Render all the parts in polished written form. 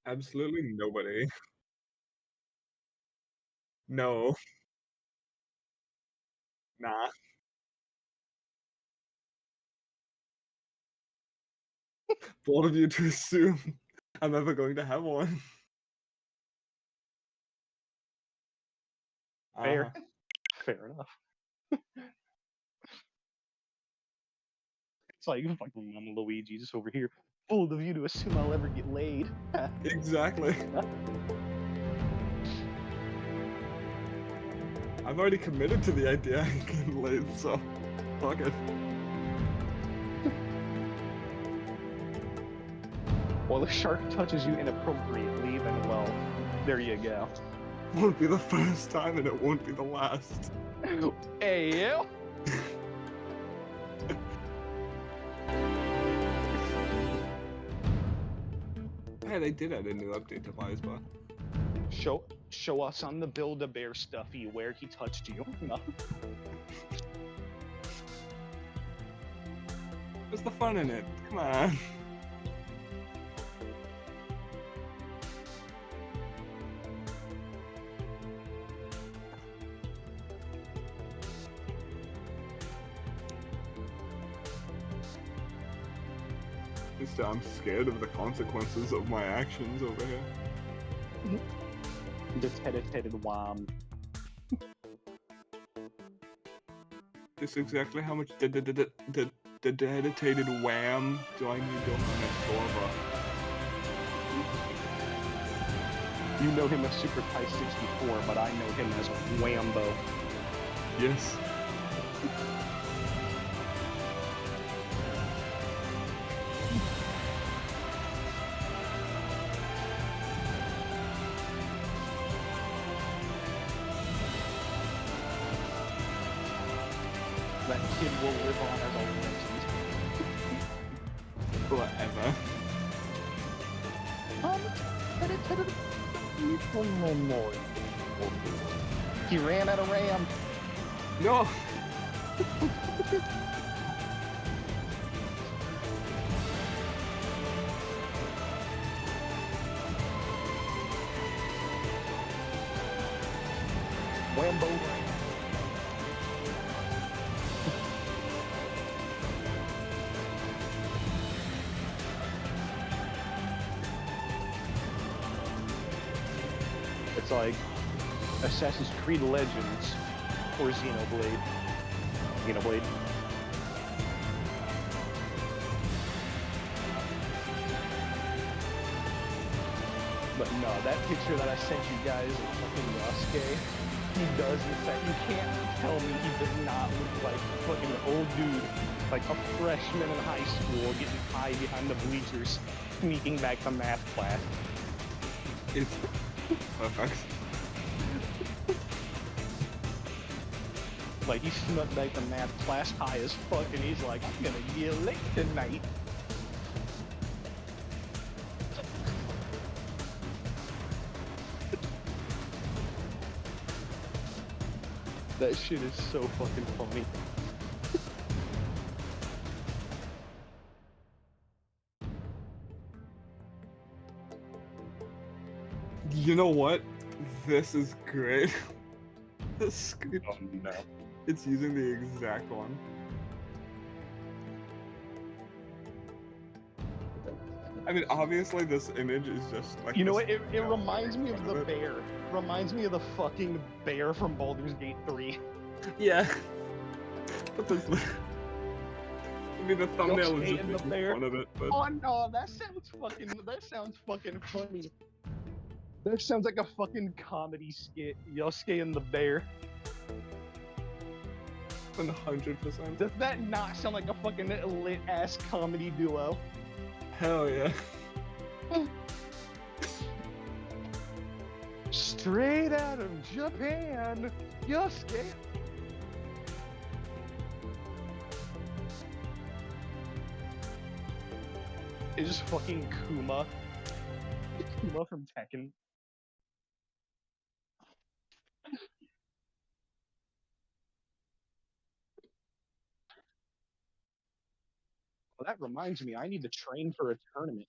Absolutely nobody. No, nah. Bold of you to assume I'm ever going to have one. Fair. Uh-huh. Fair enough. It's like fucking I'm Luigi just over here. Fool of you to assume I'll ever get laid. Exactly. I've already committed to the idea I can live, so fuck it. Well, the shark touches you inappropriately, then well, there you go. Won't be the first time and it won't be the last. Hey, you! Hey, they did add a new update to Lisba. Show us on the Build-A-Bear stuffy where he touched you. No. What's the fun in it? Come on. Just, I'm scared of the consequences of my actions over here. The teddy wham. Just exactly how much dedicated wham do I need to on a server? You know him as Super Kai 64, but I know him as Whambo. Yes. That kid will live on as a legend. Forever. He ran out of RAM. No! Whambo. It's like Assassin's Creed Legends or Xenoblade. Xenoblade. But no, that picture that I sent you guys of fucking Yasuke, he does in fact, you can't tell me he does not look like a fucking old dude, like a freshman in high school getting high behind the bleachers, sneaking back to math class. It's perfect. Like, he snuck back to math class high as fuck, and he's like, I'm gonna get lit tonight. That shit is so fucking funny. You know what? This is great. This screen. Oh no. It's using the exact one. I mean, obviously this image is just like... You know what? It reminds me of the bear. Reminds me of the fucking bear from Baldur's Gate 3. Yeah. But this... I mean, the thumbnail is just in the making bear. fun of it, but... Oh no, that sounds fucking funny. That sounds like a fucking comedy skit. Yosuke and the bear. 100%. Does that not sound like a fucking lit ass comedy duo? Hell yeah. Straight out of Japan, Yosuke. It's just fucking Kuma. Kuma from Tekken. Well, that reminds me, I need to train for a tournament.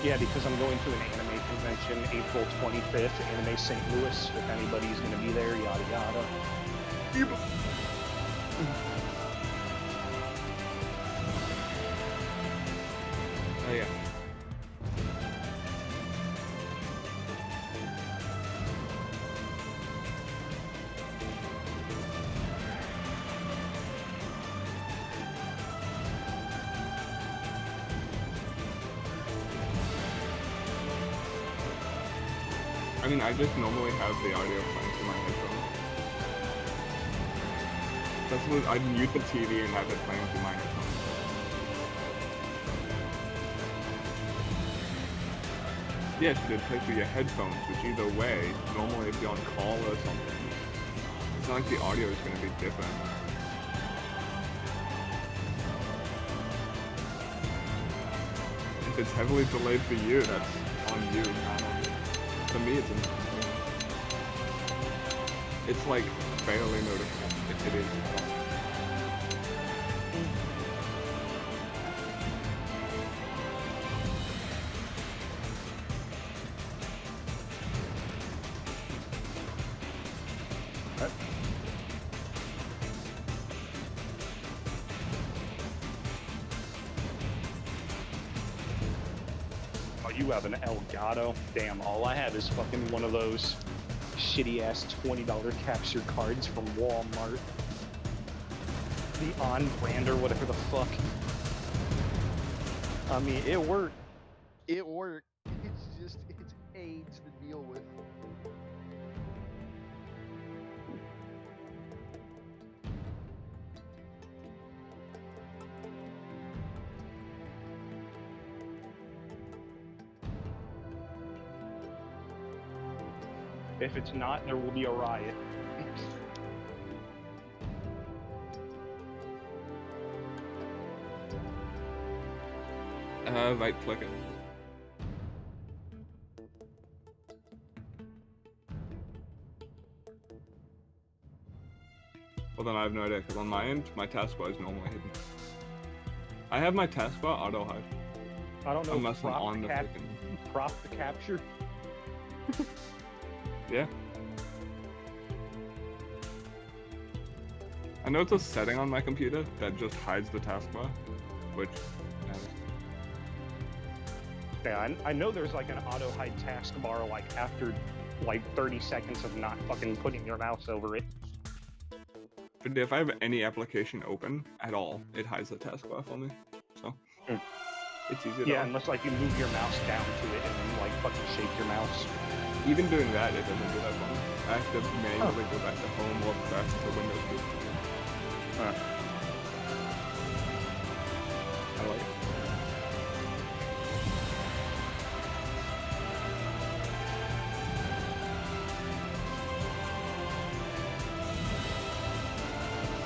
Yeah, because I'm going to an anime convention April 25th, Anime St. Louis. If anybody's going to be there, yada yada. Oh yeah. I mean, I just normally have the audio playing through my headphones. That's what I'd mute the TV and have it playing through my headphones. Yes, it play through your headphones, which either way, normally if you're on call or something, it's not like the audio is going to be different. If it's heavily delayed for you, that's on you, not on me. For me, it's like barely noticeable if it is. Oh, you have an Elgato? Damn, all I have is fucking one of those shitty-ass $20 capture cards from Walmart. The on-brand or whatever the fuck. I mean, it worked. It worked. It's just, it's AIDS to deal with. If it's not, there will be a riot. Right click it. Well then I have no idea, because on my end, my taskbar is normally hidden. I have my taskbar auto hide. I don't know. Unless I'm on the freaking... Prop the capture? Yeah. I know it's a setting on my computer that just hides the taskbar, which... Yeah, I know there's like an auto hide taskbar like after like 30 seconds of not fucking putting your mouse over it. But if I have any application open at all, it hides the taskbar for me. So it's easy. Yeah, unless like you move your mouse down to it and then like fucking shake your mouse. Even doing that, it doesn't do that for me. I have to manually go back to home or back to Windows 2. I like it.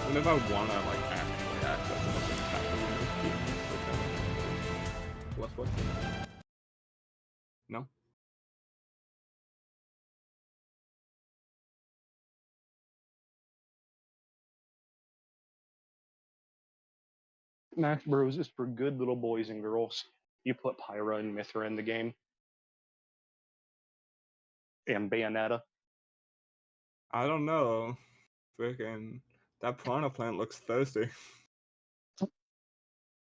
Whenever I wanna like actually access it, I just tap the Windows key and click on it. Left what? No? Smash Bros is for good little boys and girls. You put Pyra and Mithra in the game. And Bayonetta. I don't know. Freaking that piranha plant looks thirsty.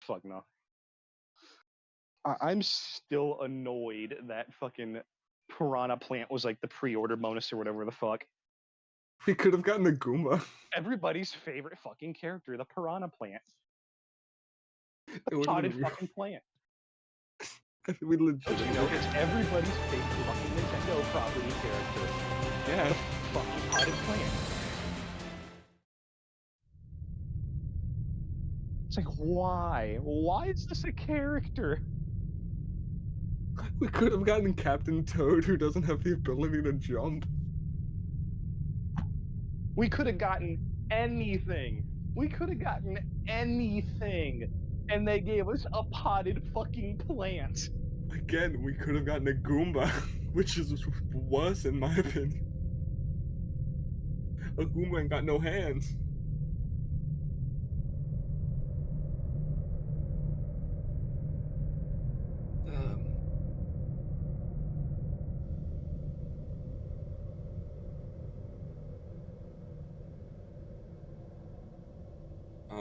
Fuck no. I'm still annoyed that fucking Piranha Plant was like the pre-order bonus or whatever the fuck. We could have gotten a Goomba. Everybody's favorite fucking character, the Piranha Plant. It The would've potted been fucking plant. I think we legit. Don't you know, it's everybody's favorite fucking Nintendo property character. Yeah. The fucking potted plant. It's like, why? Why is this a character? We could have gotten Captain Toad, who doesn't have the ability to jump. We could have gotten anything. We could have gotten anything. And they gave us a potted fucking plant. Again, we could have gotten a Goomba, which is worse in my opinion. A Goomba ain't got no hands.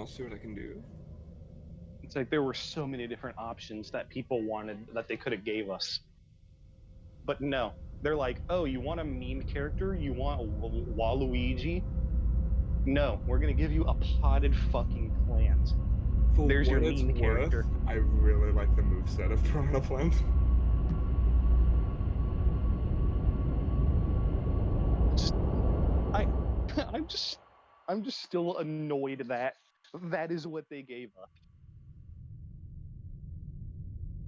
I'll see what I can do. It's like there were so many different options that people wanted that they could have gave us. But no, they're like, oh, you want a meme character? You want Waluigi? No, we're gonna give you a potted fucking plant. For There's your what it's meme worth, character. I really like the moveset of Piranha Plant. I'm just still annoyed that that is what they gave us.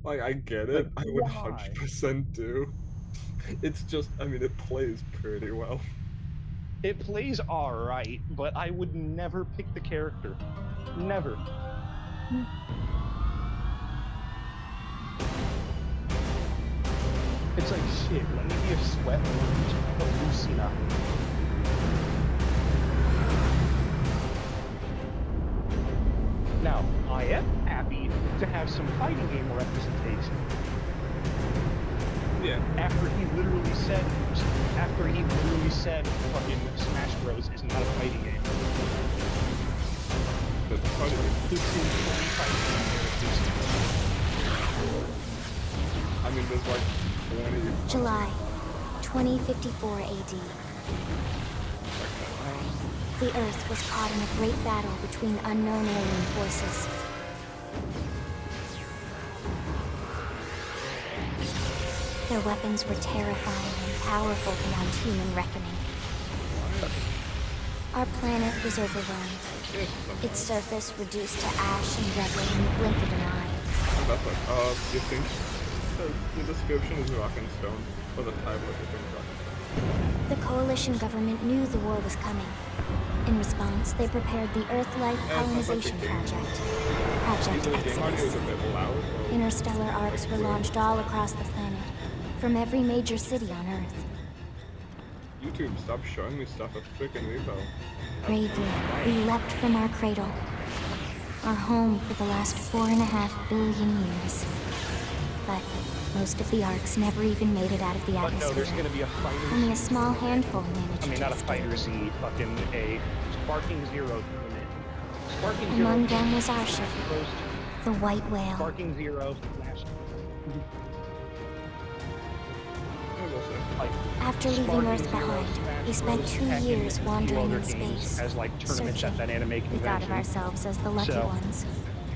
Like, I get Like, it. I would why? 100% do. It's just, I mean, it plays pretty well. It plays alright, but I would never pick the character. Never. It's like, shit, let me be a sweat orange, a Lucina. Now, I am happy to have some fighting game representation. Yeah. After he literally said fucking Smash Bros is not a fighting game. That's funny. He's seen 20 fighting games. I mean, there's like 20. July 2054 AD. The Earth was caught in a great battle between unknown alien forces. Their weapons were terrifying and powerful beyond human reckoning. Our planet was overwhelmed. Its surface reduced to ash and rubble in the blink of an eye. That's like, you think the description is rock and stone, or the title of the thing is rock and stone? The coalition government knew the war was coming. In response, they prepared the Earth Life Colonization Project. Project Either the game audio is Exodus. a bit loud, or Interstellar arcs were launched all across the planet, from every major city on Earth. YouTube, stop showing me stuff of freaking Repo. Bravely, we leapt from our cradle, our home for the last 4.5 billion years. But most of the arcs never even made it out of the But no, there's atmosphere. gonna be a fighter. Only a small handful managed I mean, to not a escape. fighter Z, fucking a Sparking Zero unit. Sparking Zero. Among them was our ship, Heroes, the White Whale. Sparking Zero. Smash. I will say. Like, After leaving Sparking Earth Zero, behind, Smash we spent Bros, 2 Tekken, years and a few wandering other in games space, as like tournaments searching. at that anime We convention. thought of ourselves as the lucky So, ones,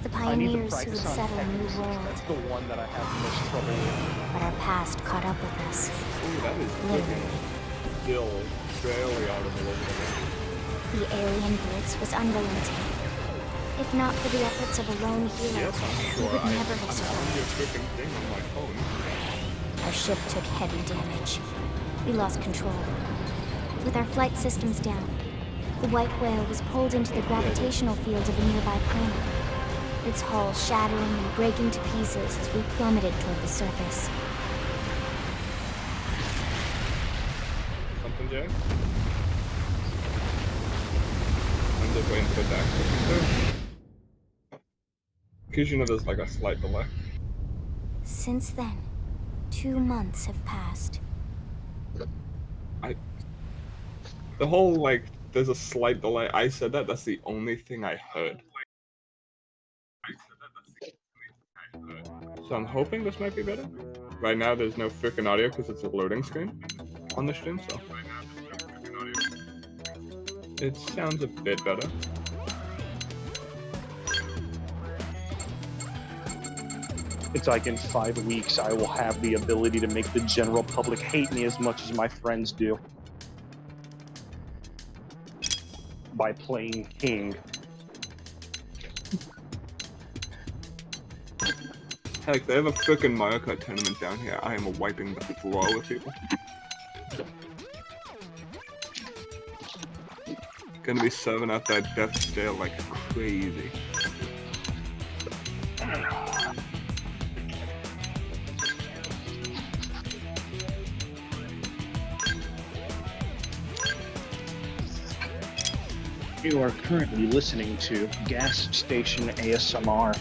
the I need to pioneers who would practice on settle a new Tekken. world. That's the one that I have the most trouble with. But our past caught up with us. Ooh, that is freaking still barely out of the local. The alien blitz was unrelenting. If not for the efforts of a lone hero, Yes, I'm we sure. would never have I'm on survived. your freaking thing on my phone. Our ship took heavy damage. We lost control. With our flight systems down, the White Whale was pulled into the gravitational field of a nearby planet, its hull shattering and breaking to pieces as we plummeted toward the surface. Something, Jay? I'm just waiting for that. Because you know there's like a slight delay. Since then, 2 months have passed. The whole, like, there's a slight delay. I said that, that's the only thing I heard. So I'm hoping this might be better. Right now there's no freaking audio because it's a loading screen on the stream, so it sounds a bit better. It's like in 5 weeks, I will have the ability to make the general public hate me as much as my friends do. By playing King. Heck, they have a freaking Mario Kart tournament down here. I am wiping the floor with people. Gonna be serving out that death stare like crazy. You are currently listening to Gas Station ASMR.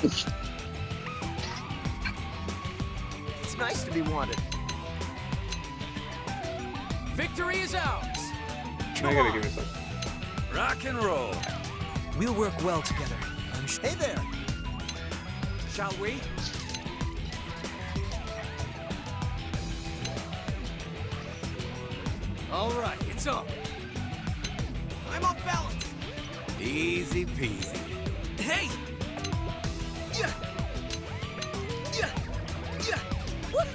It's nice to be wanted. Victory is ours. Now you gotta give me some. Rock and roll. We'll work well together. Hey there! Shall we? All right, it's up. I'm off balance! Easy peasy. Hey! Yeah! Yeah! Yeah! What?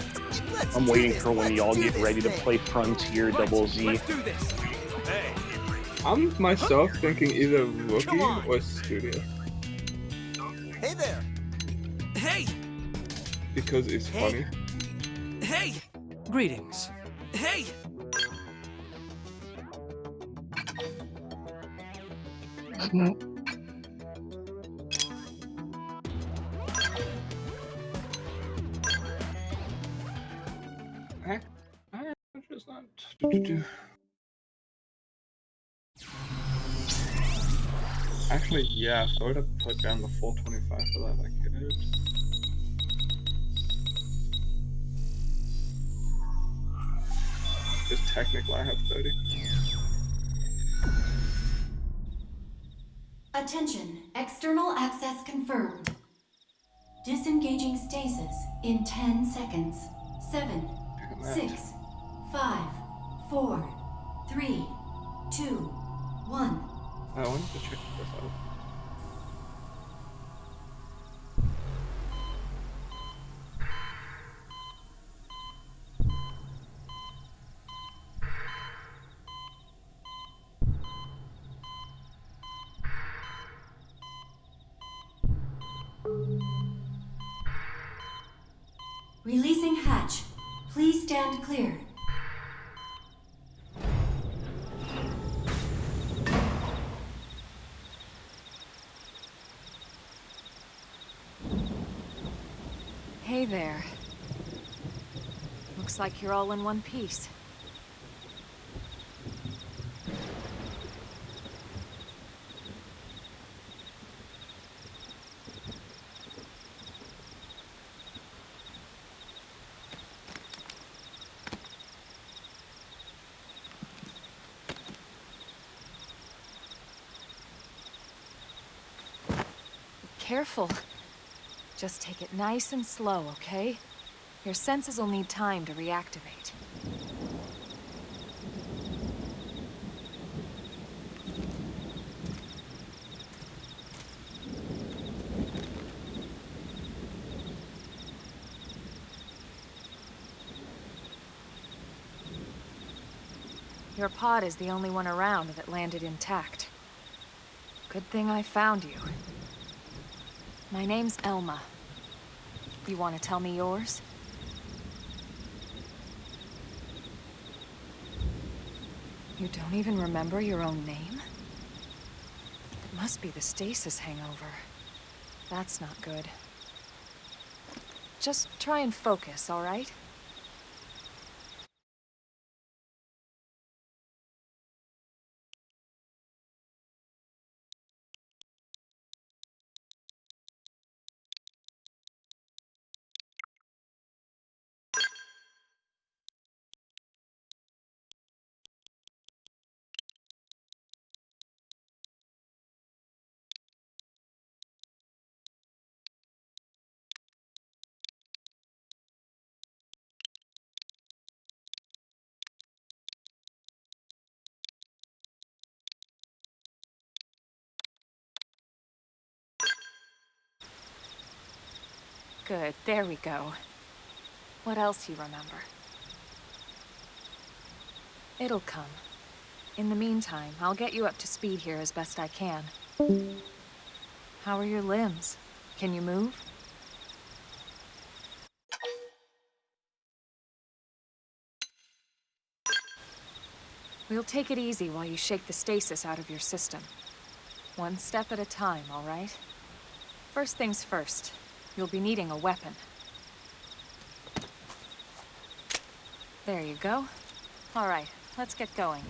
Let's I'm do waiting this. for when Let's y'all do get this ready to thing. play Frontier Right, Double Z. Let's do this. Hey, I'm myself thinking either Come rookie on. or studious. Hey there! hey, Because it's Hey. funny. hey! Greetings. Hey! Just not. Actually, yeah, if I would have put down the 425 for that, I could. Because technically I have 30. Attention, external access confirmed. Disengaging stasis in 10 seconds. 7, Damn that. 6, 5, 4, 3, 2, 1. I wanted to check this out. Releasing hatch. Please stand clear. Hey there. Looks like you're all in one piece. Careful. Just take it nice and slow, okay? Your senses will need time to reactivate. Your pod is the only one around that landed intact. Good thing I found you. My name's Elma. You want to tell me yours? You don't even remember your own name? It must be the stasis hangover. That's not good. Just try and focus, all right? Good, there we go. What else you remember? It'll come. In the meantime, I'll get you up to speed here as best I can. How are your limbs? Can you move? We'll take it easy while you shake the stasis out of your system. One step at a time, all right? First things first, you'll be needing a weapon. There you go. All right, let's get going.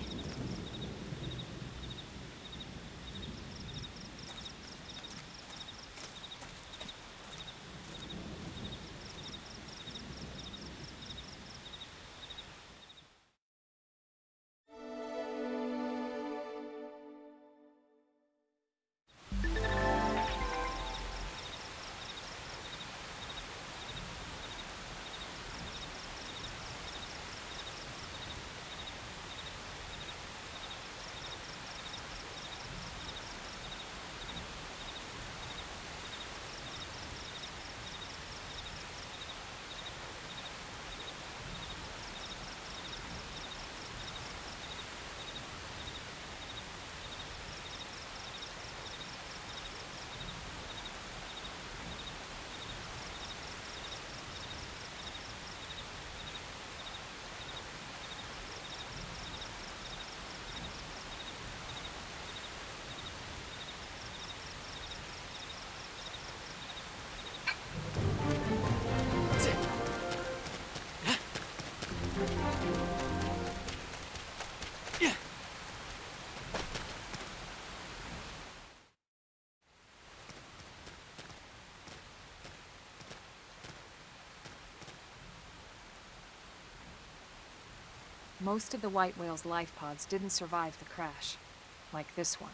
Most of the white whale's life pods didn't survive the crash, like this one.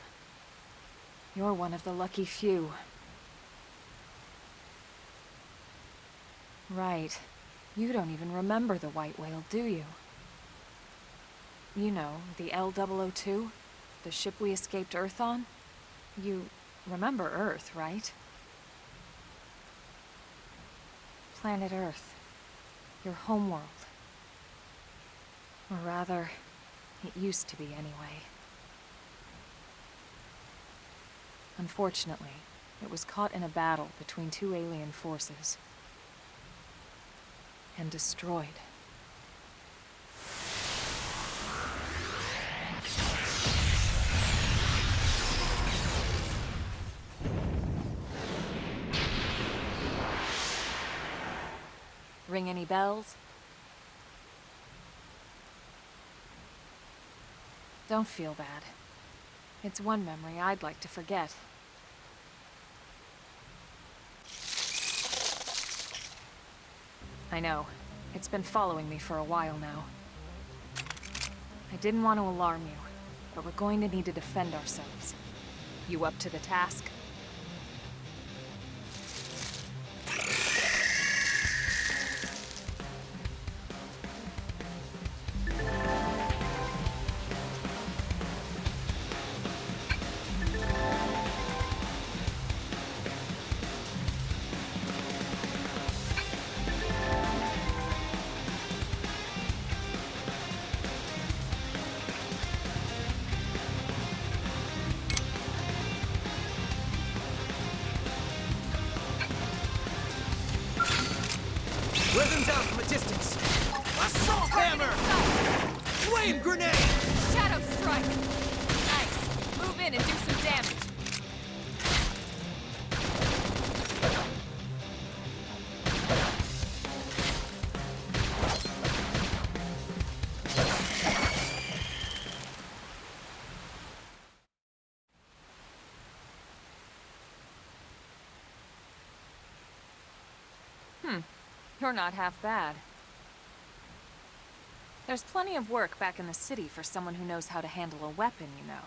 You're one of the lucky few. Right. You don't even remember the white whale, do you? You know, the L-002? The ship we escaped Earth on? You remember Earth, right? Planet Earth. Your homeworld. Or rather, it used to be anyway. Unfortunately, it was caught in a battle between two alien forces. And destroyed. Ring any bells? Don't feel bad. It's one memory I'd like to forget. I know. It's been following me for a while now. I didn't want to alarm you, but we're going to need to defend ourselves. You up to the task? Rhythms out from a distance. Assault hammer! Flame grenade! Shadow strike! Nice. Move in and do some damage. You're not half bad. There's plenty of work back in the city for someone who knows how to handle a weapon, you know.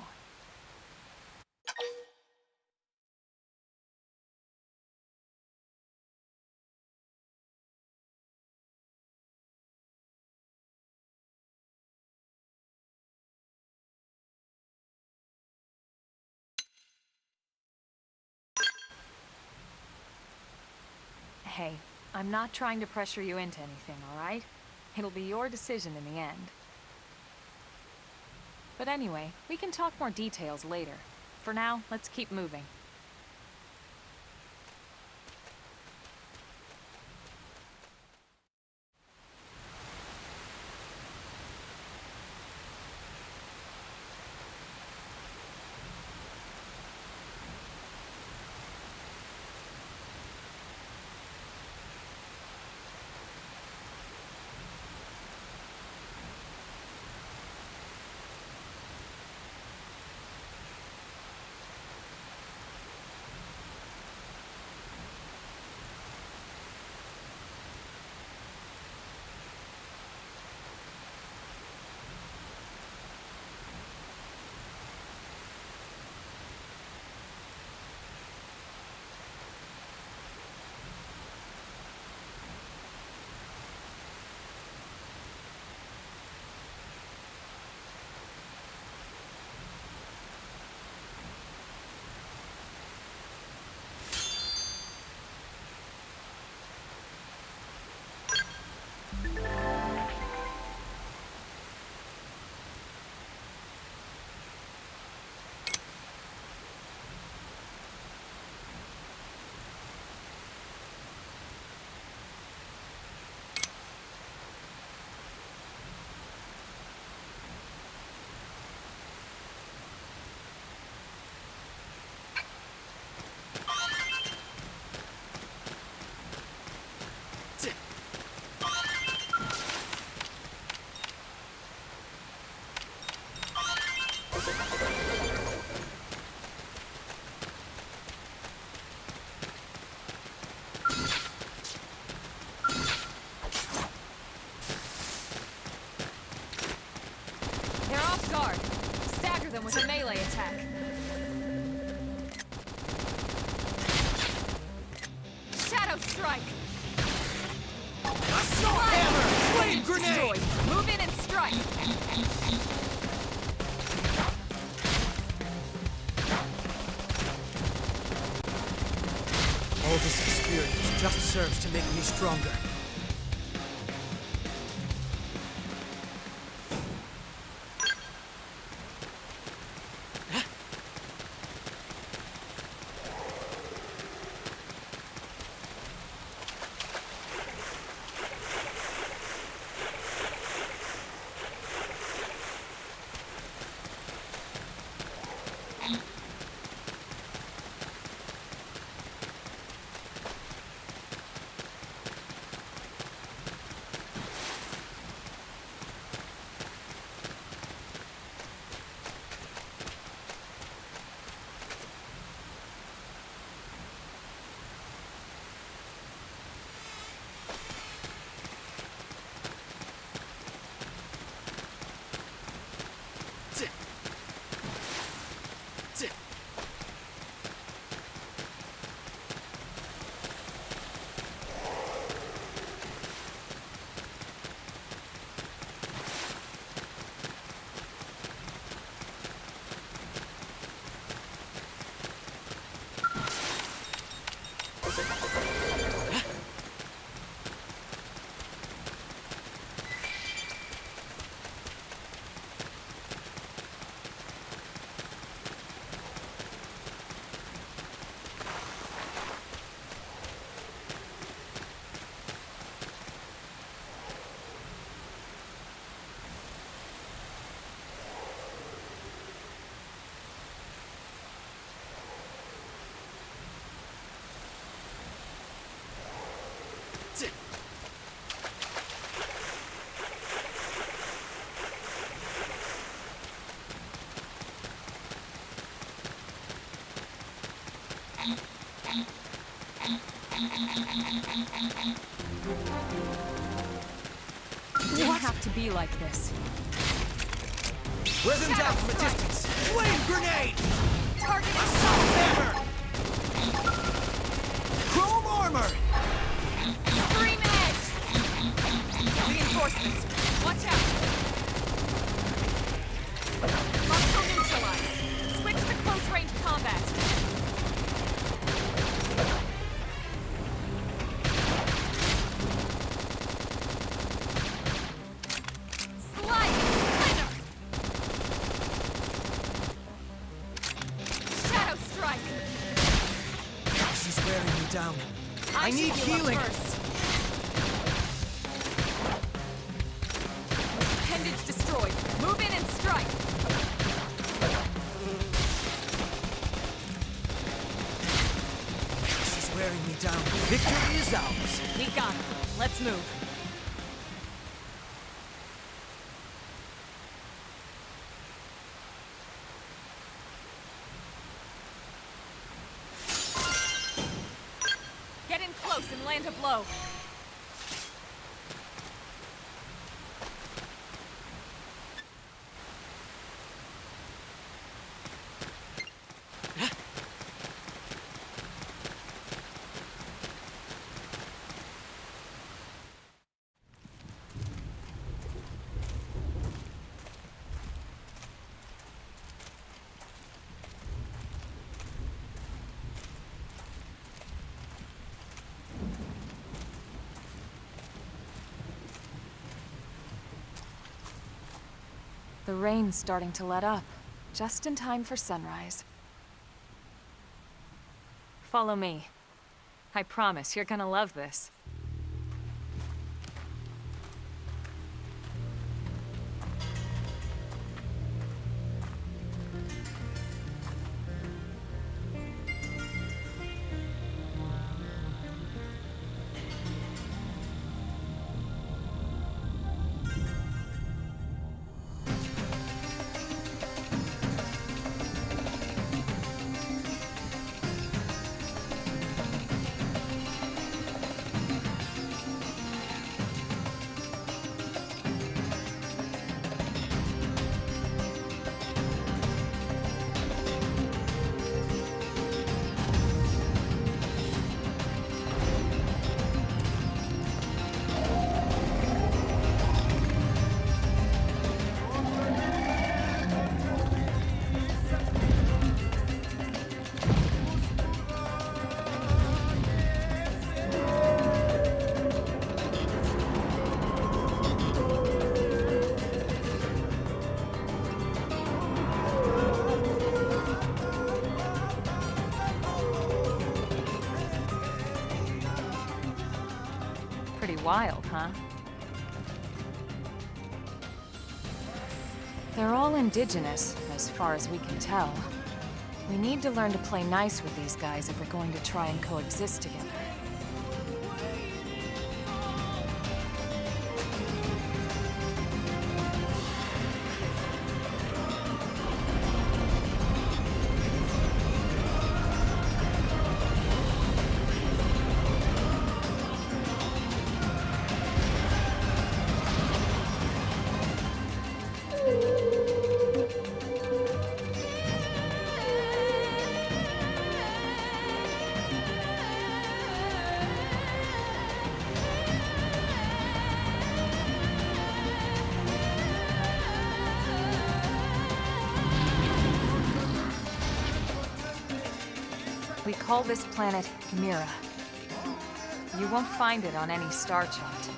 Hey, I'm not trying to pressure you into anything, all right? It'll be your decision in the end. But anyway, we can talk more details later. For now, let's keep moving. They're off guard. Stagger them with a melee attack. Shadow strike! Assault hammer! Flame grenade! Destroyed. Move in and strike! All this experience just serves to make me stronger. Didn't have to be like this. Wear them down from a distance! Flame grenade! Target Assault hammer! Chrome armor! Scream edge! Reinforcements! Watch out! Hostile neutralized! Switch to close-range combat! Slide! Splinter! Shadow strike! She's wearing me down. I need should heal up healing! first. Appendage destroyed. Move in and strike. She's wearing me down. Victory is ours. We got it. Let's move. Get in close and land a blow. The rain's starting to let up, just in time for sunrise. Follow me. I promise you're gonna love this. wild, huh? They're all indigenous, as far as we can tell. We need to learn to play nice with these guys if we're going to try and coexist together. We call this planet Mira. You won't find it on any star chart.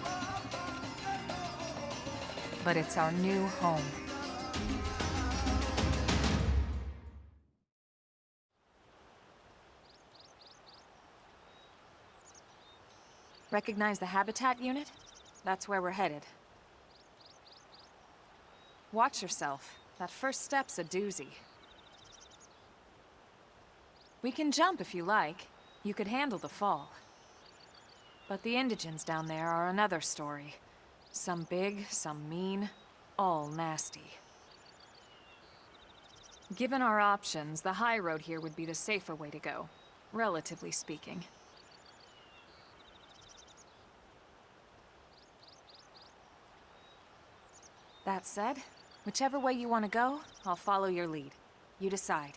But it's our new home. Recognize the habitat unit? That's where we're headed. Watch yourself. That first step's a doozy. We can jump if you like. You could handle the fall. But the indigents down there are another story. Some big, some mean, all nasty. Given our options, the high road here would be the safer way to go, relatively speaking. That said, whichever way you want to go, I'll follow your lead. You decide.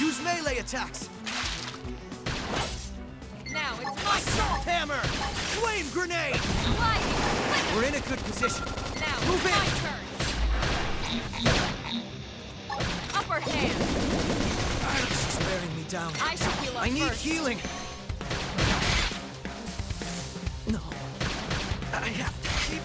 Use melee attacks! Now it's my Assault hammer! Flame grenade! sliding! We're in a good position. Now Move it's my in. turn! Upper hand! This is wearing me down. I should heal up I need first. healing. No. I have to keep...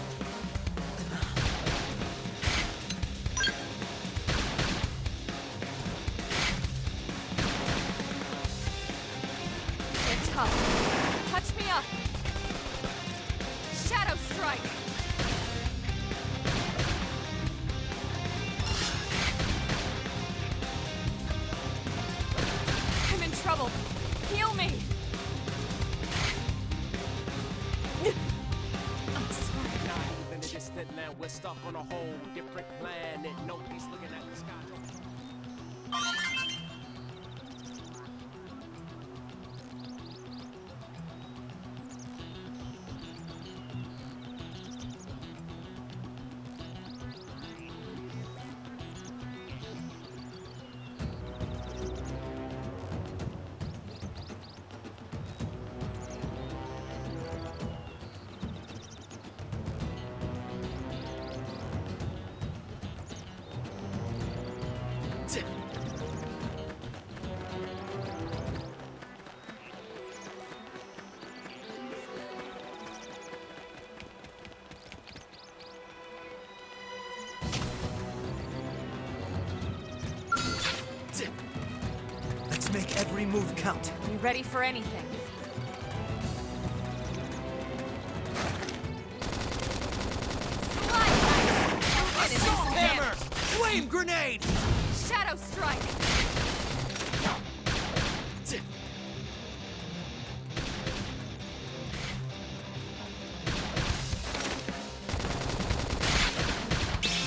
They're tough. Touch me up. Shadow strike. I'm in trouble. Heal me. I'm sorry. In the distant land, we're stuck on a whole different planet. Nobody's looking at the sky. Let's make every move count. You ready for anything? Flame grenade! Shadow strike!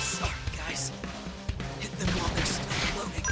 Sorry, guys. Hit them while they're still loading.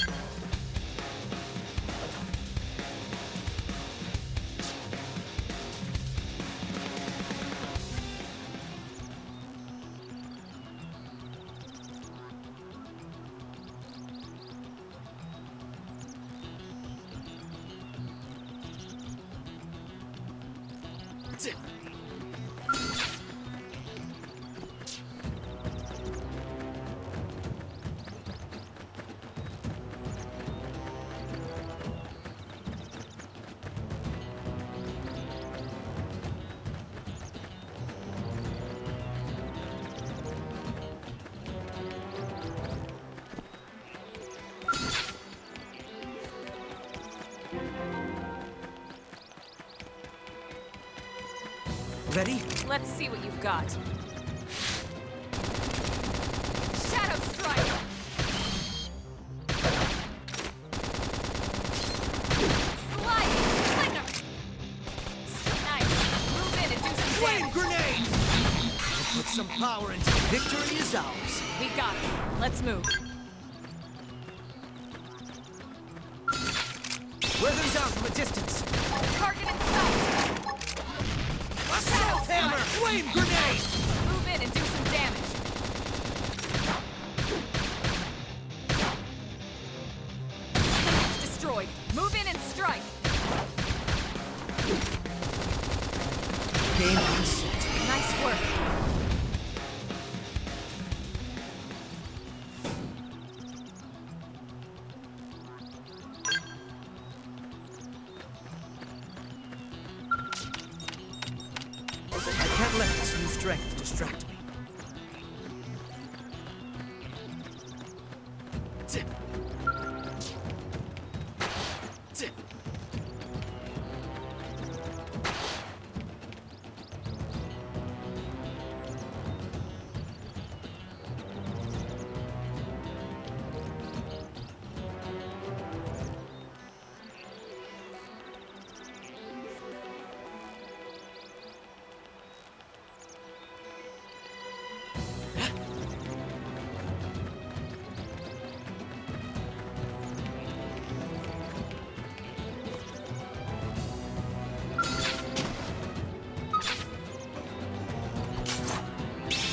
Ready? Let's see what you've got. Shadow strike! Sliding slinger! Nice. Move in and do some Flame damage. grenade! We'll put some power into it. Victory is ours. We got it. Let's move. Wear them down from a distance. Target in sight. Assault hammer! Flame grenade! Move in and do some damage. Destroyed. Move in and strike. Game on set. Nice work. I can't let this new strength distract me. Zip. Zip.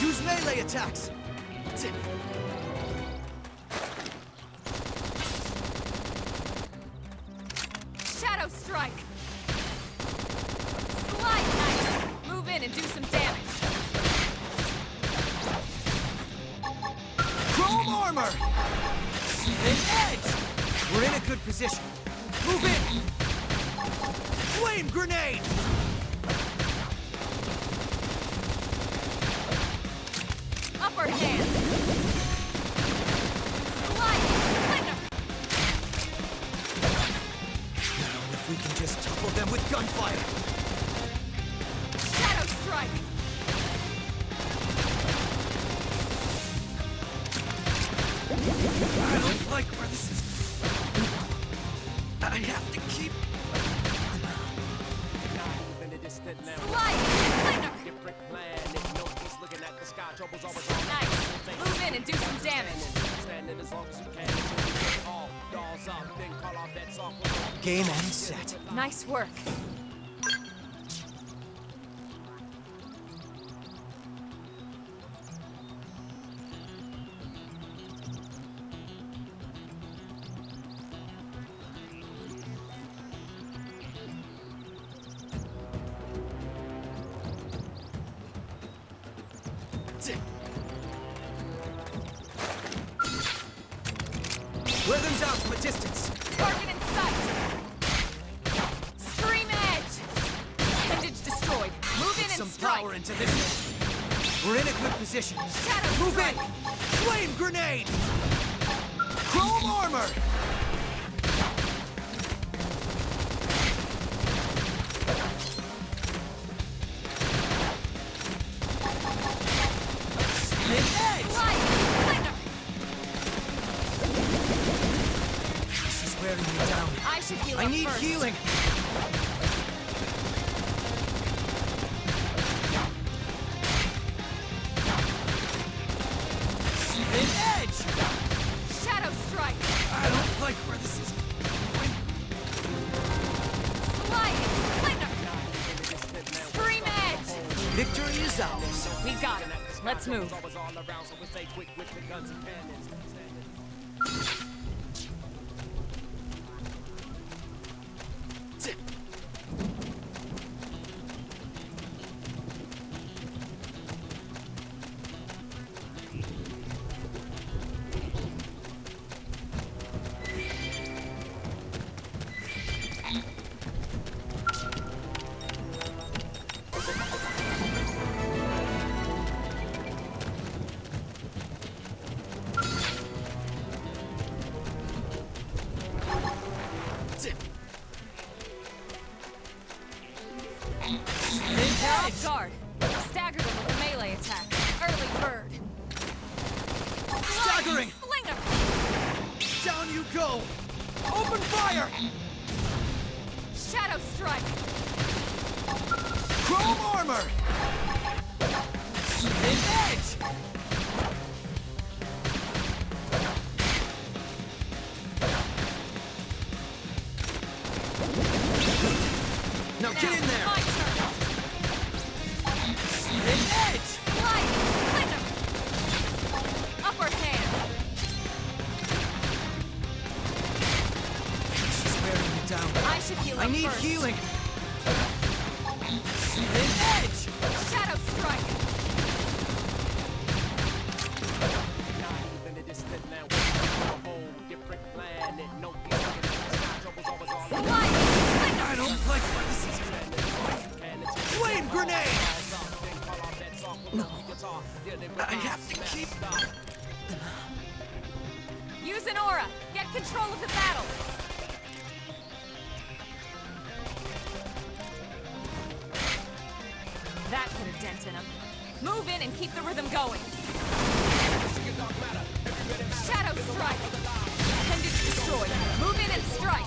Use melee attacks! Zip. Shadow strike. Slide nice. Move in and do some damage. Chrome armor! An edge! We're in a good position. Move in! Flame grenade! Upper hand. Sliding slinger. Now, if we can just topple them with gunfire. Shadow strike. I don't like where this is. I have to keep... In the distant now. Sliding slinger. Different planet. No one's looking at the sky. Trouble's always on. Nice. Move in and do some damage. Standing as long as you can until you get all dolls up. Then call our bets off. Game and set. Nice work. Wear them down from a distance. Target in sight. Stream edge. Appendage destroyed. Move in and Some strike. power into this. We're in a good position. Shadow Move strike. in! Flame grenade! Chrome armor! An edge! Slide. Slinger. up need first. healing. An edge! Shadow strike! I don't like where this is going. Sliding! Splinter! Extreme edge! Victory is ours. We got it. Let's move. Always all around, so we stay quick with the guns and cannons. They're off guard. Stagger them with a melee attack. Early bird. Staggering! Slinger! Down you go! Open fire! Shadow strike! Chrome armor! An edge! Now get in there! My turn! An edge! Sliding! Slinger! Upper hand! She's wearing me down. I should heal I up need first. healing. An edge! Shadow strike! Not even a distant land, we're on a whole different planet. No peace, trouble's always all around. Sliding! Slinger! I don't like where this is Flame grenade! No. I have to keep... Use an aura! Get control of the battle! That put a dent in him. Move in and keep the rhythm going. Shadow strike! Appendage destroyed. Move in and strike!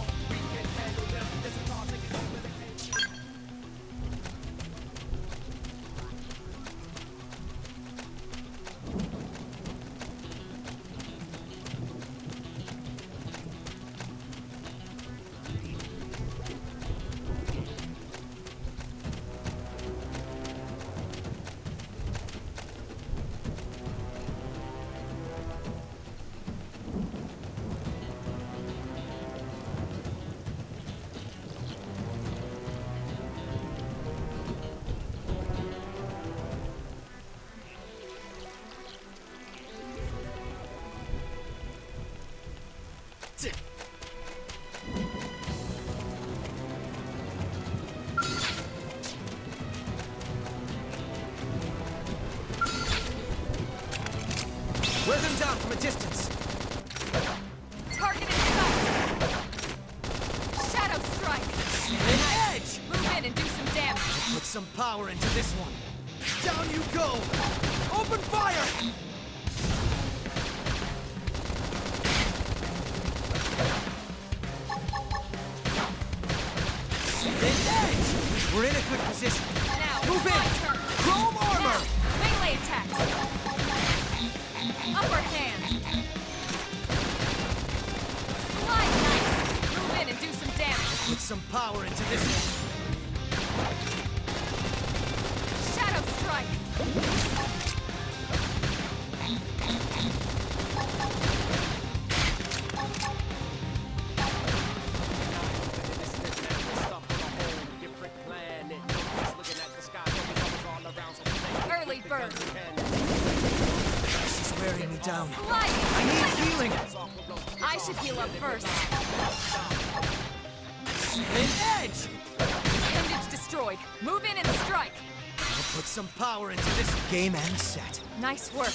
Wear them down from a distance. Target in sight! Shadow strike! An edge! Move in and do some damage. Put some power into this one. Down you go! Open fire! An edge! We're in a good position. Now, Move my in! turn. Chrome armor! Now, melee attacks. Upper hand. Slide nice. Move in and do some damage. Put some power into this one. Shadow strike. Early bird. She's wearing me down. Sliding. I need healing. I should heal up first. An edge! Appendage destroyed. Move in and strike. I'll put some power into this game and set. Nice work.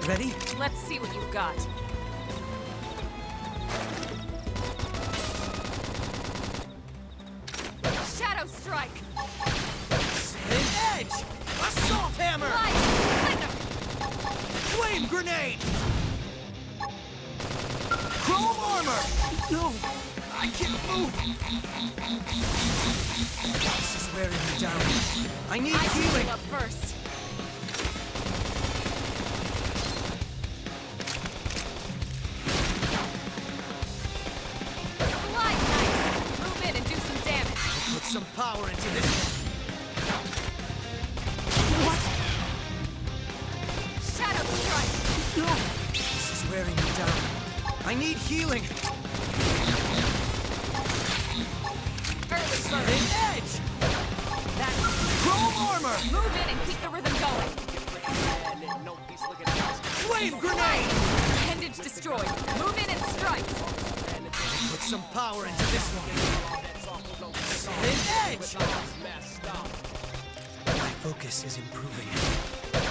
Ready? Let's see what you've got. Shadow Strike! An edge! Assault hammer! Light! Flame grenade! Chrome armor! No! I can't move! This is wearing me down. I need I should healing! heal up first. Slide knife! Move in and do some damage. Put some power into this. Shadow Strike! No! This is wearing me down. I need healing! Early An bird! edge! That's Chrome armor! move in and keep the rhythm going. Flame grenade! Appendage destroyed. Move in and strike. Put some power into this one. An edge! My focus is improving.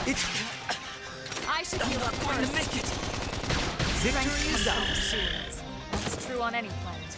It's I should heal up going to first. make it! Victory is ours! It's true on any planet.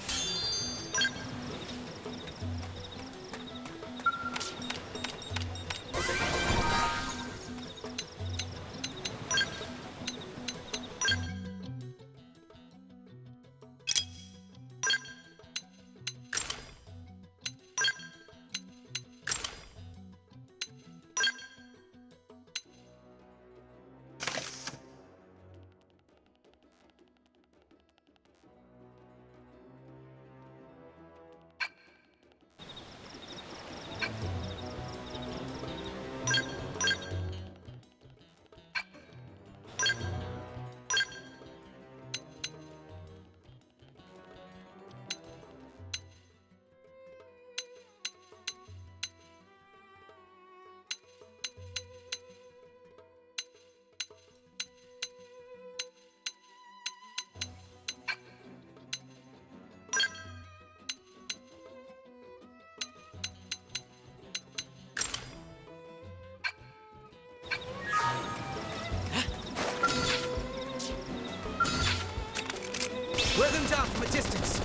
Wear them down from a distance.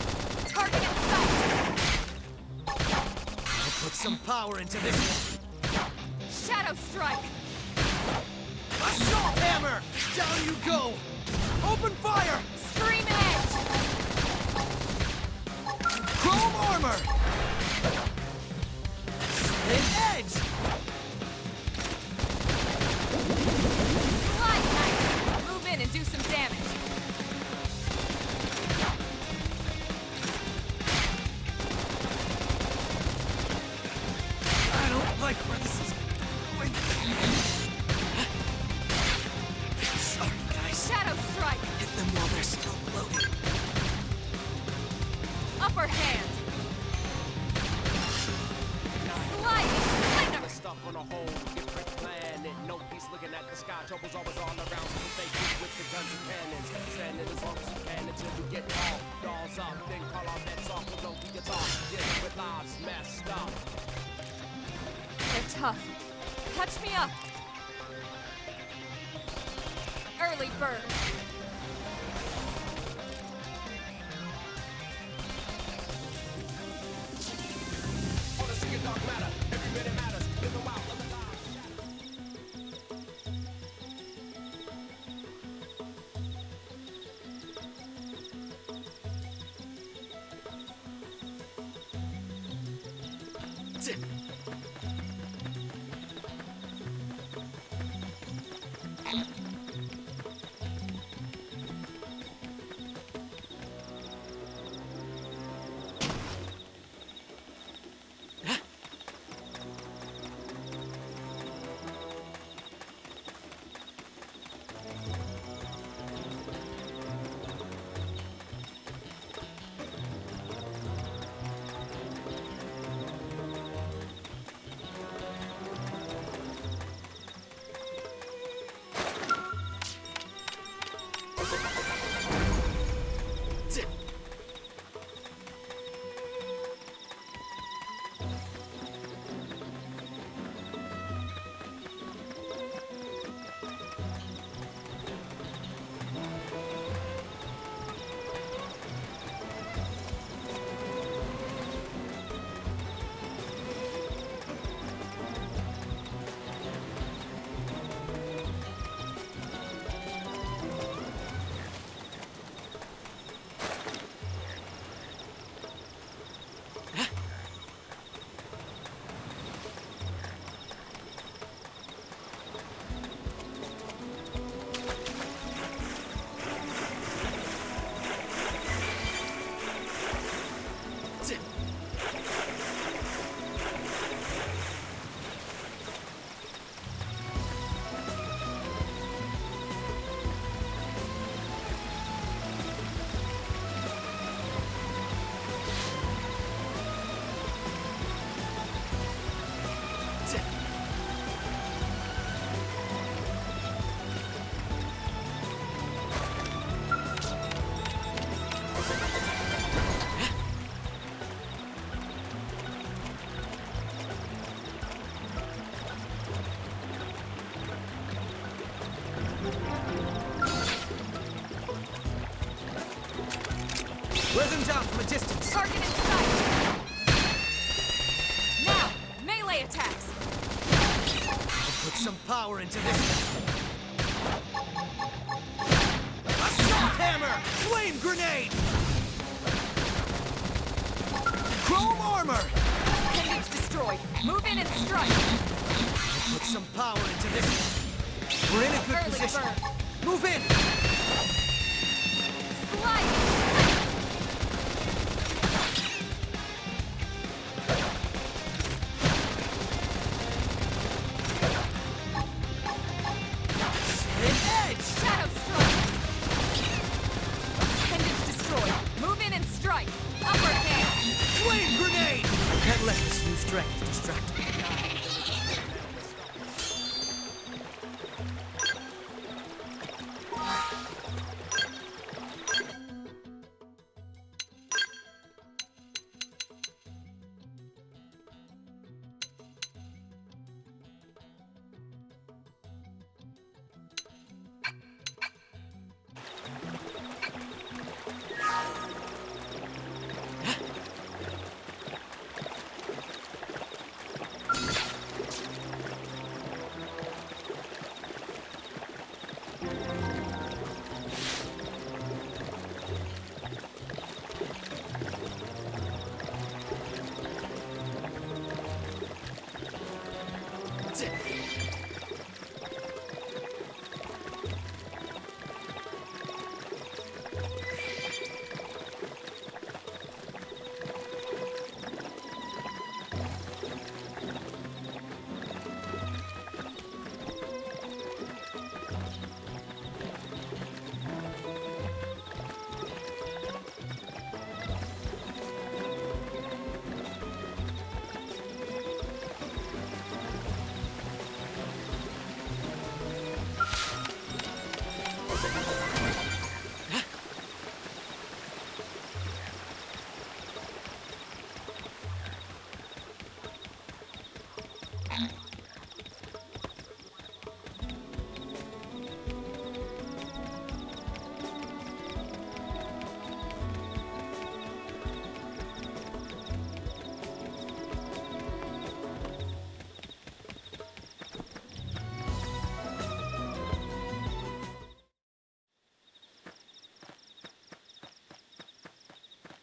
Target in sight! I'll put some power into this. Shadow strike! Assault hammer! Down you go! Open fire! Scream edge! Chrome armor! An edge! Slide knife! Move in and do some damage. I don't like where this is going. Sorry, guys. Shadow strike! Hit them while they're still loaded. Upper hand! Sliding! Slinger! Stuck on a whole different planet. No peace looking at the sky. Trouble's always all around. So they get with the guns and cannons. Standing as long as you can until you get all dolls up. Then call our bets off. We'll don't be your talk. Dealing with lives messed up. They're tough. Catch me up! Early bird! Wanna see a dark matter. Every minute matters. In the wild of the lives. Wear them down from a distance. Target in sight! Now, melee attacks! Put some power into this. Assault hammer! Flame grenade! Chrome armor! Appendage destroyed. Move in and strike! Put some power into this. We're in a good Early position. bird. Move in! Slide! An edge! Shadow strike! Appendage destroyed. Move in and strike! Upper hand! Flame grenade! I can't let this new strength distract me.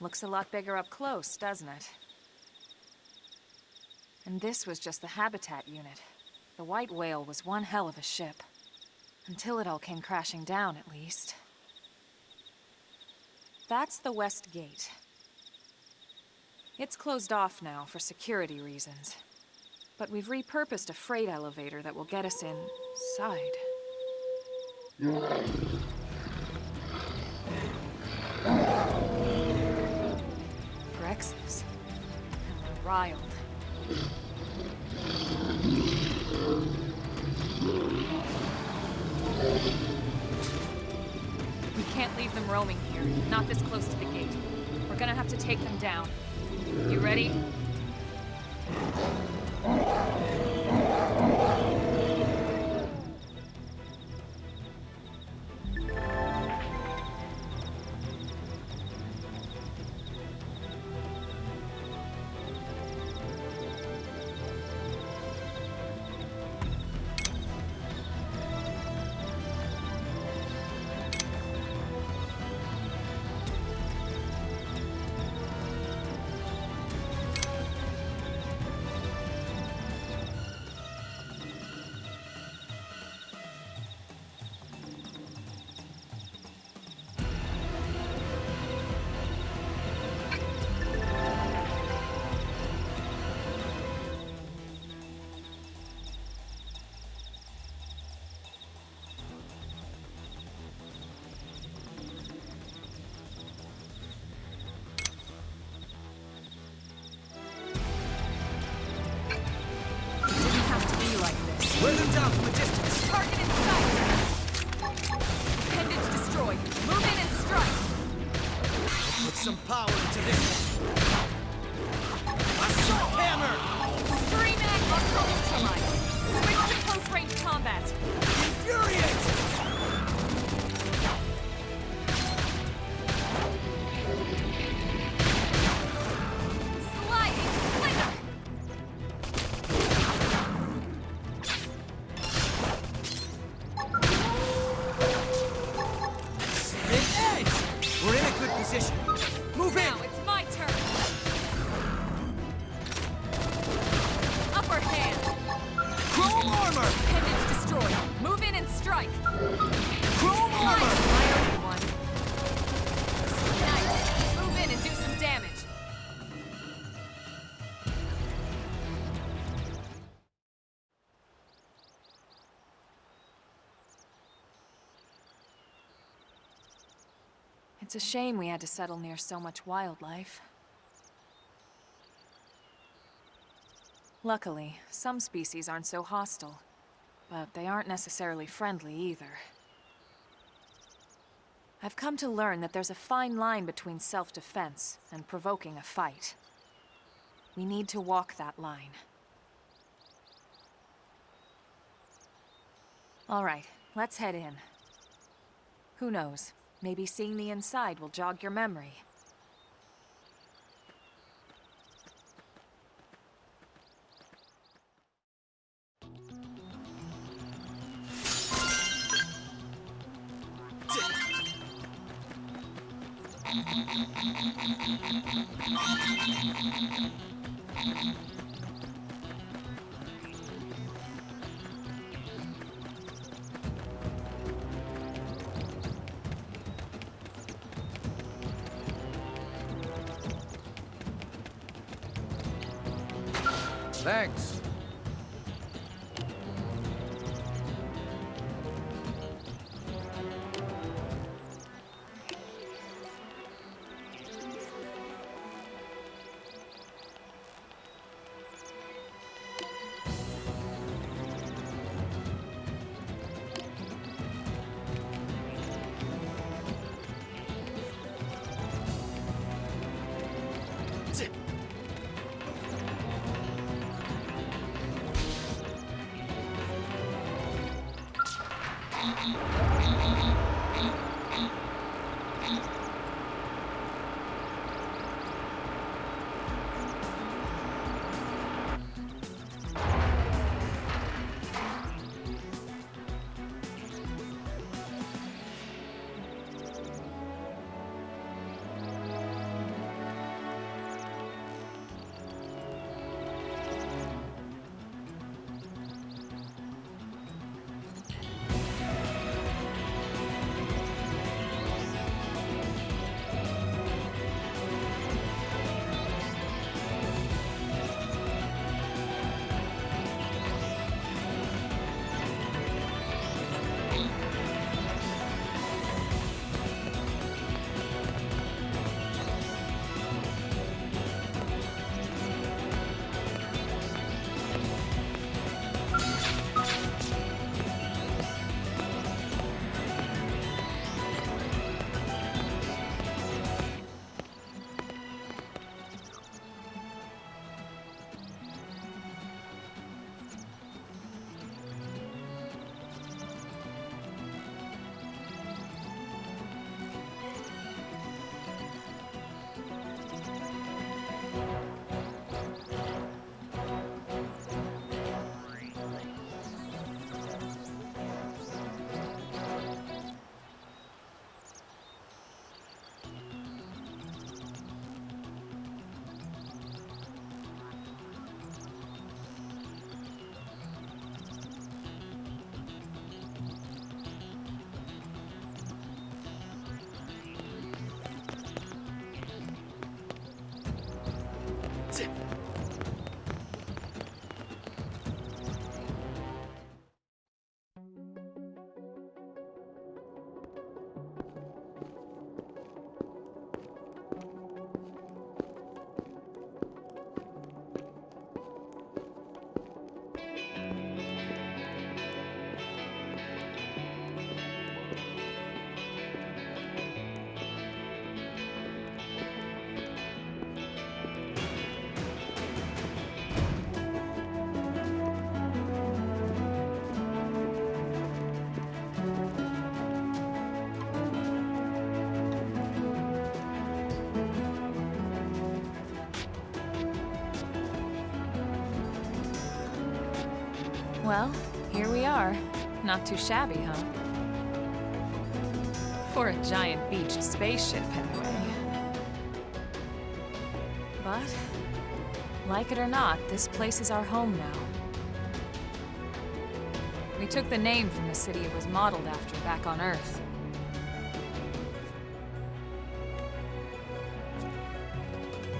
Looks a lot bigger up close, doesn't it? And this was just the habitat unit. The white whale was one hell of a ship. Until it all came crashing down, at least. That's the west gate. It's closed off now for security reasons. But we've repurposed a freight elevator that will get us inside. Grexes. And they're riled. We can't leave them roaming here, not this close to the gate. We're gonna have to take them down. You ready? Wear them down from a distance. Target in sight! Appendage destroyed. Move in and strike! Put some power into this one. Assault hammer! Scream and hostile neutralized. Switch to close-range combat. Infuriate! Sliding slither! We're in a good position. Move in! Now it's my turn! Upper hand! Chrome armor! Appendage destroyed. Move in and strike! Chrome armor! I owe you one. Nice! Move in and do some damage. It's a shame we had to settle near so much wildlife. Luckily, some species aren't so hostile, but they aren't necessarily friendly either. I've come to learn that there's a fine line between self-defense and provoking a fight. We need to walk that line. All right, let's head in. Who knows? Maybe seeing the inside will jog your memory. Thanks. Well, here we are. Not too shabby, huh? For a giant beached spaceship, anyway. But, like it or not, this place is our home now. We took the name from the city it was modeled after back on Earth.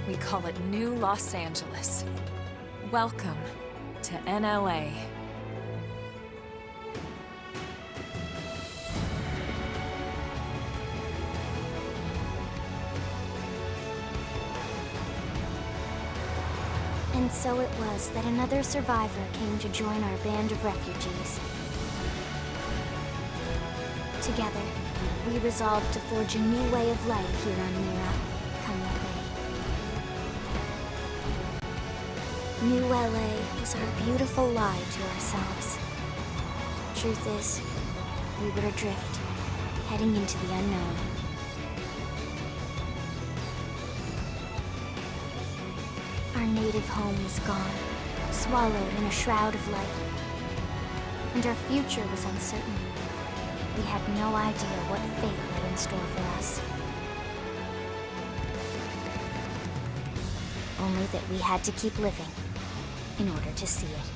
We call it New Los Angeles. Welcome to NLA. And so it was that another survivor came to join our band of refugees. Together, we resolved to forge a new way of life here on Mira, come what may. New LA was our beautiful lie to ourselves. Truth is, we were adrift, heading into the unknown. Our native home was gone, swallowed in a shroud of light. And our future was uncertain. We had no idea what fate lay in store for us. Only that we had to keep living in order to see it.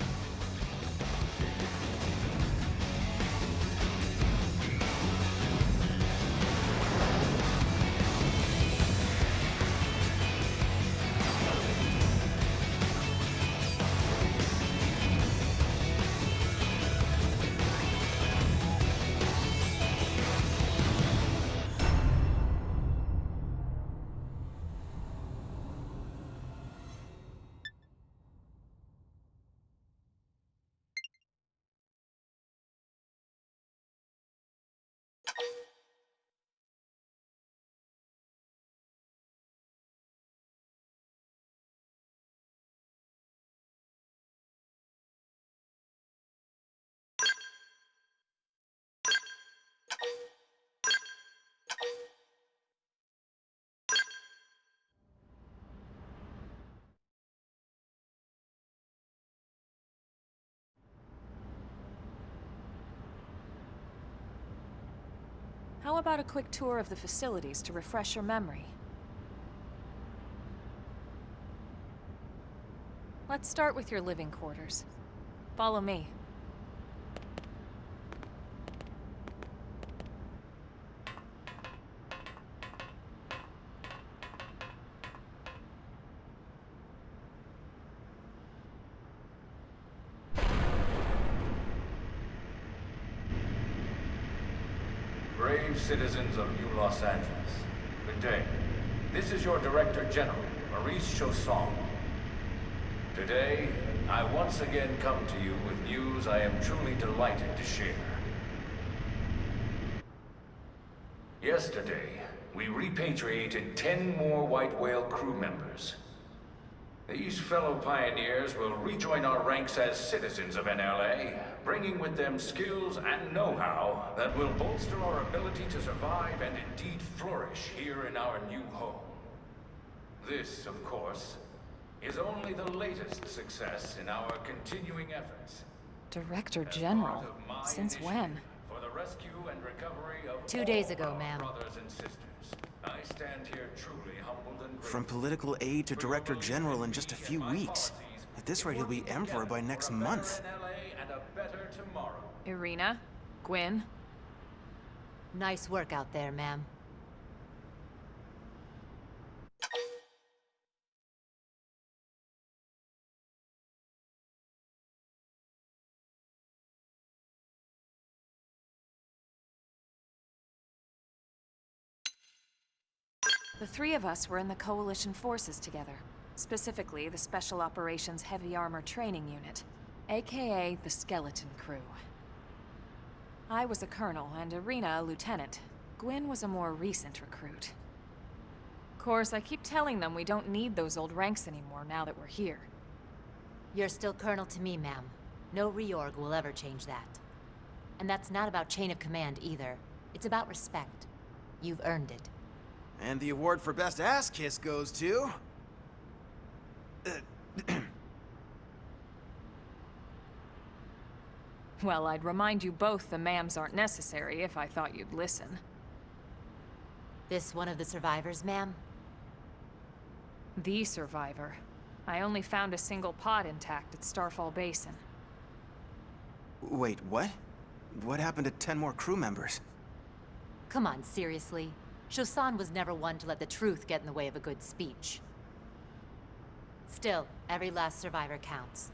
How about a quick tour of the facilities to refresh your memory? Let's start with your living quarters. Follow me. Brave citizens of New Los Angeles, good day. This is your Director General, Maurice Chausson. Today, I once again come to you with news I am truly delighted to share. Yesterday, we repatriated 10 more White Whale crew members. These fellow pioneers will rejoin our ranks as citizens of NLA, bringing with them skills and know-how that will bolster our ability to survive and indeed flourish here in our new home. This, of course, is only the latest success in our continuing efforts. Director General? Since when? For the rescue and recovery of 2 days ago, all ma'am. brothers and sisters. I stand here truly humbled and grateful. From political aide to Director General in just a few weeks. At this rate, he'll be Emperor by next month. And a better tomorrow. Irina? Gwyn? Nice work out there, ma'am. The three of us were in the Coalition forces together. Specifically, the Special Operations Heavy Armor Training Unit, aka the Skeleton Crew. I was a colonel and Irina a lieutenant. Gwyn was a more recent recruit. Of course, I keep telling them we don't need those old ranks anymore now that we're here. You're still Colonel to me, ma'am. No reorg will ever change that. And that's not about chain of command either. It's about respect. You've earned it. And the award for Best Ass Kiss goes to... Well, I'd remind you both the ma'ams aren't necessary if I thought you'd listen. This one of the survivors, ma'am? The survivor. I only found a single pod intact at Starfall Basin. Wait, what? What happened to 10 more crew members? Come on, seriously? Shosan was never one to let the truth get in the way of a good speech. Still, every last survivor counts.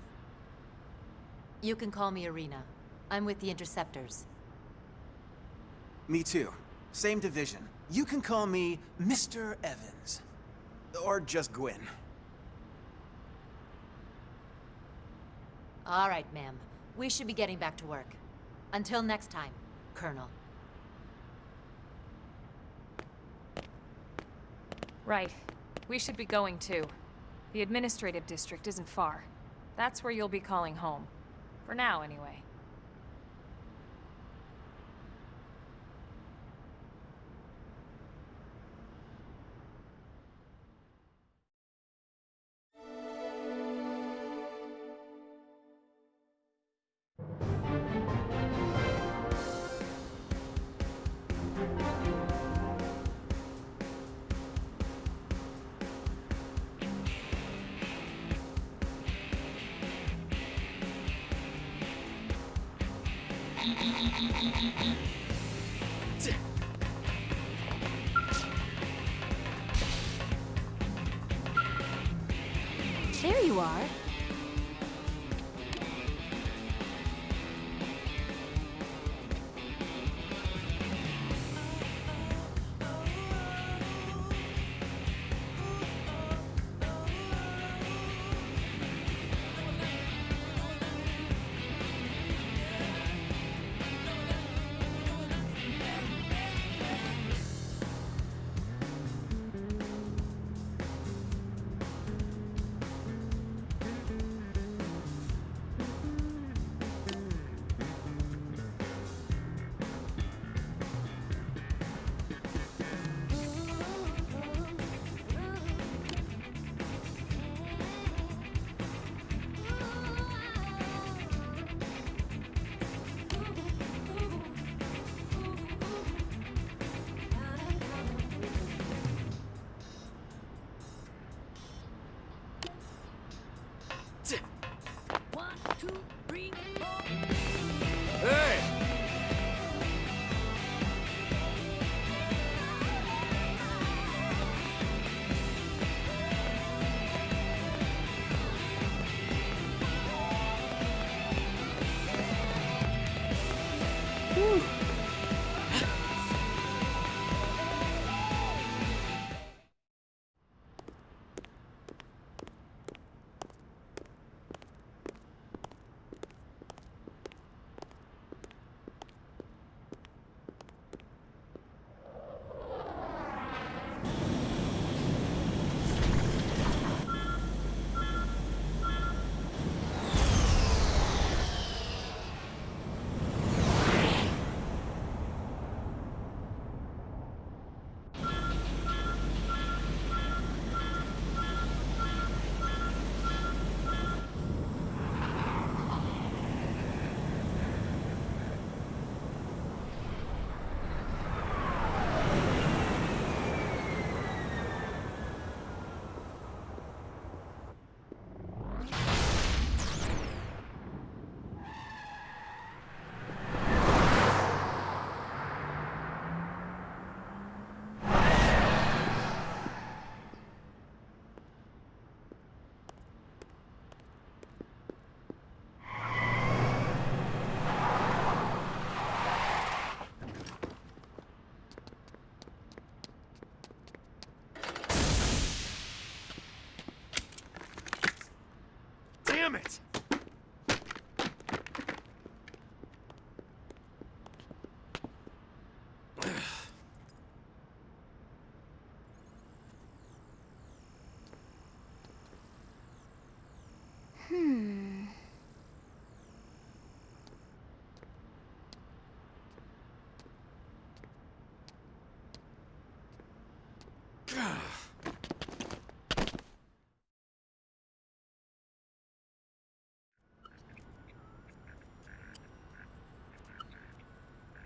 You can call me Arena. I'm with the Interceptors. Me too. Same division. You can call me Mr. Evans. Or just Gwyn. All right, ma'am. We should be getting back to work. Until next time, Colonel. Right. We should be going too. The administrative district isn't far. That's where you'll be calling home. For now, anyway. There you are.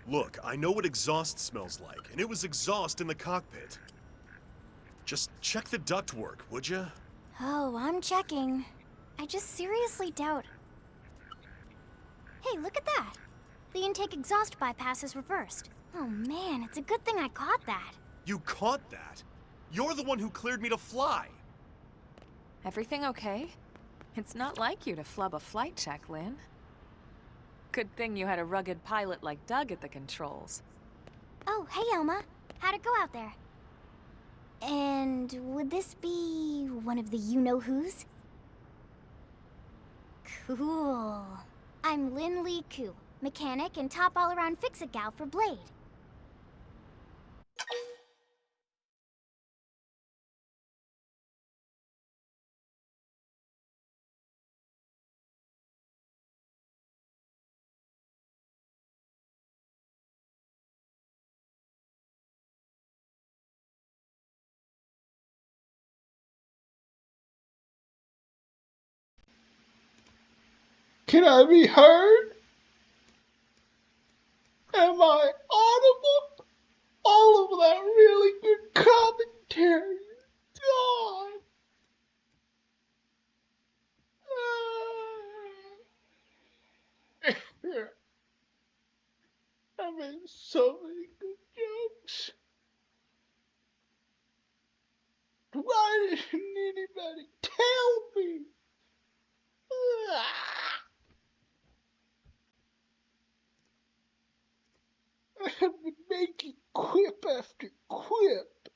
Look, I know what exhaust smells like, and it was exhaust in the cockpit. Just check the ductwork, would ya? Oh, I'm checking. I just seriously doubt... Hey, look at that! The intake exhaust bypass is reversed. Oh man, it's a good thing I caught that. You caught that? You're the one who cleared me to fly! Everything okay? It's not like you to flub a flight check, Lynn. Good thing you had a rugged pilot like Doug at the controls. Oh, hey Elma. How'd it go out there? And would this be one of the you-know-whos? Cool. I'm Lynn Lee Koo, mechanic and top all-around fix-it gal for Blade. Can I be heard? Am I audible? All of that really good commentary. God. I made so many good jokes. Why didn't anybody tell me? I have been making quip after quip.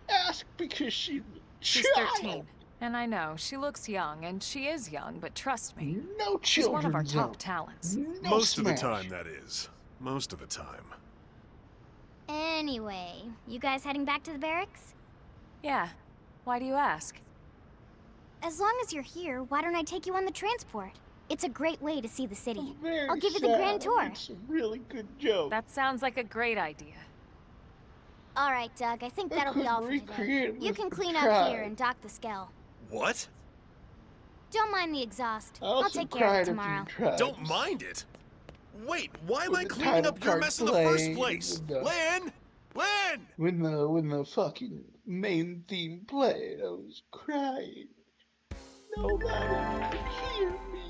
Ask because she's a She's child. 13, and I know, she looks young, and she is young, but trust me, No she's one of our children's top zone. talents. No Most of the smash. time, that is. Most of the time. Anyway, you guys heading back to the barracks? Yeah. Why do you ask? As long as you're here, why don't I take you on the transport? It's a great way to see the city. Very I'll give you the sad. grand tour. It's a really good joke. That sounds like a great idea. All right, Doug, I think that'll be all for today. Recreate You with can the clean up tribe. here and dock the Skell. What? Don't mind the exhaust. I I'll also take care of cried it at the tomorrow. tribes. Don't mind it! Wait, why am When I the cleaning title up your card mess in the first played, place? when the- Lynn! Lynn! When the fucking main theme played, I was crying. Nobody could hear me.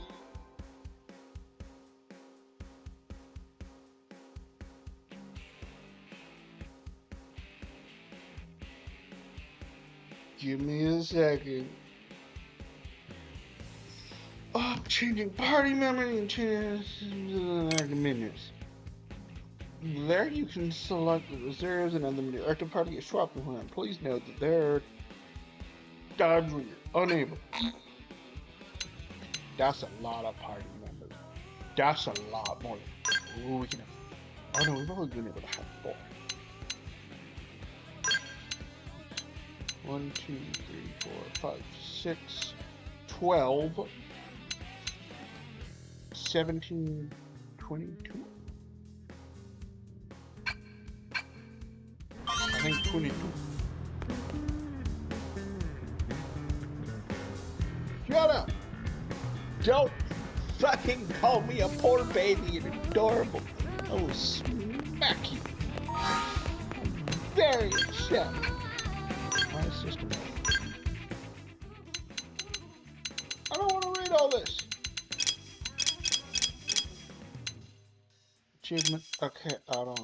Give me a second. Oh, changing party memory and changing menus. There you can select the reserves and other menu. Active party is swapping plan. Please note that there are times when you're unable. That's a lot of party members. That's a lot more. Ooh, we can have. Oh no, we've only been able to have 4. 1, 2, 3, 4, 5, 6, 12, 17, 22. I think 22. Shut up! Don't fucking call me a poor baby and adorable. I will smack you. I'm very upset. My system. I don't want to read all this. Achievement. Okay, I don't.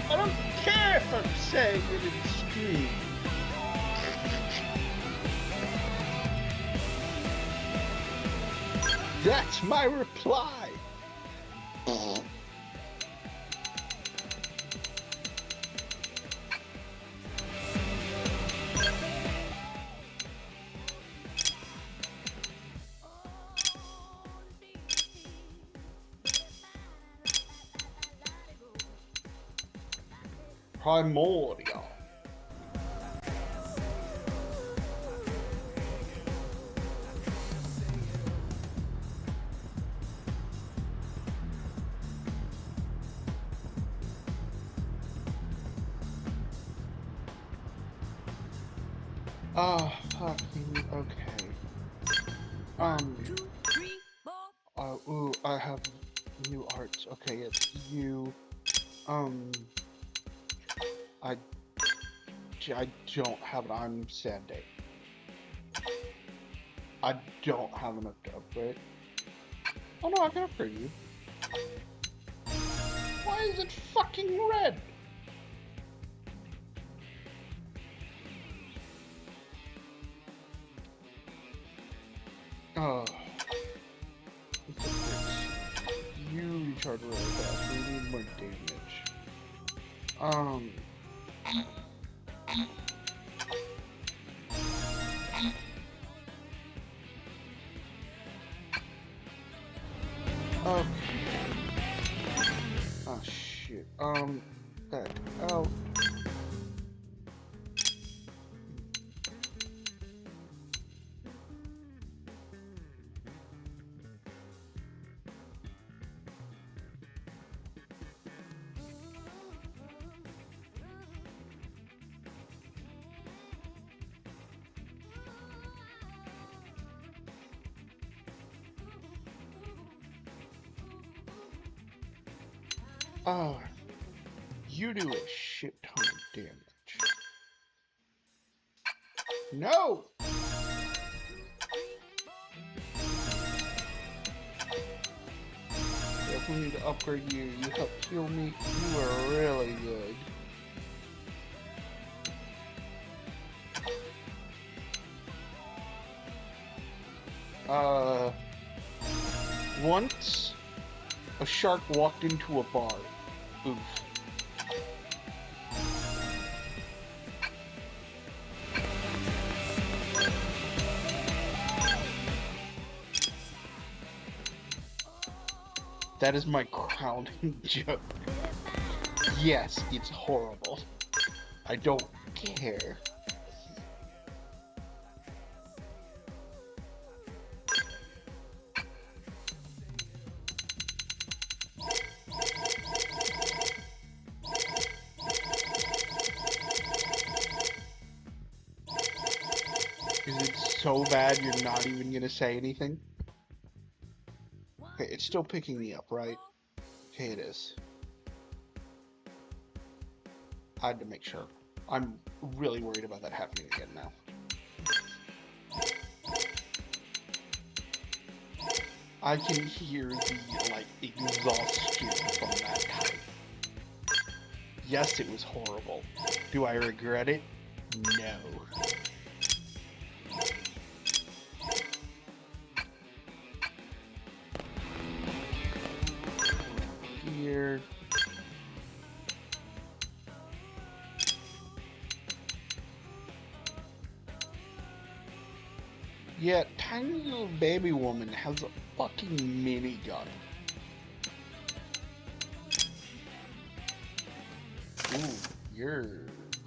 I don't care if I'm saying it in stream. That's my reply. Primordial. Oh, fucking okay. Ooh, I have new arts. Okay, it's you. I don't have an I'm sad day. I don't have enough to upgrade. Oh no, I can upgrade you. Why is it fucking red? Oh. You recharge really fast. We need more damage. Oh. Oh shit. Back out. Oh, you do a shit ton of damage. No! If we need to upgrade you, you help heal me, you are really good. Once a shark walked into a bar. Oof. That is my crowning joke. Yes, it's horrible. I don't care. Is it so bad you're not even gonna say anything? Okay, it's still picking me up, right? Okay, it is. I had to make sure. I'm really worried about that happening again now. I can hear the, like, exhaustion from that type. Yes, it was horrible. Do I regret it? No. Here. Yeah, tiny little baby woman has a fucking minigun. Ooh, you're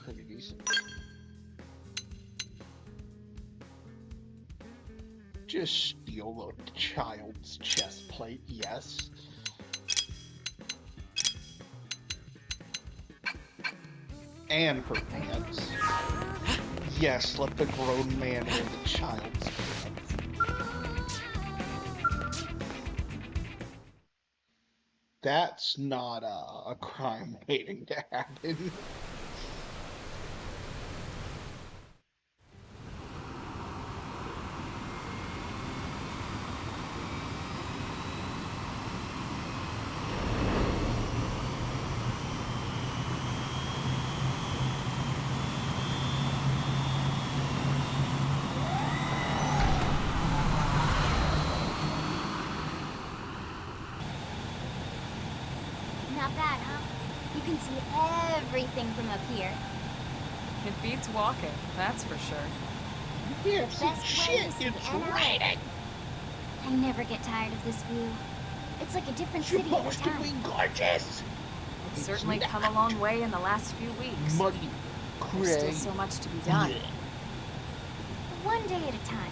pretty decent. Just steal a child's chest plate, yes. And her pants. Yes, let the grown man wear the child's pants. That's not a crime waiting to happen. Not bad, huh? You can see everything from up here. It beats walking, that's for sure. Yeah, Best shit, place it's in LA. raining. I never get tired of this view. It's like a different city every Supposed to time. be gorgeous. It's certainly come a long way in the last few weeks. Muddy, There's still gray. so much to be done. One day at a time.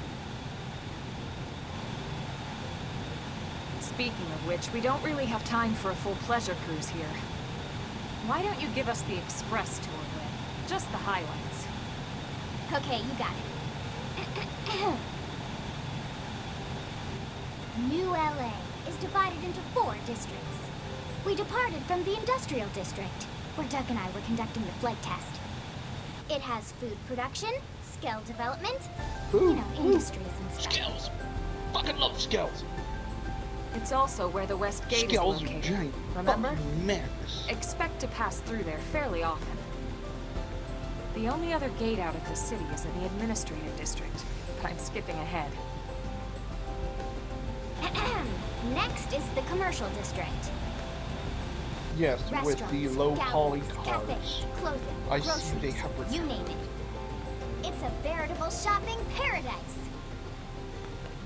Speaking of which, we don't really have time for a full pleasure cruise here. Why don't you give us the express tour then? Just the highlights. Okay, you got it. New LA is divided into 4 districts. We departed from the industrial district, where Doug and I were conducting the flight test. It has food production, skill development, industries and stuff. Skills. Fucking love skills. It's also where the West Gate Skills is are located. giant. Remember? Fucking madness. Expect to pass through there fairly often. The only other gate out of the city is in the administrative district, but I'm skipping ahead. Next is the commercial district. Yes, with the low poly galleries, cars. cafes, clothing, I groceries, see they have you name it. It's a veritable shopping paradise.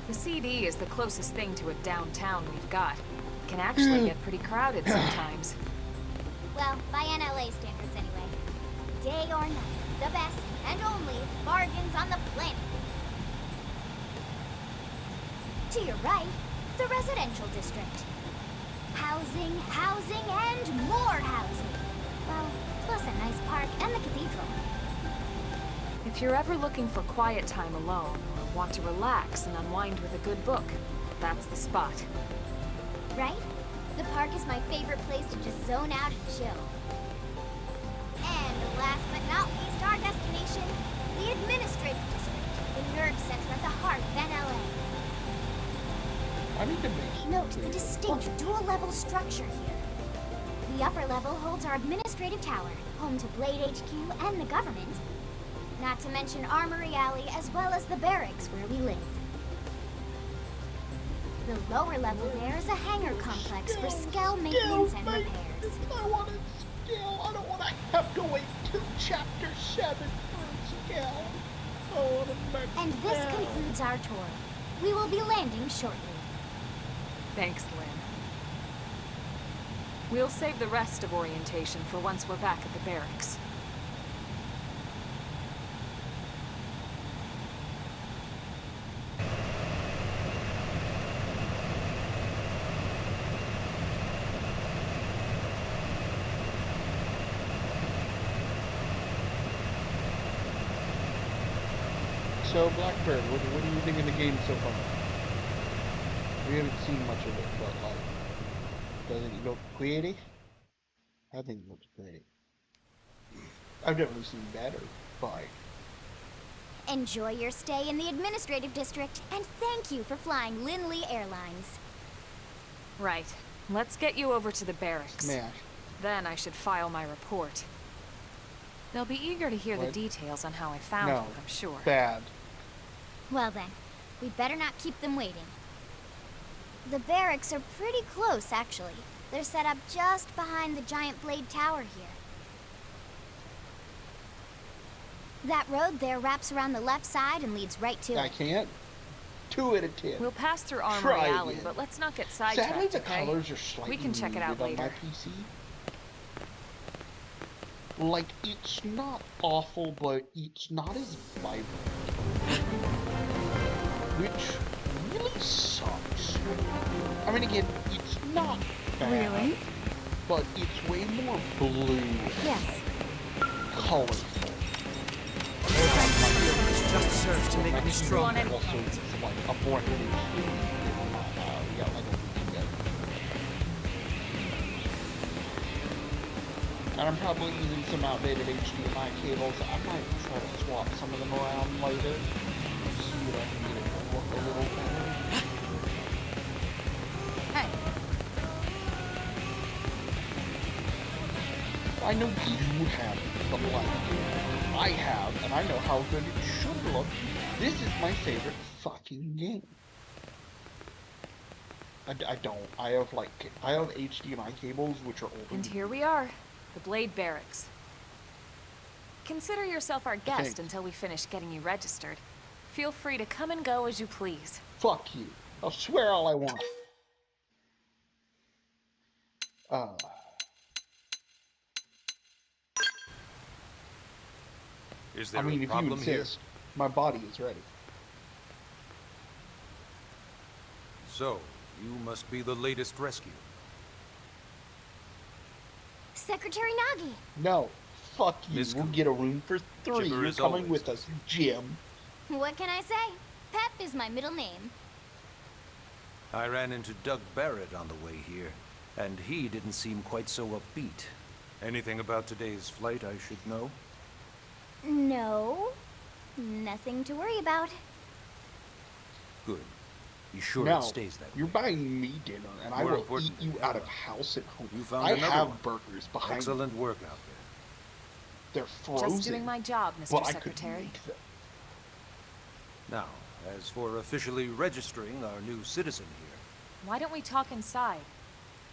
The CD is the closest thing to a downtown we've got. It can actually get pretty crowded sometimes. Well, by NLA standards anyway. Day or night, the best and only bargains on the planet. To your right, the residential district. Housing, housing, and more housing. Well, plus a nice park and the cathedral. If you're ever looking for quiet time alone, or want to relax and unwind with a good book, that's the spot. Right? The park is my favorite place to just zone out and chill. And last but not least, our destination, the administrative district, the nerd center at the heart of NLA. I need to make Note the distinct dual-level structure here. The upper level holds our administrative tower, home to Blade HQ and the government. Not to mention Armory Alley, as well as the barracks where we live. The lower level there is a hangar complex for Skell maintenance and repairs. I want a skill. I don't want to have to wait till chapter 7 for a skill. I want to make And this concludes our tour. We will be landing shortly. Thanks, Lynn. We'll save the rest of orientation for once we're back at the barracks. So, Blackbird, what do you think of the game so far? We haven't seen much of it, but like, does it look pretty? I think it looks pretty. I've definitely seen better, but Enjoy your stay in the administrative district, and thank you for flying Lindley Airlines. Right. Let's get you over to the barracks. smash. Then I should file my report. They'll be eager to hear the details on how I found No. you, I'm sure. Bad. Well then, we better not keep them waiting. The barracks are pretty close, actually. They're set up just behind the giant blade tower here. That road there wraps around the left side and leads right to I it. can't. 2 out of 10. We'll pass through Armory Try Alley, again. but let's not get Sadly, sidetracked, the okay? colors are slightly We can check it out muted on later. my PC. Like, it's not awful, but it's not as vibrant. Which really sucks. I mean, again, it's not bad. Really? But it's way more blue. Yes. Colorful. Just serves to make me stronger. Also, it's like a more we got like a week. And I'm probably using some outdated HDMI cables. I might try to swap some of them around later. See what I can get it to look a little better. Hey. I know you have the black. I have, and I know how good it should look. This is my favorite fucking game. I don't. I have HDMI cables which are older. And here we are, the Blade Barracks. Consider yourself our guest Thanks. until we finish getting you registered. Feel free to come and go as you please. Fuck you. I'll swear all I want. Is there I mean, a if you problem insist, my body is ready. So, you must be the latest rescue. Secretary Nagi. No. Fuck you. Miss We'll Cooper. get a room for 3. Chipper You're as coming always, with us, Jim. What can I say? Pep is my middle name. I ran into Doug Barrett on the way here, and he didn't seem quite so upbeat. Anything about today's flight I should know? No, nothing to worry about. Good. You sure Now, it stays that way? you're buying me dinner, and I More will eat importantly, you out of Emma, house and home. you found I another have one. burgers behind me. Excellent work out there. They're frozen. Just doing my job, Mr. but I could Secretary. make them. Now, as for officially registering our new citizen here, Why don't we talk inside?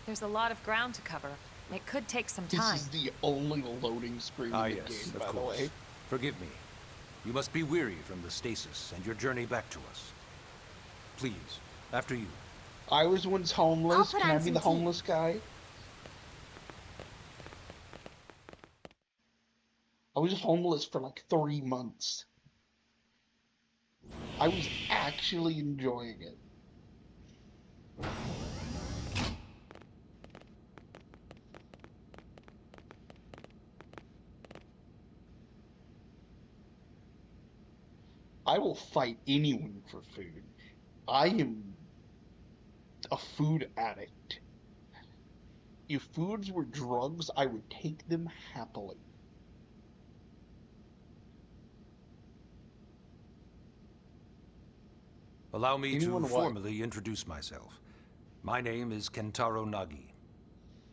There's a lot of ground to cover. It could take some This time. is the only loading screen in the yes, game, of by the course. way. Forgive me. You must be weary from the stasis and your journey back to us. Please, after you. I was once homeless. put Can I on be some the tea. homeless guy? I was homeless for like 3 months. I was actually enjoying it. I will fight anyone for food. I am a food addict. If foods were drugs, I would take them happily. Allow me Anyone to what? formally introduce myself. My name is Kentaro Nagi.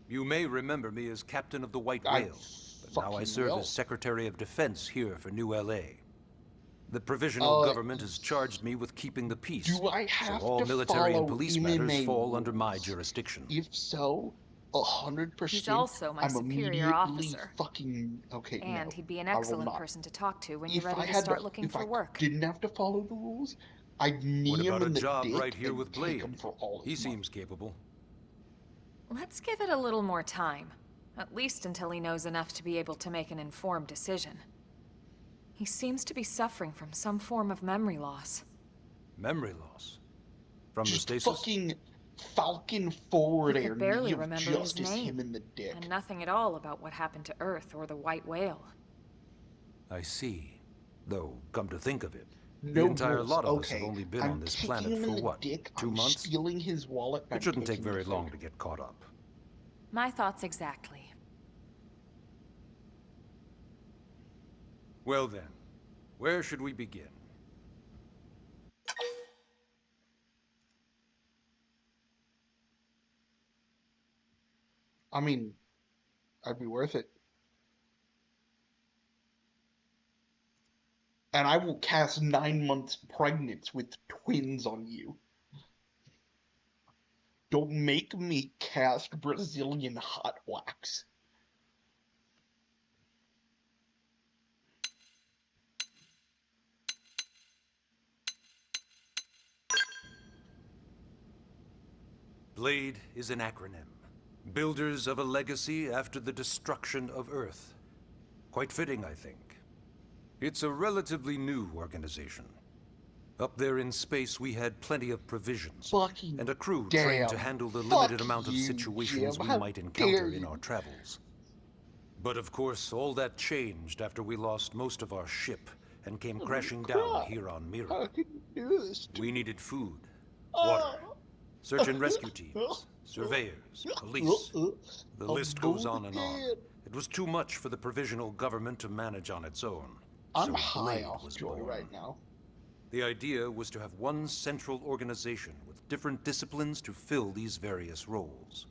You may remember me as Captain of the White I Whale, but now I fucking serve will. as Secretary of Defense here for New LA. The provisional government has charged me with keeping the peace, Do I so have all to military and follow police MMA matters fall under rules? my jurisdiction. If so, 100%. He's also my I'm superior immediately officer. fucking okay. And no, he'd be an I will excellent not. person to talk to when If you're I ready to had start looking if for I work. didn't have to follow the rules, I'd knee What him about a in the job dick right here and with take Blade? him for all He his money. seems capable. Let's give it a little more time. At least until he knows enough to be able to make an informed decision. He seems to be suffering from some form of memory loss. Memory loss? From the Just stasis? fucking Falcon forward He air could barely knee of remember his justice name, him in the dick. and nothing at all about what happened to Earth or the White Whale. I see. Though, come to think of it, the No entire rules. lot of us Okay, have only been I'm on this kicking planet him in for the what, dick, 2 I'm months? stealing his wallet. It shouldn't take very long to get caught up. My thoughts exactly. Well then, where should we begin? I mean, I'd be worth it. And I will cast 9 months pregnant with twins on you. Don't make me cast Brazilian hot wax. BLADE is an acronym. Builders of a legacy after the destruction of Earth. Quite fitting, I think. It's a relatively new organization. Up there in space, we had plenty of provisions. Fucking and a crew damn. trained to handle the limited Fuck amount of you, situations Jim. we How might dare encounter in you. our travels. But of course, all that changed after we lost most of our ship and came crashing down crap. here on Mira. How can you do this to We needed food, water, search and rescue teams, surveyors, police. The list goes on and on. It was too much for the provisional government to manage on its own. I'm so high BLADE off was joy born. right now. The idea was to have one central organization with different disciplines to fill these various roles.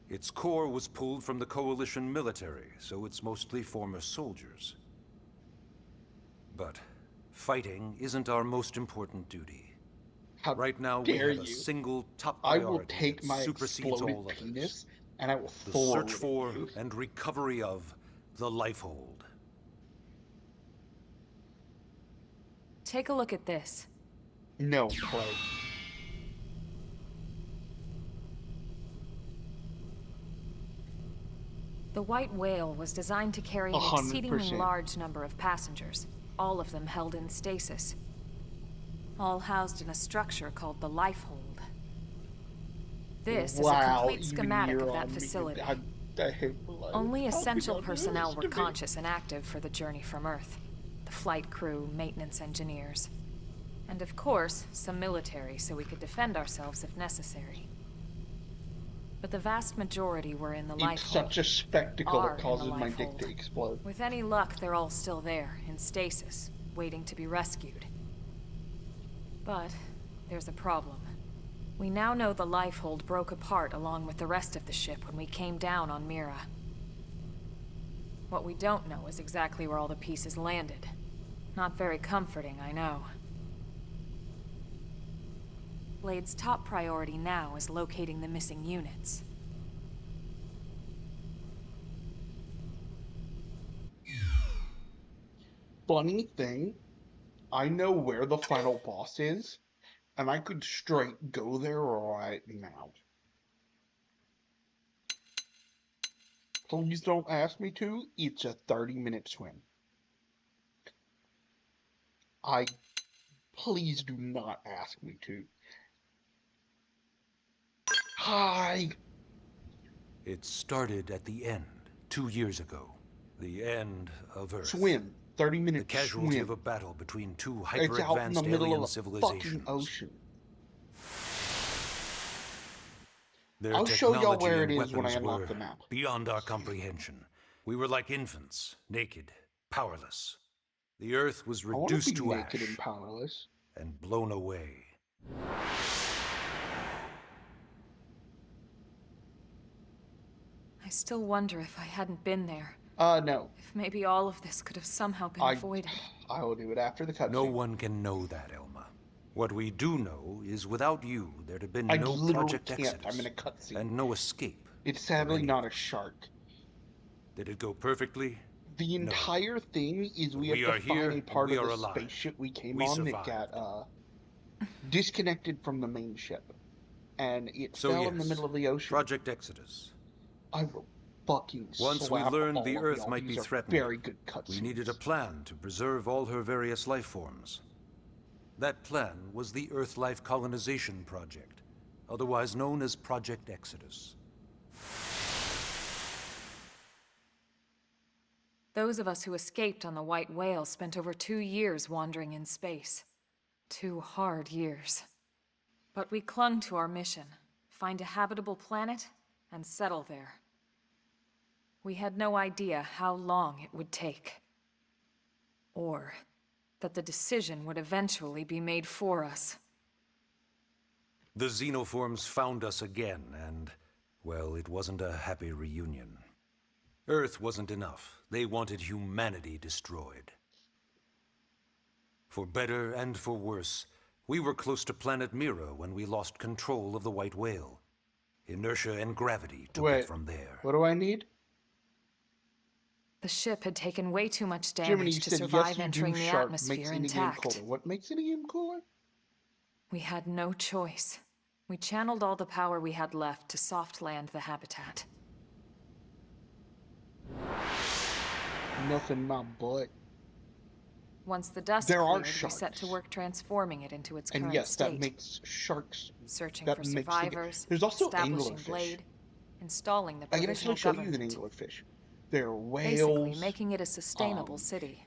Its core was pulled from the coalition military, so it's mostly former soldiers. But fighting isn't our most important duty. How Right now, we dare have a you. single top I priority will take that my supersedes exploded all others. penis and I will The throw search it at for you. and recovery of the Lifehold. Take a look at this. No, Clay. The White Whale was designed to carry an 100%. exceedingly large number of passengers, all of them held in stasis. All housed in a structure called the Lifehold. This is a Wow, complete even schematic you're of that on me. facility. I hate the life. Only How could essential y'all do personnel this were to me? conscious and active for the journey from Earth. The flight crew, maintenance engineers. And of course, some military so we could defend ourselves if necessary. But the vast majority were in the It's life hold. such a spectacle Are that in the causes my life dick hold. to explode. With any luck, they're all still there, in stasis, waiting to be rescued. But there's a problem. We now know the life hold broke apart along with the rest of the ship when we came down on Mira. What we don't know is exactly where all the pieces landed. Not very comforting, I know. Blade's top priority now is locating the missing units. Funny thing, I know where the final boss is, and I could straight go there right now. Please don't ask me to. It's a 30-minute swim. Please do not ask me to. Hi. It started at the end, 2 years ago. The end of Earth. Swim. 30-minute The casualty swim. of a battle between two It's out in the hyper-advanced middle alien of a civilizations. fucking ocean. Their I'll show y'all technology where and it is when I weapons unlock were the map. beyond our comprehension. We were like infants, naked, powerless. The Earth was I want to reduced be to naked ash and powerless. and blown away. I still wonder if I hadn't been there. No. If maybe all of this could have somehow been avoided. I will do it after the cutscene. No one can know that, Elma. What we do know is without you, there'd have been I no literally Project can't. Exodus. I'm in a cutscene. And no escape. It's sadly not a shark. Did it go perfectly? The entire thing is we have are to here, find a part and of we the are alive. spaceship we came We on survived. that got disconnected from the main ship. And it So fell in the yes, middle of the ocean. Project Exodus. I will fucking Once we slap learned all the of Earth y'all. might be These are threatened, very good we cutscenes. needed a plan to preserve all her various life forms. That plan was the Earth Life Colonization Project, otherwise known as Project Exodus. Those of us who escaped on the White Whale spent over 2 years wandering in space. 2 hard years. But we clung to our mission, find a habitable planet, and settle there. We had no idea how long it would take. Or that the decision would eventually be made for us. The xenoforms found us again, and, well, it wasn't a happy reunion. Earth wasn't enough. They wanted humanity destroyed. For better and for worse, we were close to planet Mira when we lost control of the White Whale. Inertia and gravity took it from there. What do I need? The ship had taken way too much Jiminy, damage you to said survive yes, you entering do the shark atmosphere makes any game intact. cooler. What makes any game cooler? We had no choice. We channeled all the power we had left to soft land the habitat. Nothing in my butt. Once the dust There are cleared, we set to sharks. work transforming it into its And current yes, state. that makes sharks. Searching that for makes the- survivors, There's also establishing anglerfish. Blade, installing the I can provisional actually show you an government. anglerfish. There are Basically, whales. making it a sustainable city.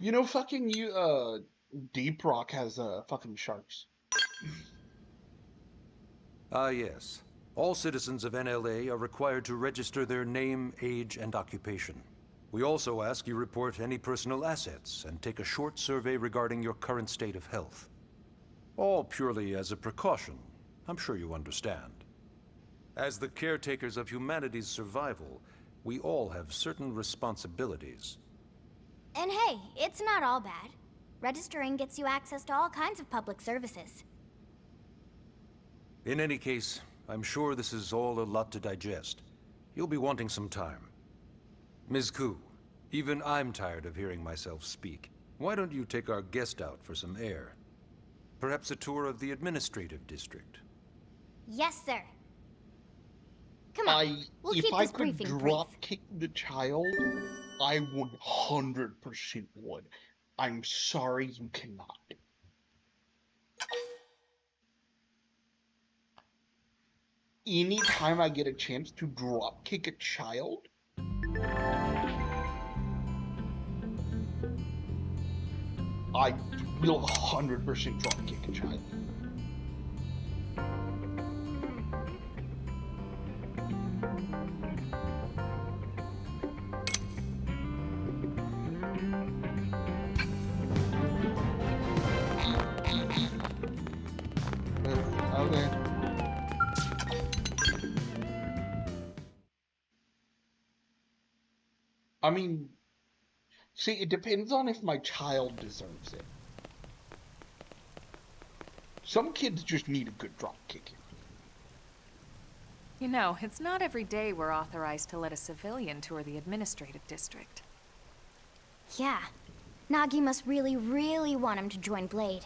You know, fucking Deep Rock has fucking sharks. Ah, yes. All citizens of NLA are required to register their name, age, and occupation. We also ask you report any personal assets and take a short survey regarding your current state of health. All purely as a precaution. I'm sure you understand. As the caretakers of humanity's survival, we all have certain responsibilities. And hey, it's not all bad. Registering gets you access to all kinds of public services. In any case, I'm sure this is all a lot to digest. You'll be wanting some time. Ms. Koo, even I'm tired of hearing myself speak. Why don't you take our guest out for some air? Perhaps a tour of the administrative district. Yes, sir. Come on, we'll if keep I this could briefing drop brief. kick the child, I 100% would. I'm sorry you cannot. anytime I get a chance to drop kick a child, I will 100% drop kick a child. Okay. I mean, see, it depends on if my child deserves it. Some kids just need a good drop kicking. You know, it's not every day we're authorized to let a civilian tour the administrative district. Yeah. Nagi must really, really want him to join Blade.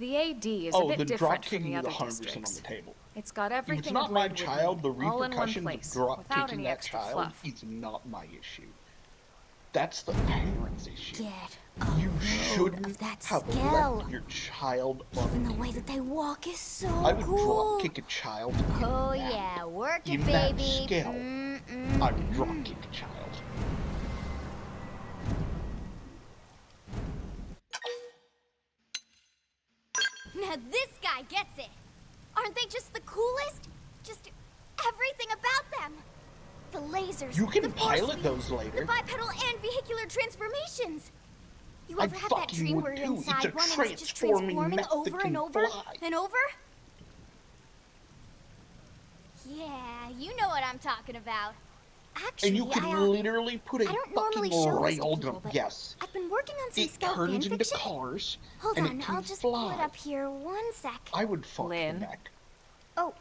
The AD is a bit different from the other 100% districts. on the table. It's got If everything it's not a my Blade would child, the need, all in one repercussions of place, drop without kicking any that extra child fluff. is not my issue. That's the parents' issue. Get You shouldn't of that have skill. left your child Even the unaided. way that they walk is so I would cool. drop kick a child. Oh yeah, work it, In that baby. skill, I would drop kick a child. Now this guy gets it. Aren't they just the coolest? Just everything about them. The lasers, You can the force pilot fields, those later. the bipedal and vehicular transformations. You I ever have that fucking dream would where you're too. It's inside a one and it's just transforming transforming mech that over can and over fly. and over? Yeah, you know what I'm talking about. Actually, And you can literally put a I don't fucking normally show this to rail people, jump. but Yes. I've been working on some It stealth turns into fanfiction. cars, Hold and on, it can I'll just fly. pull it up here 1 sec. I would fuck the Lynn. mech. Oh,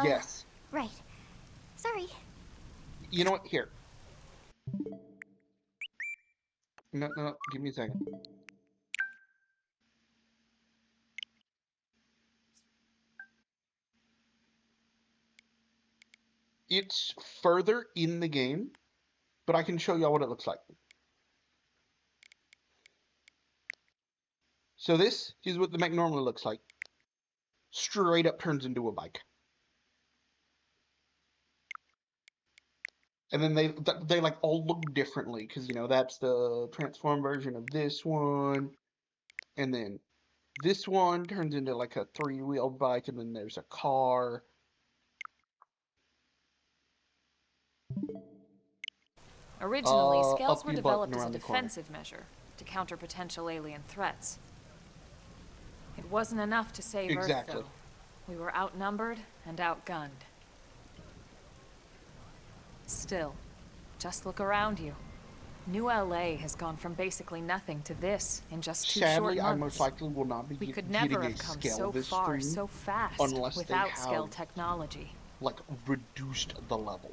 Yes. right. Sorry. You know what? Here. No, give me a second. It's further in the game, but I can show y'all what it looks like. So this is what the mech normally looks like. Straight up turns into a bike. And then they like all look differently because, you know, that's the transform version of this one. And then this one turns into like a 3-wheeled bike, and then there's a car. Originally, scales up were your butt developed and as a around the corner. defensive measure to counter potential alien threats. It wasn't enough to save Exactly. Earth, though. We were outnumbered and outgunned. Still, just look around you. New LA has gone from basically nothing to this in just 2 Sadly, short I months. most likely will not be We could getting never a have come scale so this far stream so fast unless without they scale have, technology. like, reduced the level.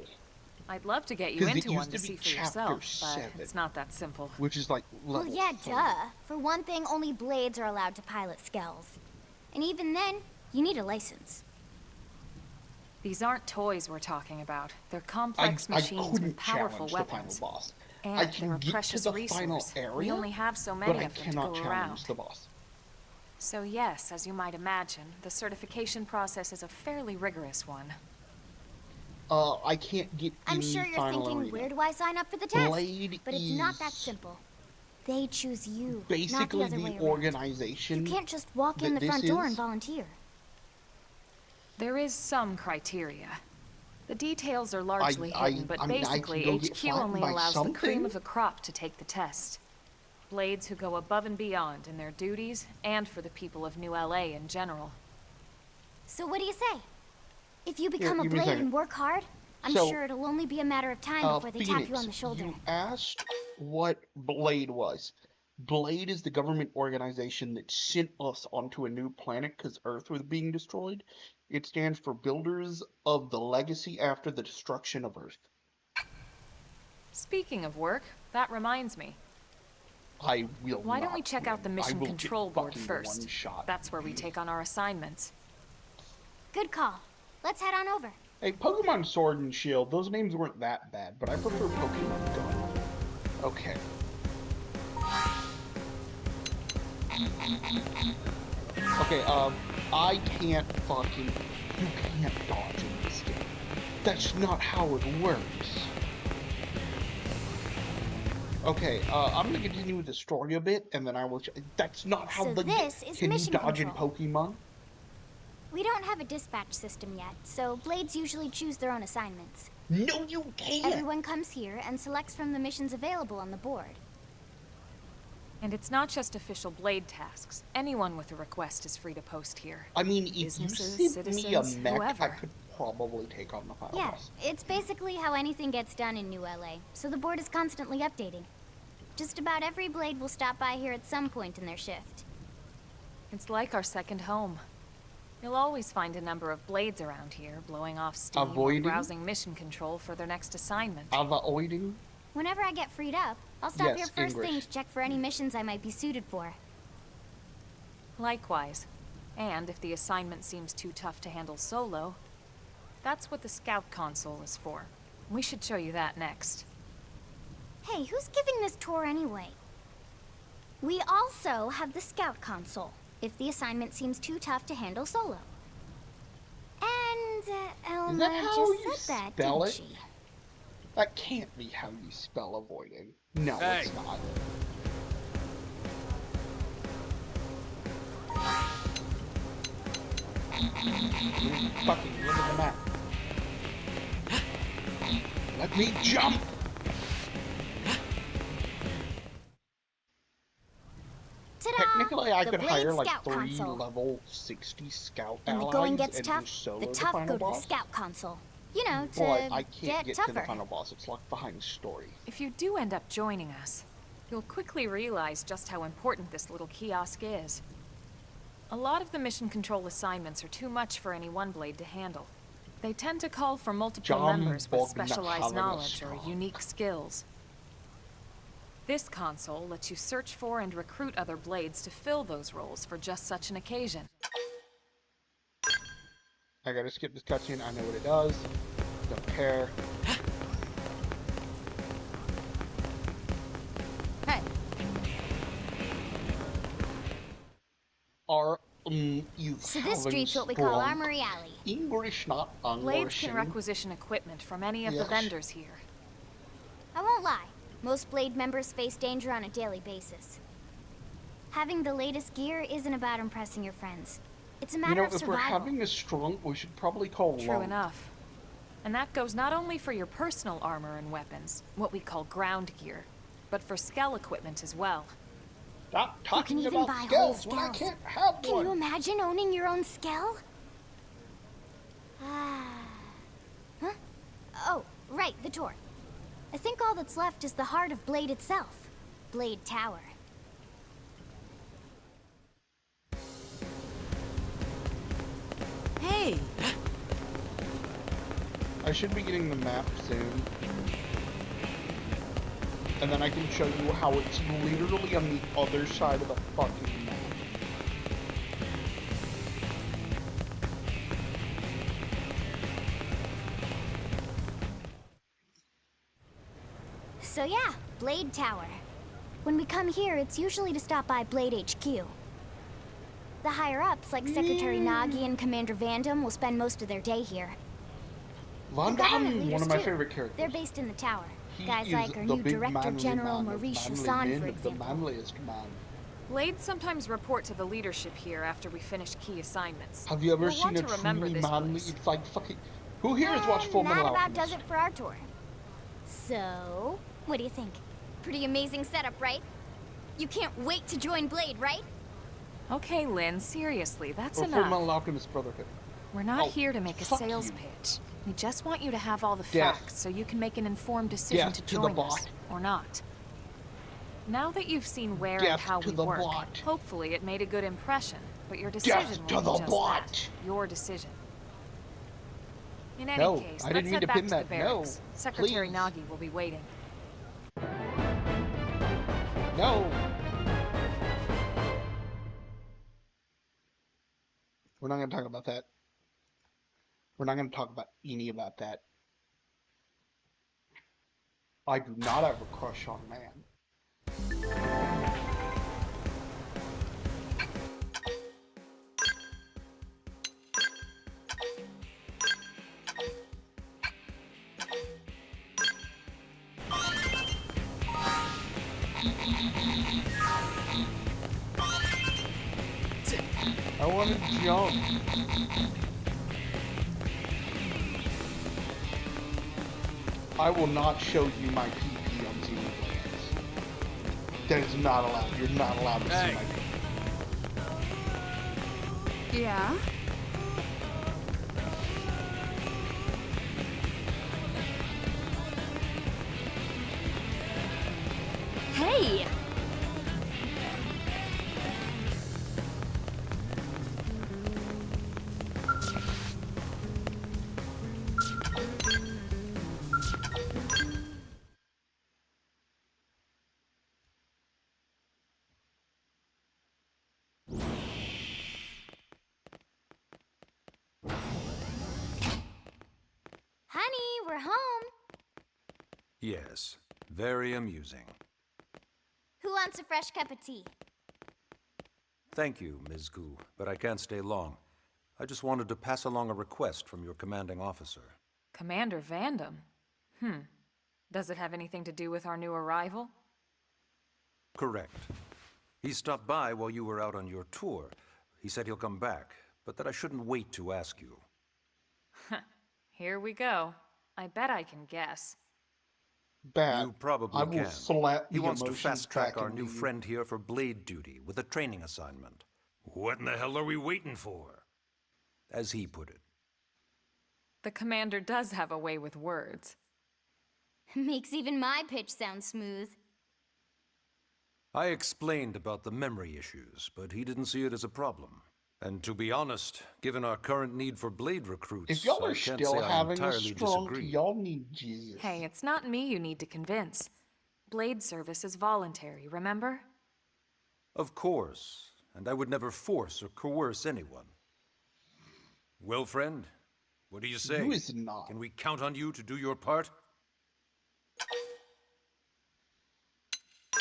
I'd love to get you 'Cause it into used one to to be see for chapter yourself, but 7. it's not that simple. Which is like level Well, yeah, 30. duh. For one thing, only Blades are allowed to pilot skells. And even then, you need a license. These aren't toys we're talking about. They're complex machines couldn't with powerful challenge weapons. the final boss. And I can they're a get precious to the resource. final area, We only have so but many I of them to cannot go challenge around. the boss. So yes, as you might imagine, the certification process is a fairly rigorous one. I can't get I'm in sure the you're final thinking, arena. where do I sign up for the test? Blade But it's not that is simple. They choose you, not basically the other way around. organization You can't just walk in that the front this door is. and volunteer. There is some criteria. The details are largely hidden, but I mean, I can basically go get HQ flattened only by allows the cream something. of the crop to take the test. Blades who go above and beyond in their duties and for the people of New LA in general. So what do you say? If you become a give me a Blade second. and work hard, I'm So, sure it'll only be a matter of time before they tap you on the shoulder. You asked what Blade was. Blade is the government organization that sent us onto a new planet because Earth was being destroyed. It stands for Builders of the Legacy After the Destruction of Earth. Speaking of work, that reminds me. I will Why don't not we check out the win. I mission will get control board fucking first? one shot. That's where we take on our assignments. Good call. Let's head on over. Hey, Pokemon Sword and Shield, those names weren't that bad, but I prefer Pokemon Gun. Okay. Okay, I can't fucking... You can't dodge in this game. That's not how it works. Okay, I'm gonna continue with the story a bit, and then I will... That's not how So the... this is Can you mission dodge control. in Pokemon? We don't have a dispatch system yet, so Blades usually choose their own assignments. No, you can't! Everyone comes here and selects from the missions available on the board. And it's not just official Blade tasks. Anyone with a request is free to post here. I mean, if you Businesses, sent me a citizens, mech, whoever. I could probably take on the final Yeah, boss. it's basically how anything gets done in New LA, so the board is constantly updating. Just about every Blade will stop by here at some point in their shift. It's like our second home. You'll always find a number of Blades around here, blowing off steam Avoiding? or browsing mission control for their next assignment. Avoiding? Whenever I get freed up, I'll stop Yes, here first thing English. to check for any missions I might be suited for. Likewise. And if the assignment seems too tough to handle solo, that's what the Scout console is for. We should show you that next. Hey, who's giving this tour anyway? We also have the Scout console, if the assignment seems too tough to handle solo. And Elma that how you just said that, spell didn't it? she? That can't be how you spell avoiding. No, Hey. it's not. Fucking look at the map. Let me jump! Ta-da! Technically, I The could Blade hire like Scout 3 console. level 60 scout When the allies going gets and tough, just solo the the tough final go to the boss. Scout console. You know, to But I can't get get tougher. to the final boss. It's locked behind story. If you do end up joining us, you'll quickly realize just how important this little kiosk is. A lot of the mission control assignments are too much for any one Blade to handle. They tend to call for multiple John members with Bogna specialized Havana knowledge or strong. unique skills. This console lets you search for and recruit other Blades to fill those roles for just such an occasion. I gotta skip this cutscene. I know what it does. Don't care. Hey, You So this street's what we call Armory Alley. English, not English. Blades can requisition equipment from any of the Yes. vendors here. I won't lie, most Blade members face danger on a daily basis. Having the latest gear isn't about impressing your friends. It's a You matter know, of if we're survival. having a strong, we should probably call True Lump. enough. And that goes not only for your personal armor and weapons, what we call ground gear, but for Skell equipment as well. Stop You can talking even about buy whole skells when I skells. can't have Can one. you imagine owning your own Skell? Huh? Oh, right, the tour. I think all that's left is the heart of Blade itself. Blade Tower. hey! I should be getting the map soon. And then I can show you how it's literally on the other side of the fucking map. So yeah, Blade Tower. When we come here, it's usually to stop by Blade HQ. The higher-ups, like Secretary Nagi and Commander Vandam, will spend most of their day here. Von The government Damme, one leaders, of my too. favorite characters. They're based in the tower. He Guys is like our the new big Director manly General man of Maurice manly Hassan, men for of the example. manliest man. Blades sometimes report to the leadership here after we finish key assignments. Have you ever You'll seen want a to remember truly this manly? place. It's like fucking. Who here has watched Full Metal That about Alchemist? does it for our tour. So, what do you think? Pretty amazing setup, right? You can't wait to join Blade, right? Okay, Lynn, seriously, that's Or Full enough. Metal Alchemist Brotherhood. We're not Oh, here to make a fuck sales you. pitch. We just want you to have all the Death. facts so you can make an informed decision Death to to the join us, bot. or not. Now that you've seen where and Death how to we the work, bot. hopefully it made a good impression, but your decision Death will to be the just bot. that, your decision. In any No, case, I let's didn't mean head to back pin to that. the No, barracks. Secretary please. Nagi will be waiting. No. We're not going to talk about that. We're not going to talk about any about that. I do not have a crush on man. want to jump. I will not show you my PP on xenoblades. That is not allowed. You're not allowed to see my PP. Yeah? Hey! Honey, we're home. Yes, very amusing. Who wants a fresh cup of tea? Thank you, Ms. Gu, but I can't stay long. I just wanted to pass along a request from your commanding officer. Commander Vandam? Does it have anything to do with our new arrival? Correct. He stopped by while you were out on your tour. He said he'll come back, but that I shouldn't wait to ask you. Here we go. I bet I can guess. Bad. You probably I will can. slap He the wants to emotions fast-track back our into new you. friend here for blade duty with a training assignment. What in the hell are we waiting for? As he put it. The commander does have a way with words. Makes even my pitch sound smooth. I explained about the memory issues, but he didn't see it as a problem. And to be honest, given our current need for blade recruits, If y'all I are can't still say I having a entirely strong, disagree. y'all need Jesus. Hey, it's not me you need to convince. Blade service is voluntary, remember? Of course, and I would never force or coerce anyone. Well, friend, what do you say? You is not. Can we count on you to do your part?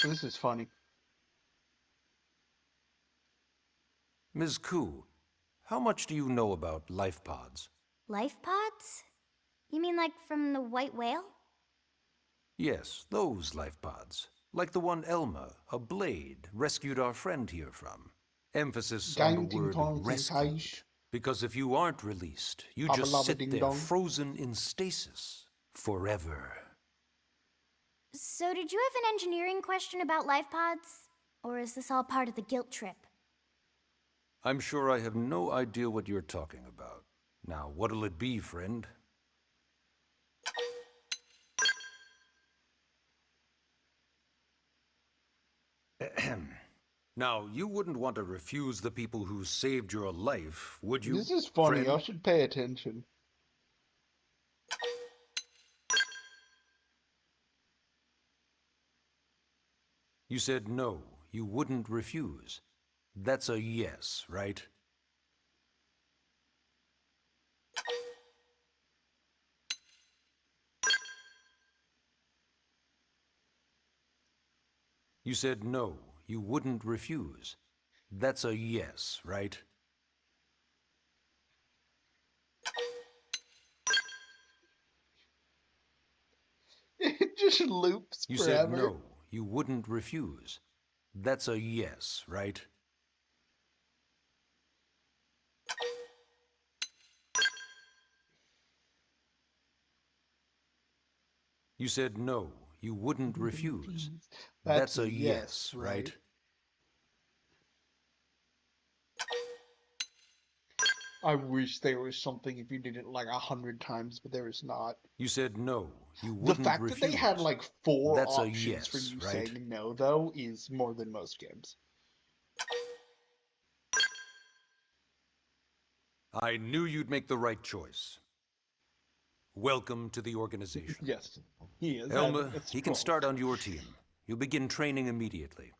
This is funny. Ms. Ku, how much do you know about life pods? Life pods? You mean like from the white whale? Yes, those life pods. Like the one Elma, a blade, rescued our friend here from. Emphasis on the word rescued. Because if you aren't released, you just sit there frozen in stasis forever. So did you have an engineering question about life pods? Or is this all part of the guilt trip? I'm sure I have no idea what you're talking about. Now, what'll it be, friend? Now, you wouldn't want to refuse the people who saved your life, would you? This is funny. friend? Y'all should pay attention. You said no, you wouldn't refuse. That's a yes, right? You said no, you wouldn't refuse. That's a yes, right? It just loops You forever. said no, you wouldn't refuse. That's a yes, right? You said no, you wouldn't refuse. That's a yes, right? I wish there was something if you did it like 100 times, but there is not. You said no, you The wouldn't fact refuse. that they had like 4 That's a options yes, for you right? saying no, though, is more than most games. I knew you'd make the right choice. Welcome to the organization. Yes, he is. Elma, It's he can strong. start on your team. You'll begin training immediately.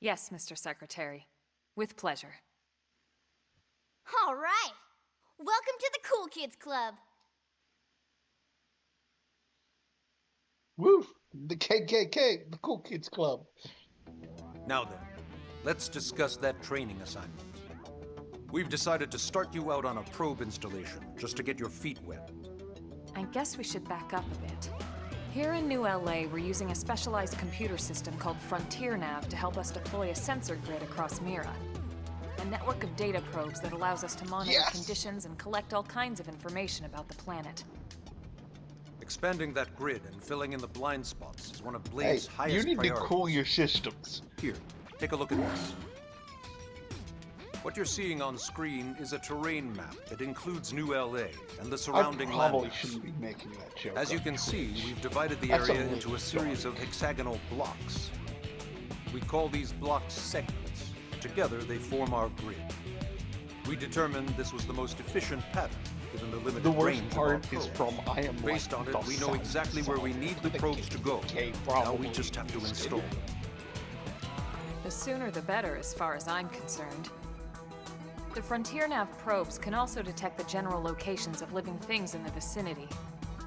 Yes, Mr. Secretary. With pleasure. All right. Welcome to the Cool Kids Club. Woo! The KKK, the Cool Kids Club. Now then, let's discuss that training assignment. We've decided to start you out on a probe installation, just to get your feet wet. I guess we should back up a bit. Here in New LA, we're using a specialized computer system called Frontier Nav to help us deploy a sensor grid across Mira. network of data probes that allows us to monitor Yes! conditions and collect all kinds of information about the planet. Expanding that grid and filling in the blind spots is one of Hey, Blade's highest you need priorities. to cool your systems. Here, take a look at this. What you're seeing on screen is a terrain map that includes New LA and the surrounding I probably landmass. shouldn't be making that joke. As you can see, we've divided the That's area a into a series of hexagonal blocks. We call these blocks segments. Together, they form our grid. We determined this was the most efficient pattern, given the limited The worst range of our part is probes. from I am Based like on the it, we know exactly where we need the probes to go. Now we just have to install them. The sooner the better, as far as I'm concerned. The Frontier Nav probes can also detect the general locations of living things in the vicinity,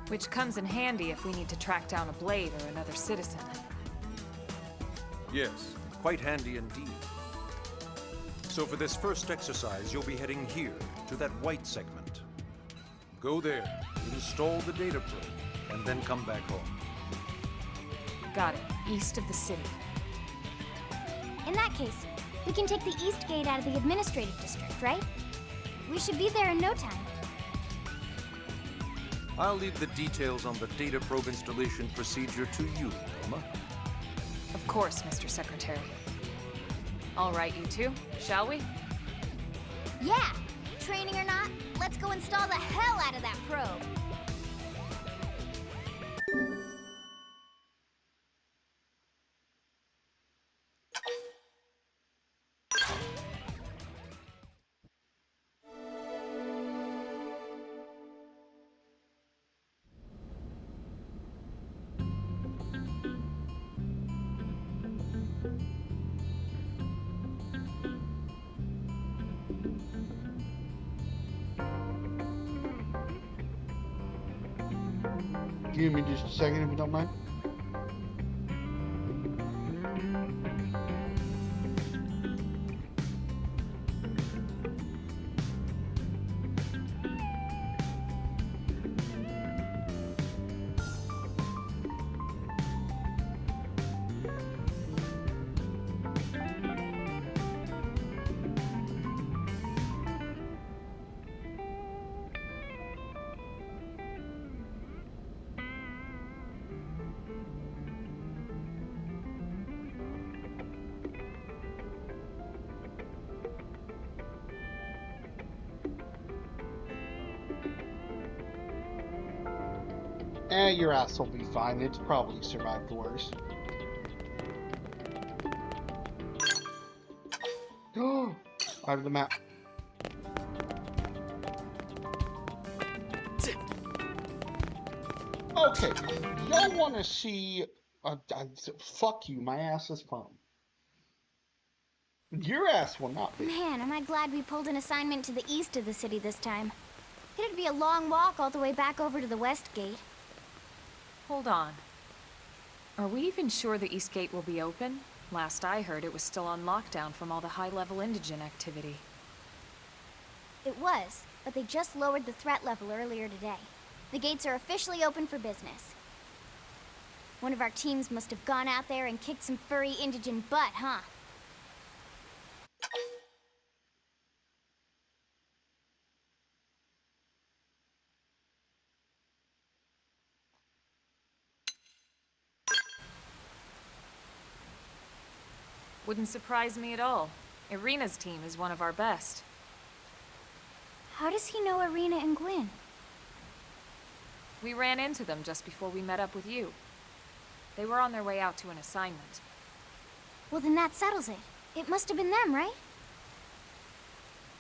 which comes in handy if we need to track down a Blade or another citizen. Yes, quite handy indeed. So for this first exercise, you'll be heading here, to that white segment. Go there, install the data probe, and then come back home. Got it. East of the city. In that case, we can take the East Gate out of the administrative district, right? We should be there in no time. I'll leave the details on the data probe installation procedure to you, Elma. Of course, Mr. Secretary. All right, you two, shall we? Yeah! Training or not, let's go install the hell out of that probe! Give me just a second if you don't mind. Your ass will be fine. It's probably survived the worst. Oh, out of the map. Okay, y'all want to see? Fuck you. My ass is fine. Your ass will not be. Man, am I glad we pulled an assignment to the east of the city this time. It'd be a long walk all the way back over to the West Gate. Hold on. Are we even sure the East Gate will be open? Last I heard, it was still on lockdown from all the high-level indigen activity. It was, but they just lowered the threat level earlier today. The gates are officially open for business. One of our teams must have gone out there and kicked some furry indigen butt, huh? Wouldn't surprise me at all. Irina's team is one of our best. How does he know Irina and Gwyn? We ran into them just before we met up with you. They were on their way out to an assignment. Well, then that settles it. It must have been them, right?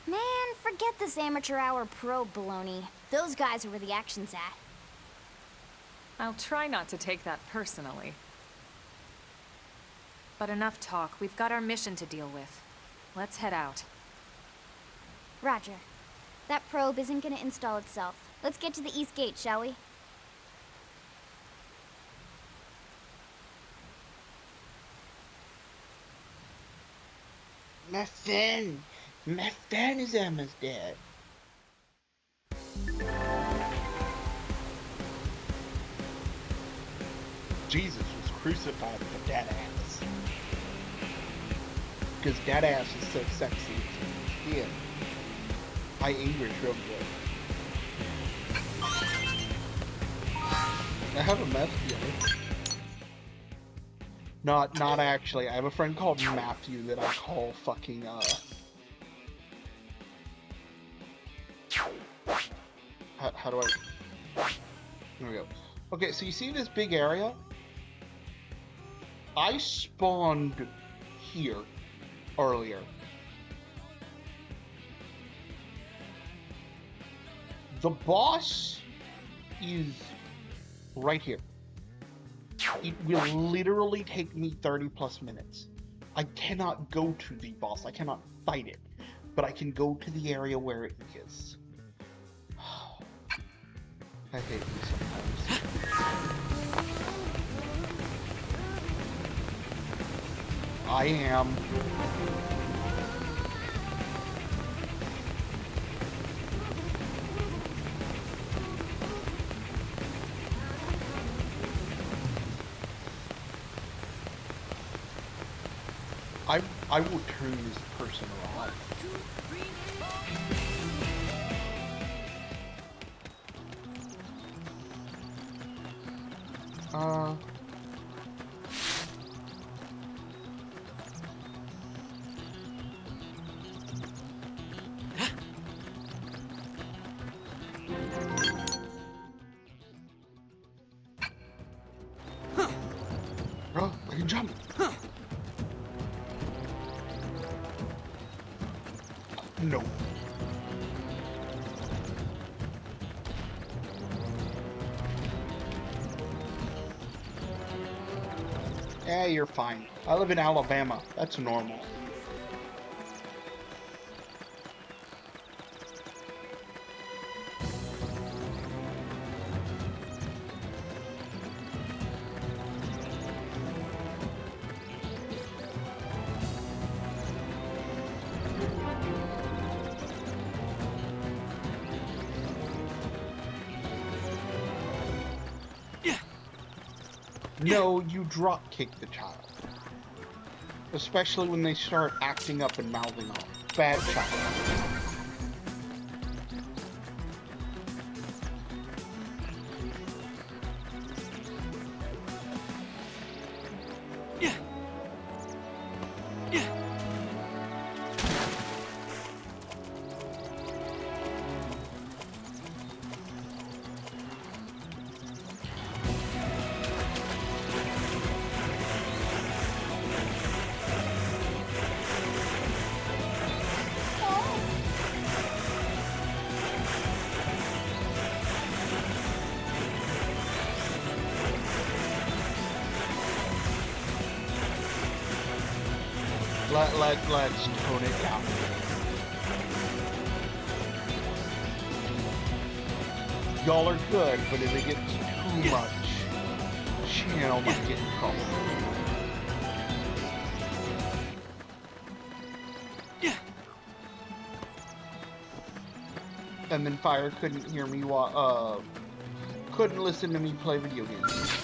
Man, forget this amateur hour probe baloney. Those guys are where the action's at. I'll try not to take that personally. But enough talk. We've got our mission to deal with. Let's head out. Roger. That probe isn't gonna install itself. Let's get to the East Gate, shall we? My fan! My fan is almost dead. Jesus was crucified for that ass. Because that ass is so sexy. shit. My English real good. I have a Matthew. Not actually. I have a friend called Matthew that I call fucking how do I? There we go. Okay, so you see this big area? I spawned here earlier. The boss is right here. It will literally take me 30+ minutes. I cannot go to the boss. I cannot fight it. But I can go to the area where it is. I hate these sometimes. I am. I will turn this person around. Oh, I can jump. No. Eh, you're fine. I live in Alabama. That's normal. No, you drop kick the child. Especially when they start acting up and mouthing off. Bad child. Let's tone it down. Y'all are good, but if it gets too much, channel might get in trouble. And then Fire couldn't hear me couldn't listen to me play video games.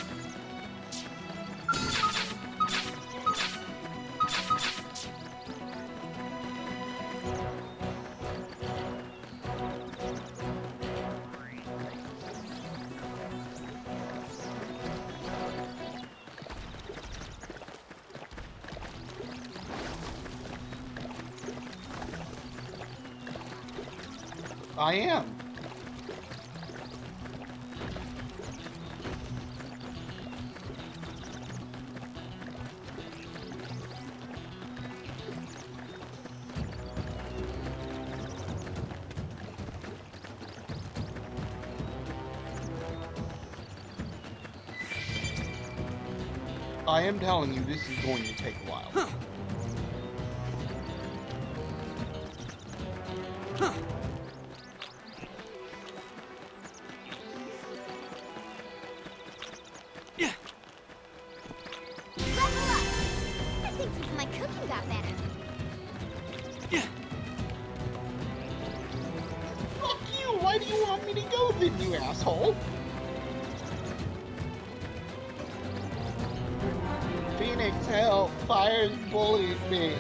I am. I am telling you, this is going to take a while. You asshole! Phoenix, help! Fire's bullying me!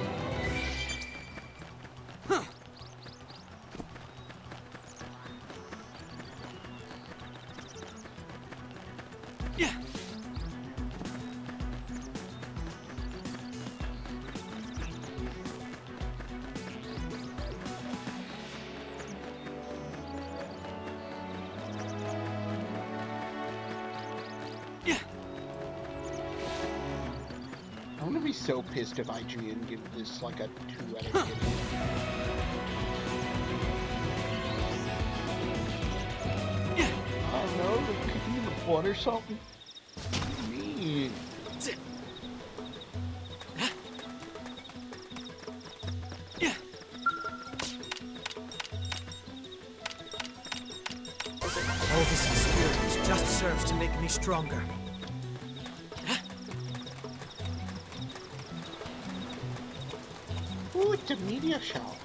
I'm gonna be so pissed if IGN give this like a 2 out of 10. I don't know, they're kicking in the butt or something. What do you mean? All this experience just serves to make me stronger. Ooh, it's a media shop.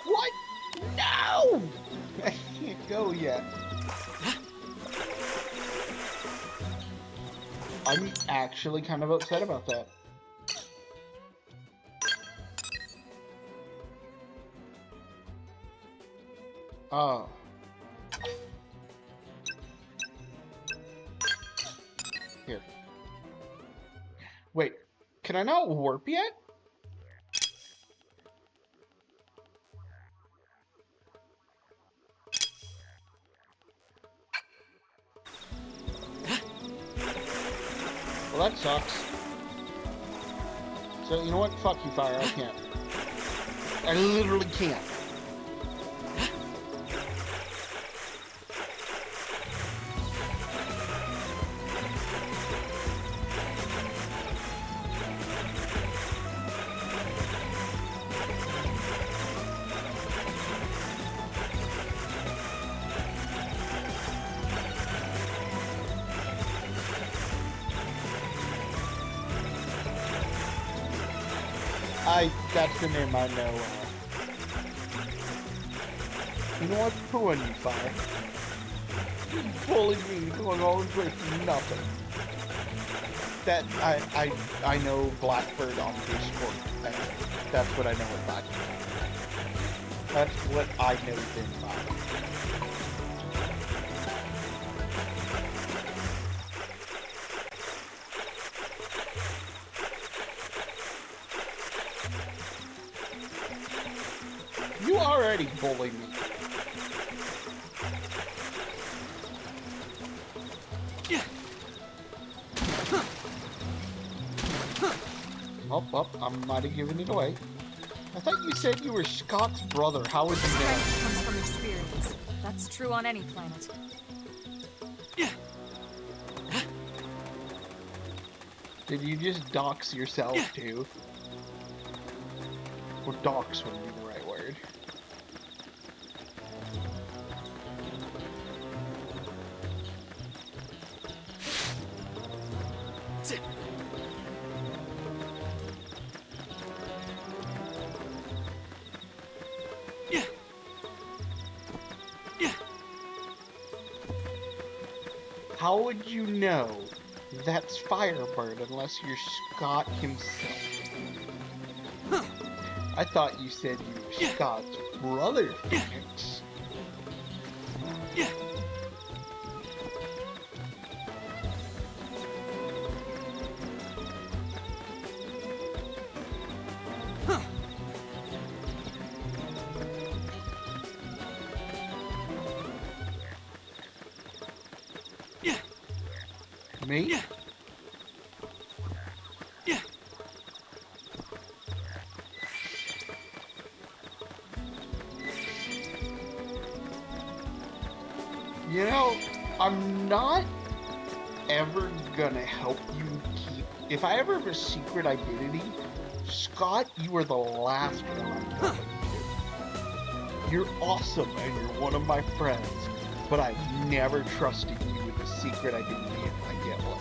What? No! I can't go yet. I'm actually kind of upset about that. Oh. Here. Wait, can I not warp yet? Well, that sucks. So, you know what? Fuck you, Fire. I can't. I literally can't. That's the name I know. You know what? Who on you, Fire? You bullied me going all this way for nothing. That, I know Blackbird on Discord. That's what I know about you. That's what I know then Fire. You already bullied me. Oh, I might have given it away. I thought you said you were Scott's brother. How would you know? Strength comes from experience. That's true on any planet. Did you just dox yourself too? Or dox would be the right word. How would you know that's Firebird unless you're Scott himself? I thought you said you were Scott's brother, Phoenix. Me? You know, I'm not ever gonna help you keep... If I ever have a secret identity, Scott, you are the last one I'm going to. You're awesome and you're one of my friends, but I've never trusted you with a secret identity if I get one.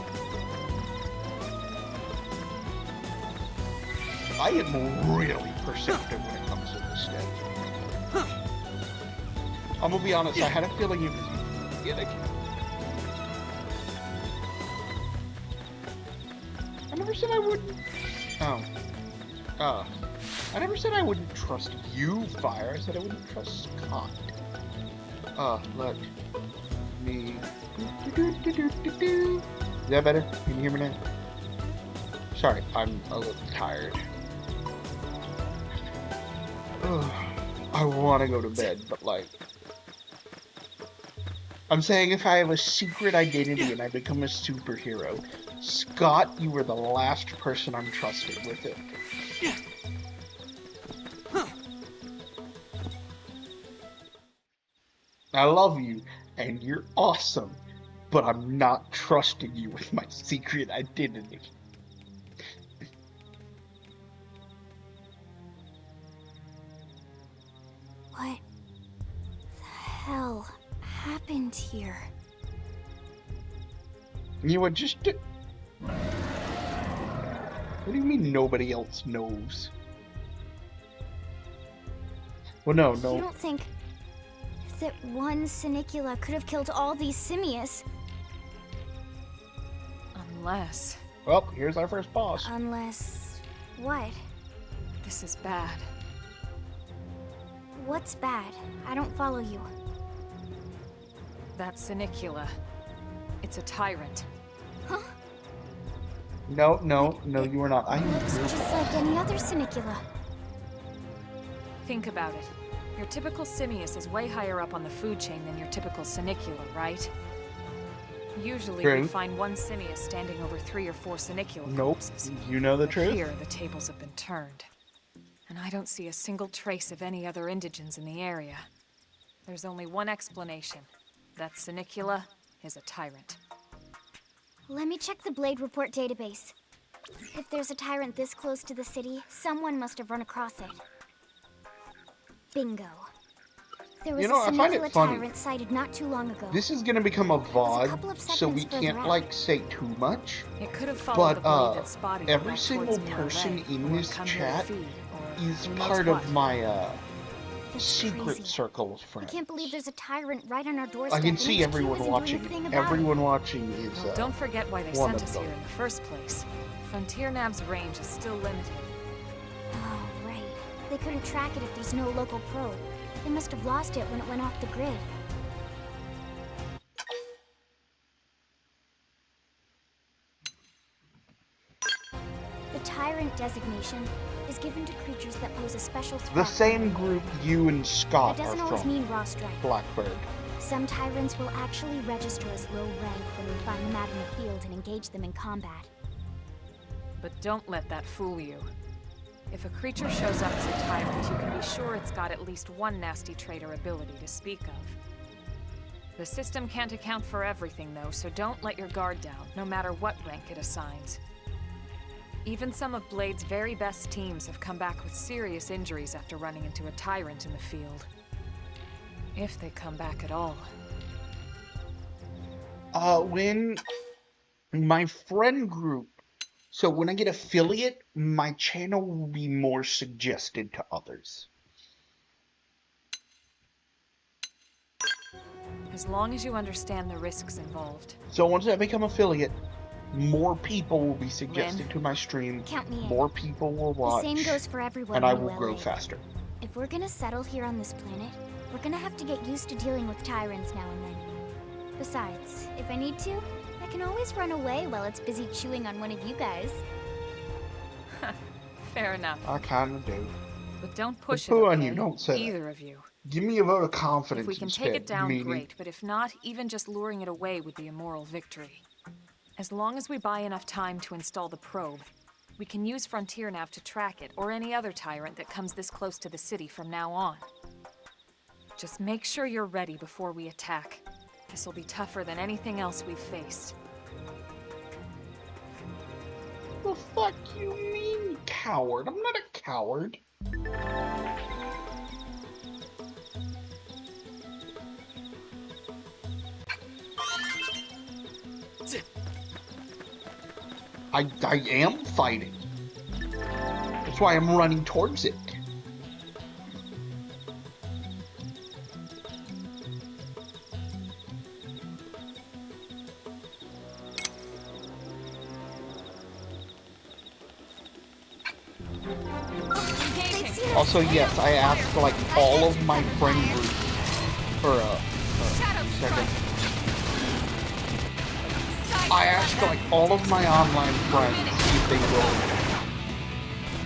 I am really perceptive when it comes to this stuff. I'm gonna be honest, I had a feeling it was you. I never said I wouldn't. I never said I wouldn't trust you, Fire. I said I wouldn't trust Scott. Let me. Is that better? Can you hear me now? Sorry, I'm a little tired. I want to go to bed, but like. I'm saying if I have a secret identity and I become a superhero, Scott, you were the last person I'm trusting with it. I love you, and you're awesome, but I'm not trusting you with my secret identity. What the hell happened here? You would just... What do you mean nobody else knows? Well, no. You don't think that one Sinicula could have killed all these simius? Unless... Well, here's our first boss. Unless... what? This is bad. What's bad? I don't follow you. That Sinicula. It's a tyrant. Huh? No, you are not. Looks just like any other Sinicula. Think about it. Your typical simius is way higher up on the food chain than your typical Sinicula, right? Usually we find one simius standing over 3 or 4 Sinicula corpses. You know the truth? Here, the tables have been turned. And I don't see a single trace of any other indigens in the area. There's only one explanation. That Sinicula is a tyrant. Let me check the Blade Report database. If there's a tyrant this close to the city, someone must have run across it. Bingo. There was a Sinicula tyrant sighted not too long ago. This is gonna become a VOD, so we can't like say too much. It could have followed the blade that spotted every single person in this chat is part of my secret circle of friends. I can't believe there's a tyrant right on our doorstep. I can see everyone watching. Everyone watching is well, don't forget why they sent us here in the first place. Frontier Nav's range is still limited. Oh, right. They couldn't track it if there's no local probe. They must have lost it when it went off the grid. The tyrant designation is given to creatures that pose a special threat. The same group you and Scott that doesn't always mean raw strike. Blackbird. Some tyrants will actually register as low rank when we find them out in the field and engage them in combat. But don't let that fool you. If a creature shows up as a tyrant, you can be sure it's got at least one nasty trait or ability to speak of. The system can't account for everything, though, so don't let your guard down, no matter what rank it assigns. Even some of Blade's very best teams have come back with serious injuries after running into a tyrant in the field. If they come back at all. When my friend group, so when I get affiliate, my channel will be more suggested to others. As long as you understand the risks involved. So once I become affiliate, more people will be suggested to my stream. Count me in. More people will watch. The same goes for everyone. And I will grow faster. If we're gonna settle here on this planet, we're gonna have to get used to dealing with tyrants now and then. Besides, if I need to, I can always run away while it's busy chewing on one of you guys. Fair enough. I kinda do. But don't push it, on you, don't say either that. of you. Give me a vote of confidence If we can instead, take it down, meaning... great. But if not, even just luring it away would be a moral victory. As long as we buy enough time to install the probe, we can use Frontier Nav to track it, or any other tyrant that comes this close to the city from now on. Just make sure you're ready before we attack. This will be tougher than anything else we've faced. The fuck you mean, coward? I'm not a coward. I am fighting. That's why I'm running towards it. Also, yes, I asked like all of my friend groups for second. I asked like all of my online friends if they will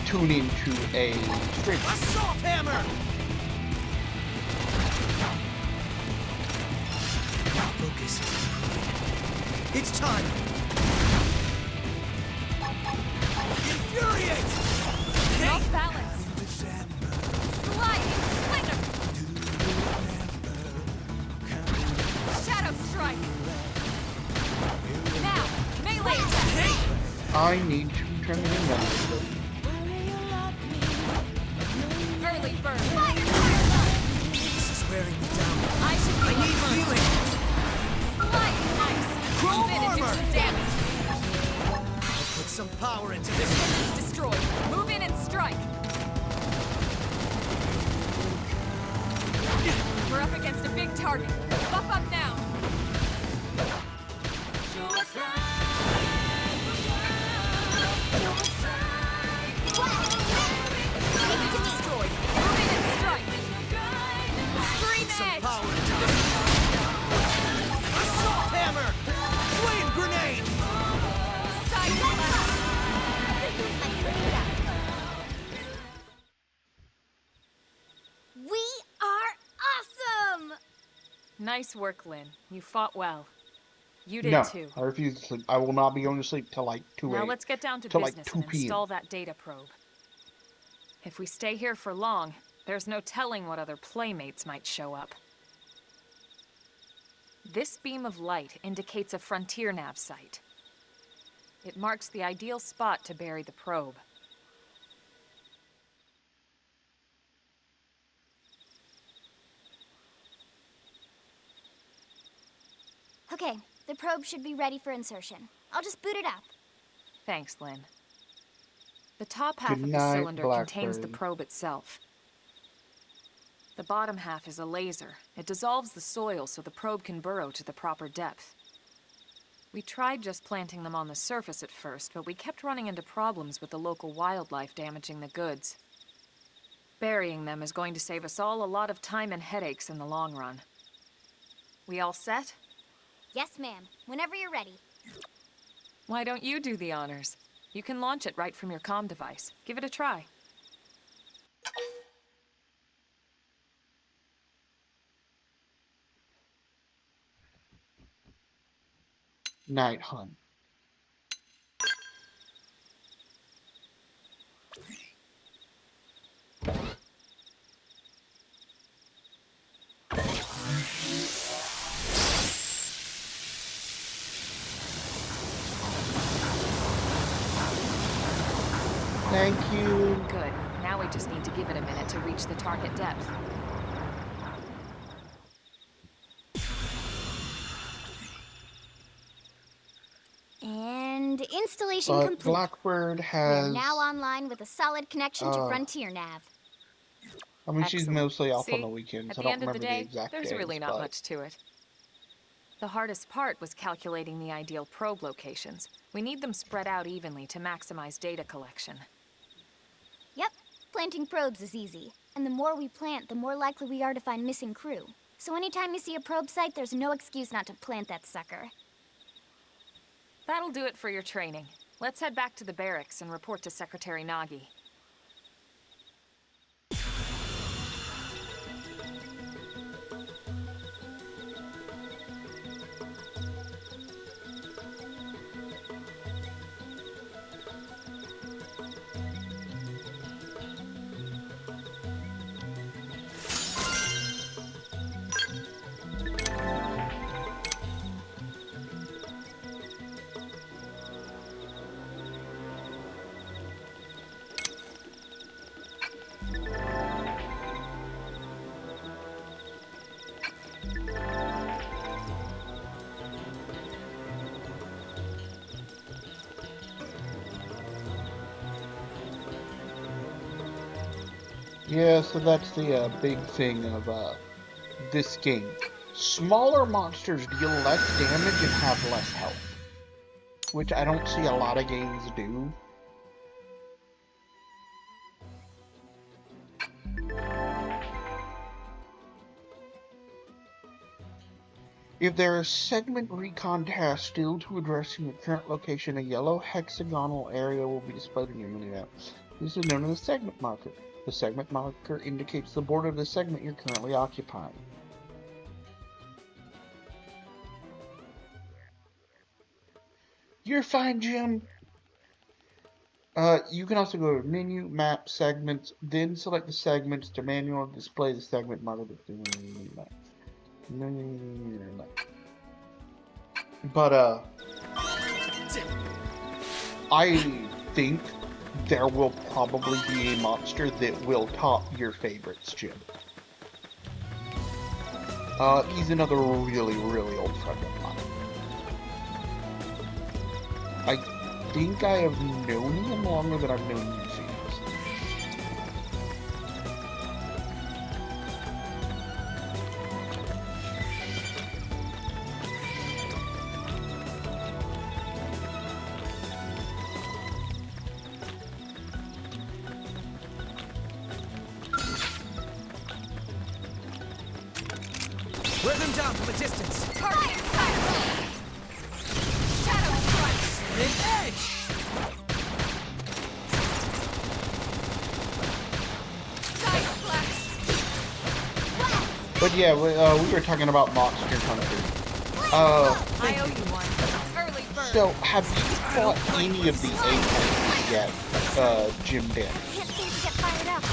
tune into a stream. Assault hammer! Focus. It's time. Infuriate! Off balance. Sliding splinter. Shadow strike. Now, melee attack. I need to turn it in now. Early burn. This is wearing me down. I should be need healing. Sliding nice. Chrome Move in and do armor. some damage. I'll put some power into this. Destroyed. Move in and strike. We're up against a big target. Buff up now. Destroyed. Move in and strike. Scream edge. Assault hammer! Flame grenade! Side blast. We are awesome! Nice work, Lynn. You fought well. You did No, too. I refuse to sleep. I will not be going to sleep till like 2 Now a.m. let's get down to till business like 2 and p.m. install that data probe. If we stay here for long, there's no telling what other playmates might show up. This beam of light indicates a frontier nav site. It marks the ideal spot to bury the probe. Okay, the probe should be ready for insertion. I'll just boot it up. Thanks, Lynn. The top half Good of night, the cylinder contains the Blackbird. probe itself. The bottom half is a laser. It dissolves the soil so the probe can burrow to the proper depth. We tried just planting them on the surface at first, but we kept running into problems with the local wildlife damaging the goods. Burying them is going to save us all a lot of time and headaches in the long run. We all set? Yes, ma'am. Whenever you're ready. Why don't you do the honors? You can launch it right from your comm device. Give it a try. Night, hun. Thank you. Good. Now we just need to give it a minute to reach the target depth. And installation But complete. Blackbird We're has... now online with a solid connection to uh, Frontier Nav. I mean, she's Excellent. mostly off See, on the weekends. At I the don't end of remember the the day, exact there's days, really not but... much to it. The hardest part was calculating the ideal probe locations. We need them spread out evenly to maximize data collection. Yep, planting probes is easy. And the more we plant, the more likely we are to find missing crew. So anytime you see a probe site, there's no excuse not to plant that sucker. That'll do it for your training. Let's head back to the barracks and report to Secretary Nagi. Yeah, so that's the big thing of this game. Smaller monsters deal less damage and have less health, which I don't see a lot of games do. If there is segment recon task still to addressing your current location, a yellow hexagonal area will be displayed in your mini-map. This is known as the segment marker. The segment marker indicates the border of the segment you're currently occupying. You're fine, Jim. You can also go to menu, map, segments, then select the segments to manually display the segment marker. But, I think there will probably be a monster that will top your favorites, Jim. He's another really, really old friend of mine. I think I have known him longer than I've known you, Phoenix. Wear them down from a distance. Target fire! Shadow strikes! Engage! Side flash! But yeah, we were talking about Monster Hunter. I owe you one. Early bird. So, have you fought any of the awakens yet, Jim Dan? Can't seem to get fired up.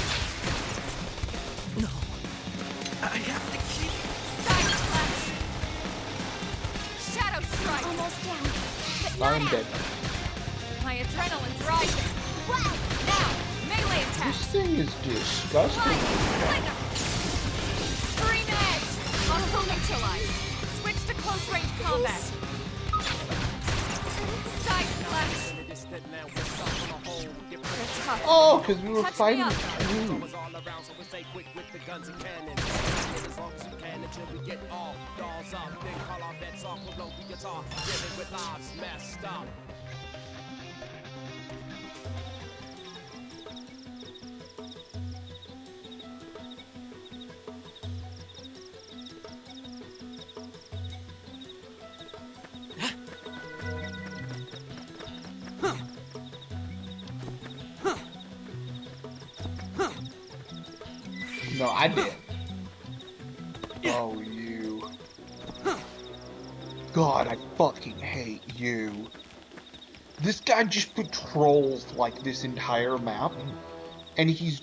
I have to keep... Side flash! Shadow strike! Almost down. But I'm not dead. out. My adrenaline's rising. Now, melee attack! This thing is disgusting. Flinger! Screen edge! Hostile neutralized. Switch to close range combat. Side flash! Oh, because we were Touch me fighting up. through. No, I did. Oh, you. God, I fucking hate you. This guy just patrols, like, this entire map. And he's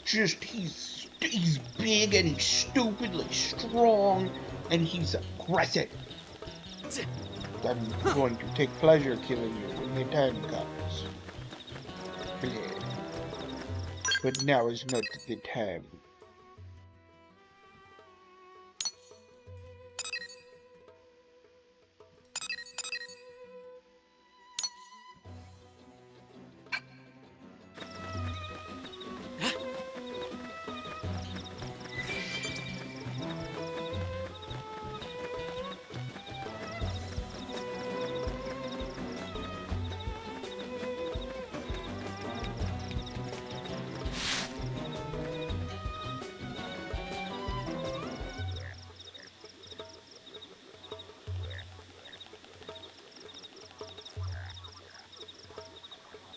big and he's stupidly strong. And he's aggressive. I'm going to take pleasure killing you when the time comes. Yeah. But now is not the time.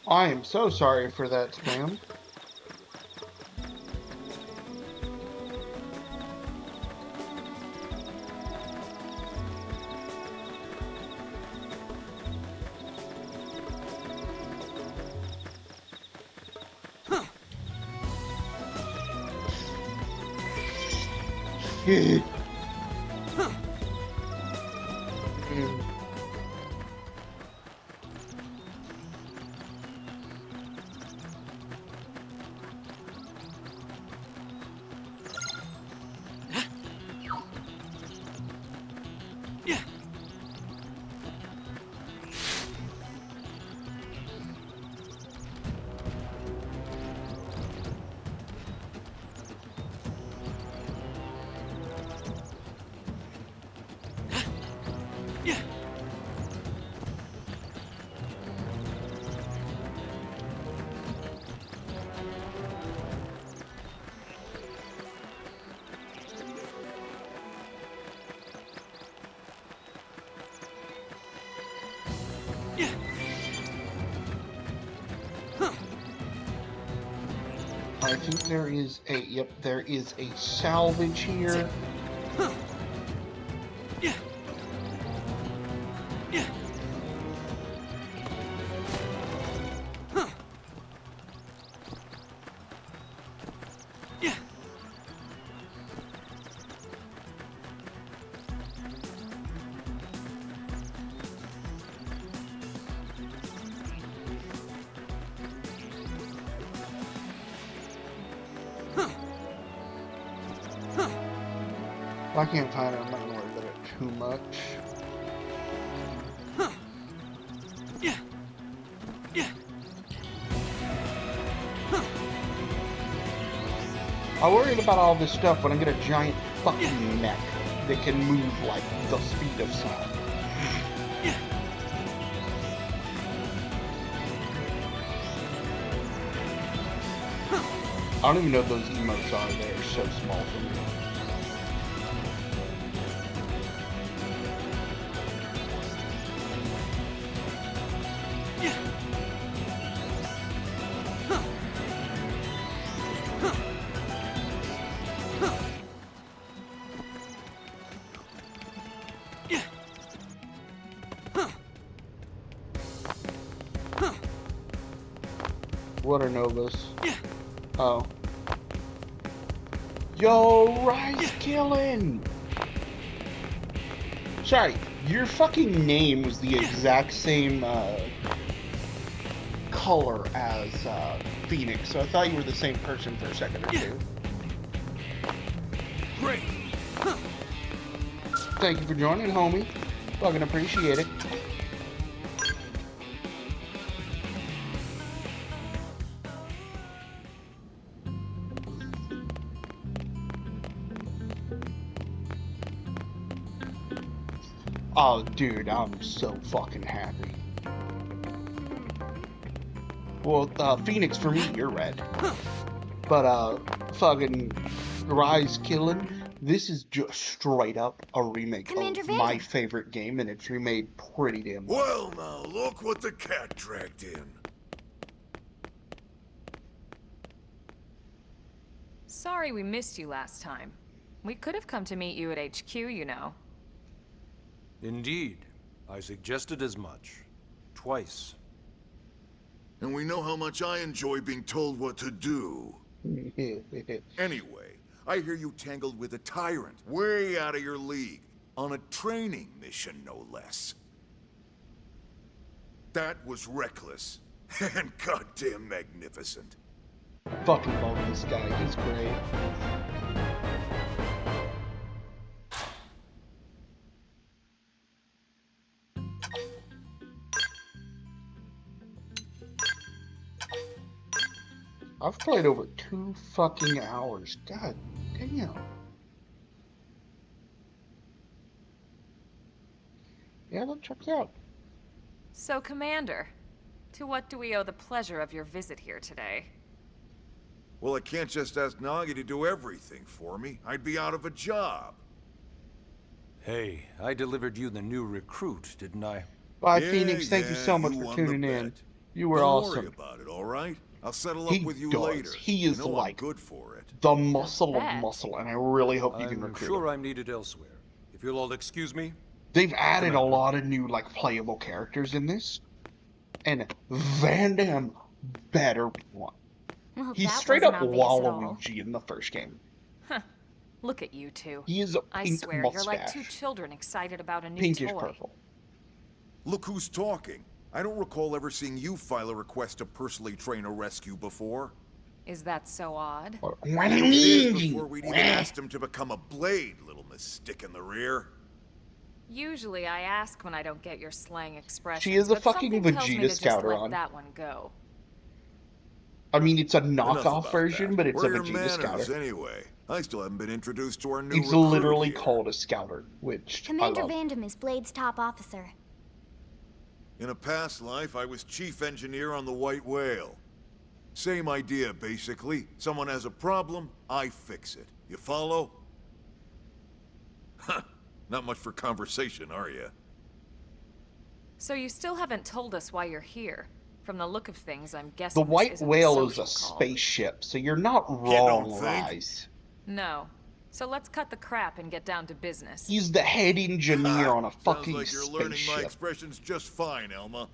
I am so sorry for that spam. Mm. think there is a, yep, there is a salvage here. Yeah. Yeah. Yeah. If I can't find it, I'm not gonna worry about it too much. Yeah. Yeah. I worried about all this stuff when I get a giant fucking neck that can move like the speed of sound. I don't even know what those emotes are. They're so small for me. What are Novas? Oh. Yo, Rise Killing! Sorry, your fucking name was the exact same color as Phoenix, so I thought you were the same person for a second or two. Great. Thank you for joining, homie. Fucking appreciate it. Oh, dude, I'm so fucking happy. Well, Phoenix, for me, you're red. But, fucking Rise Killing, this is just straight up a remake Commander of Vander. my favorite game, and it's remade pretty damn well. Well, now, look what the cat dragged in. Sorry we missed you last time. We could have come to meet you at HQ, you know. Indeed. I suggested as much. Twice. And we know how much I enjoy being told what to do. Anyway, I hear you tangled with a tyrant, way out of your league, on a training mission, no less. That was reckless, and goddamn magnificent. Fucking love this guy, he's great. I've played over 2 fucking hours. God damn. Yeah, let's check it out. So, Commander, to what do we owe the pleasure of your visit here today? Well, I can't just ask Nagi to do everything for me. I'd be out of a job. Hey, I delivered you the new recruit, didn't I? Bye, Phoenix. Thank you so much for tuning in. You were awesome. Don't worry about it, all right? I'll settle up with you does. later. He is you know like I'm good for it. the muscle of muscle, and I really hope you can I'm recruit sure him. I'm needed elsewhere. If you'll all excuse me. They've added a lot of new, like, playable characters in this, and Van Damme better be one. Well, He's that straight wasn't up obvious at all. Waluigi in the first game. Huh. Look at you two. He is a I pink swear, mustache. you're like two children excited about a new Pinkish toy. purple. Look who's talking. I don't recall ever seeing you file a request to personally train a rescue before. Is that so odd? It is before we'd even asked him to become a blade, little miss stick in the rear. Usually I ask when I don't get your slang expressions. She is a but fucking something tells me Vegeta to just scouter let on. that one go. I mean, it's a Enough knockoff about version, that. but it's Where a are your Vegeta manners, scouter. anyway? I still haven't been introduced to our new It's recruit literally here. called a scouter, which Commander I love. Vandam is Blade's top officer. In a past life, I was chief engineer on the White Whale. Same idea, basically. Someone has a problem, I fix it. You follow? Huh. Not much for conversation, are you? So you still haven't told us why you're here. From the look of things, I'm The guessing this white isn't whale is social a call. spaceship, so you're not You don't wrong, think? Rise. No. So let's cut the crap and get down to business. He's the head engineer Ha! on a Sounds fucking like you're learning my spaceship expressions just fine, Elma.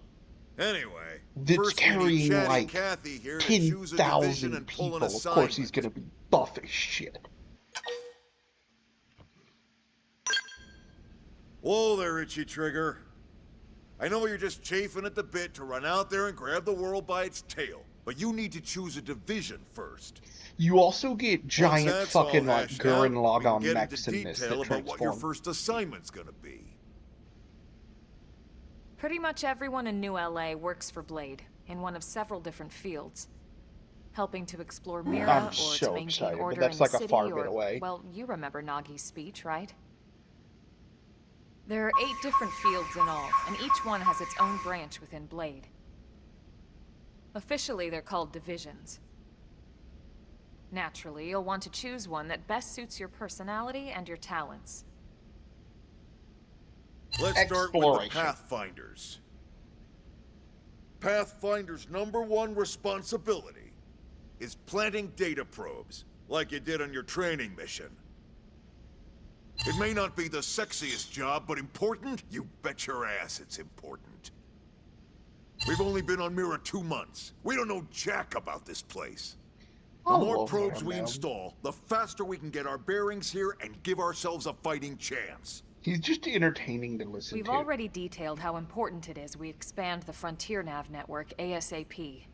Anyway, that's first we need carrying Chatty like Cathy here to choose a division 10,000 and pull an people. Of course, he's assignment. gonna be buff as shit. Whoa there, Itchy Trigger. I know you're just chafing at the bit to run out there and grab the world by its tail, but you need to choose a division first. You also get Once giant that's all fucking like hashed Gurren out, we can Lagann get mechs into in this detail that about what your transform. first assignment's gonna be. Pretty much everyone in New LA works for Blade, in one of several different fields. Helping to explore Mira, I'm or so to maintain excited, but order that's in the like a city, far or, bit away. well, you remember Nagi's speech, right? There are 8 different fields in all, and each one has its own branch within Blade. Officially, they're called divisions. Naturally, you'll want to choose one that best suits your personality and your talents. Let's start with the Pathfinders. Pathfinder's #1 responsibility is planting data probes, like you did on your training mission. It may not be the sexiest job, but important? You bet your ass it's important. We've only been on Mira 2 months. We don't know jack about this place. The more probes we install, the faster we can get our bearings here and give ourselves a fighting chance. He's just entertaining to listen We've to. already detailed how important it is we expand the Frontier Nav network ASAP.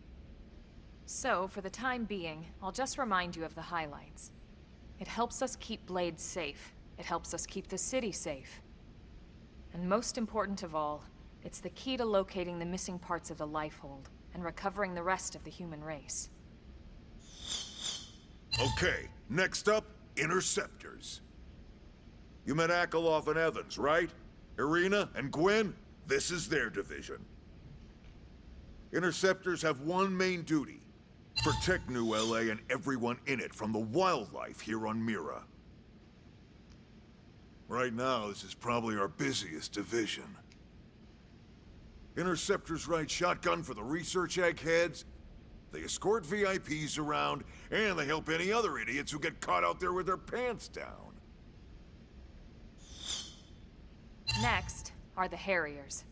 So, for the time being, I'll just remind you of the highlights. It helps us keep Blade safe. It helps us keep the city safe. And most important of all, it's the key to locating the missing parts of the Lifehold and recovering the rest of the human race. Okay, next up, Interceptors. You met Akeloff and Evans, right? Irina and Gwen? This is their division. Interceptors have one main duty. Protect New LA and everyone in it from the wildlife here on Mira. Right now, this is probably our busiest division. Interceptors ride shotgun for the research eggheads, they escort VIPs around, and they help any other idiots who get caught out there with their pants down. Next are the Harriers.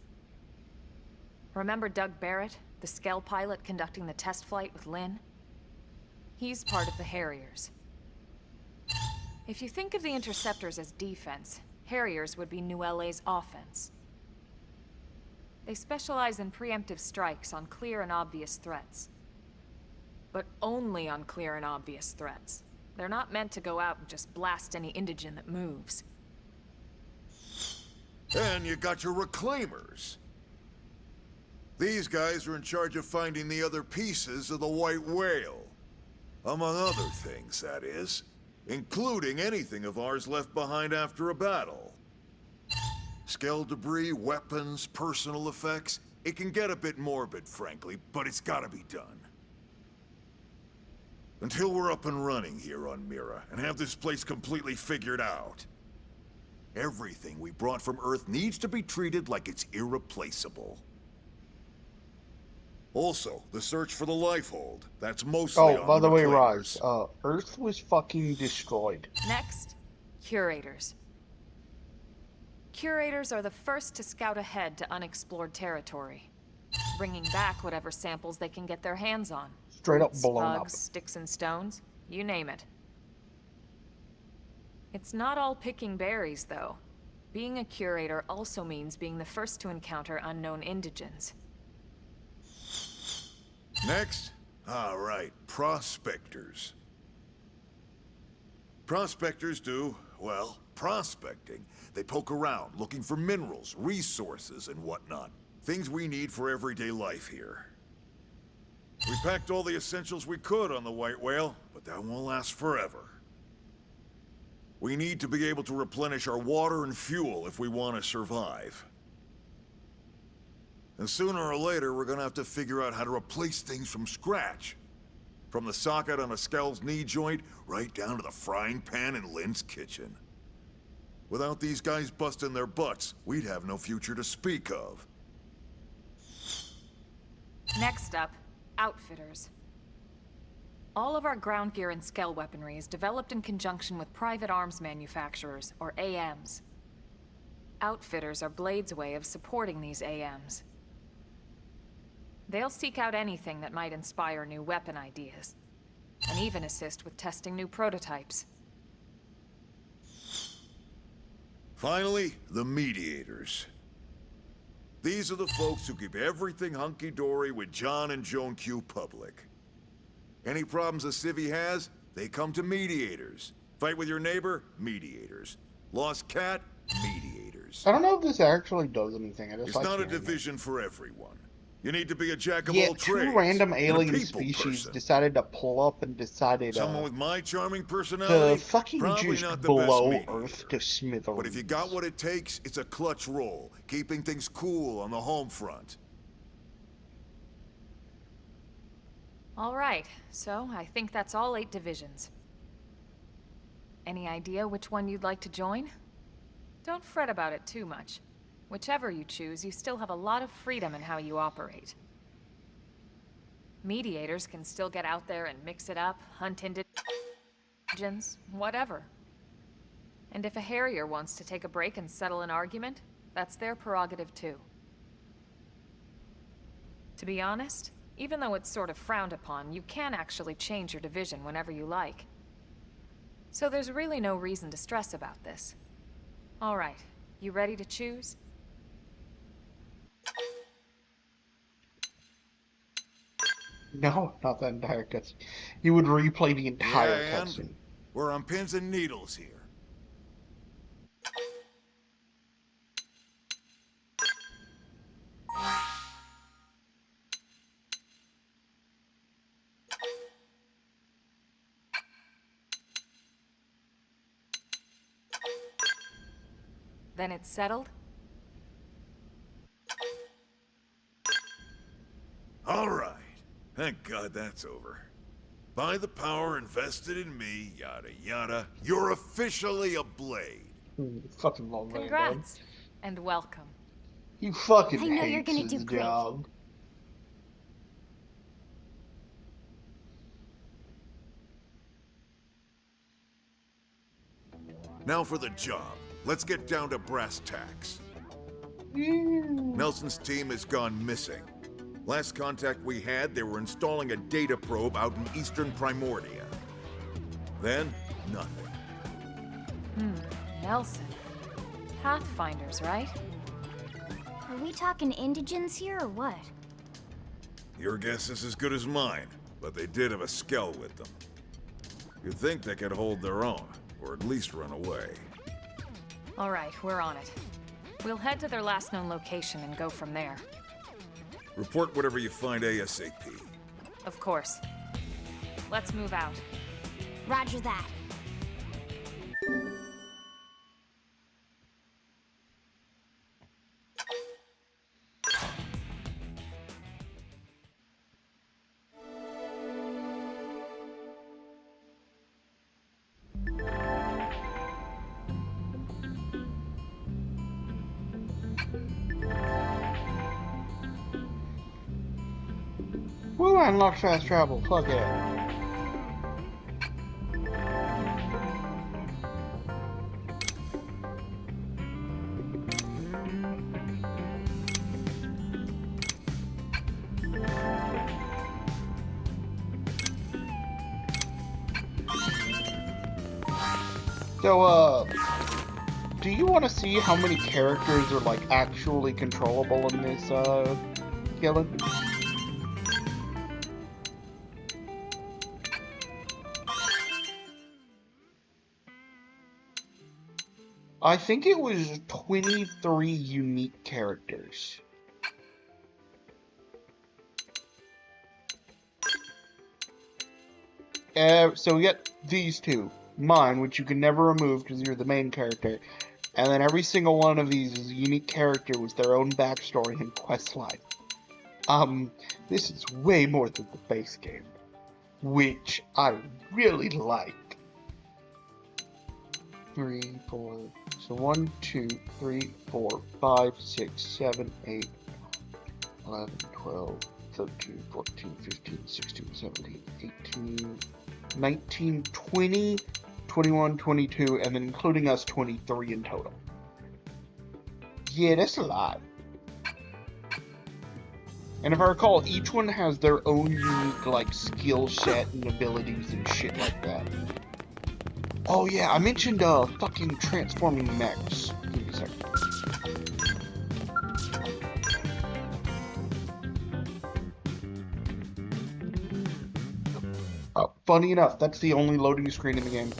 Remember Doug Barrett, the Skell pilot conducting the test flight with Lynn? He's part of the Harriers. If you think of the Interceptors as defense, Harriers would be New LA's offense. They specialize in preemptive strikes on clear and obvious threats. But only on clear and obvious threats. They're not meant to go out and just blast any indigene that moves. And you got your Reclaimers. These guys are in charge of finding the other pieces of the White Whale. Among other things, that is. Including anything of ours left behind after a battle. Skell debris, weapons, personal effects. It can get a bit morbid, frankly, but it's gotta be done. Until we're up and running here on Mira, and have this place completely figured out. Everything we brought from Earth needs to be treated like it's irreplaceable. Also, the search for the Lifehold. That's mostly on by the way, Reclaimers. Rise, Earth was fucking destroyed. Next, Curators. Curators are the first to scout ahead to unexplored territory, bringing back whatever samples they can get their hands on. Straight up Fruits, blown up. bugs, sticks and stones, you name it. It's not all picking berries, though. Being a curator also means being the first to encounter unknown indigens. Next? All right, prospectors. Prospectors do, well, prospecting. They poke around, looking for minerals, resources, and whatnot. Things we need for everyday life here. We packed all the essentials we could on the White Whale, but that won't last forever. We need to be able to replenish our water and fuel if we want to survive. And sooner or later, we're gonna have to figure out how to replace things from scratch. From the socket on a Skell's knee joint, right down to the frying pan in Lynn's kitchen. Without these guys busting their butts, we'd have no future to speak of. Next up, outfitters. All of our ground gear and skell weaponry is developed in conjunction with private arms manufacturers, or AMs. Outfitters are Blade's way of supporting these AMs. They'll seek out anything that might inspire new weapon ideas, and even assist with testing new prototypes. Finally, the mediators. These are the folks who keep everything hunky-dory with John and Joan Q public. Any problems a civvy has, they come to mediators. Fight with your neighbor? Mediators. Lost cat? Mediators. I don't know if this actually does anything. I just It's like not a hearing it. division for everyone. You need to be a jack of Yeah, all two trades. random and a alien people species person. decided to pull up and decided Someone with my charming to personality? fucking Probably just not the blow best Earth to smithereens. But if you got what it takes, it's a clutch role, keeping things cool on the home front. All right, so I think that's all 8 divisions. Any idea which one you'd like to join? Don't fret about it too much. Whichever you choose, you still have a lot of freedom in how you operate. Mediators can still get out there and mix it up, hunt indigents, whatever. And if a Harrier wants to take a break and settle an argument, that's their prerogative too. To be honest, even though it's sort of frowned upon, you can actually change your division whenever you like. So there's really no reason to stress about this. All right, you ready to choose? No, not that entire cutscene. You would replay the entire Yeah, and cutscene. we're on pins and needles here. Then it's settled? All right. Thank God that's over. By the power invested in me, yada yada, you're officially a Blade. Fucking long man, dog. Congrats, and welcome. He fucking I know hates you're gonna his do great. job. Now for the job. Let's get down to brass tacks. Nelson's team has gone missing. Last contact we had, they were installing a data probe out in eastern Primordia. Then, nothing. Nelson. Pathfinders, right? Are we talking indigents here or what? Your guess is as good as mine, but they did have a skell with them. You'd think they could hold their own, or at least run away. All right, we're on it. We'll head to their last known location and go from there. Report whatever you find ASAP. Of course. Let's move out. Roger that. Woo, I unlocked fast travel. Fuck yeah. So, do you want to see how many characters are, like, actually controllable in this, killing? I think it was 23 unique characters. So we get these two. Mine, which you can never remove because you're the main character. And then every single one of these is a unique character with their own backstory and questline. This is way more than the base game. Which I really like. 3, 4... So 1, 2, 3, 4, 5, 6, 7, 8, 11, 12, 13, 14, 15, 16, 17, 18, 19, 20, 21, 22, and then including us, 23 in total. Yeah, that's a lot. And if I recall, each one has their own unique, like, skill set and abilities and shit like that. Oh yeah, I mentioned, fucking transforming mechs. Give me a second. Funny enough, that's the only loading screen in the game.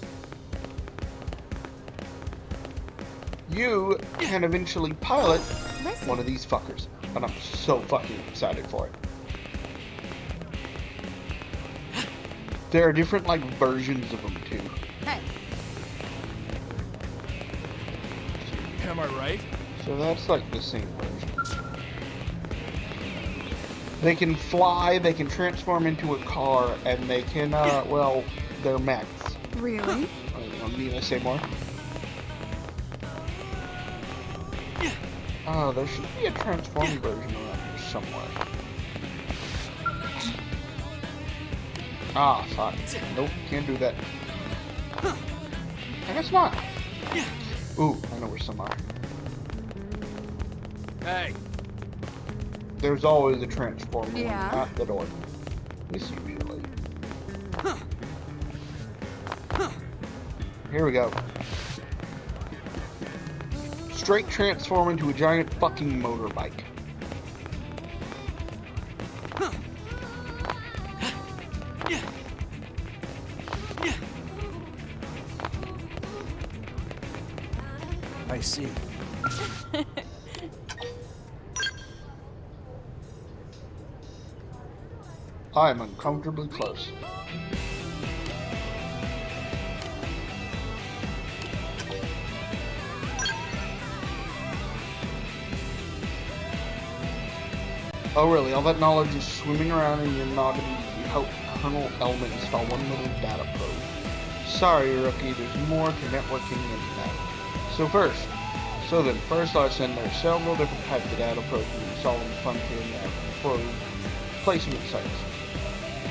You can eventually pilot one of these fuckers, and I'm so fucking excited for it. There are different, like, versions of them, too. Hey. Am I right? So that's, like, the same version. They can fly, they can transform into a car, and they can, well, they're mechs. Really? Need I say more? Oh, there should be a transform version around here somewhere. Ah, fuck. Nope, can't do that. I guess not. Ooh, I know where some are. Hey. There's always a transformer Yeah. at the door. This usually. Here we go. Straight transform into a giant fucking motorbike. I see. I'm uncomfortably close. Oh really, all that knowledge is swimming around in your noggin as you help Colonel Elman install one little data probe. Sorry, rookie, there's more to networking than that. So then, first lesson, there's several different types of data probes you install in the Frontier probe placement sites.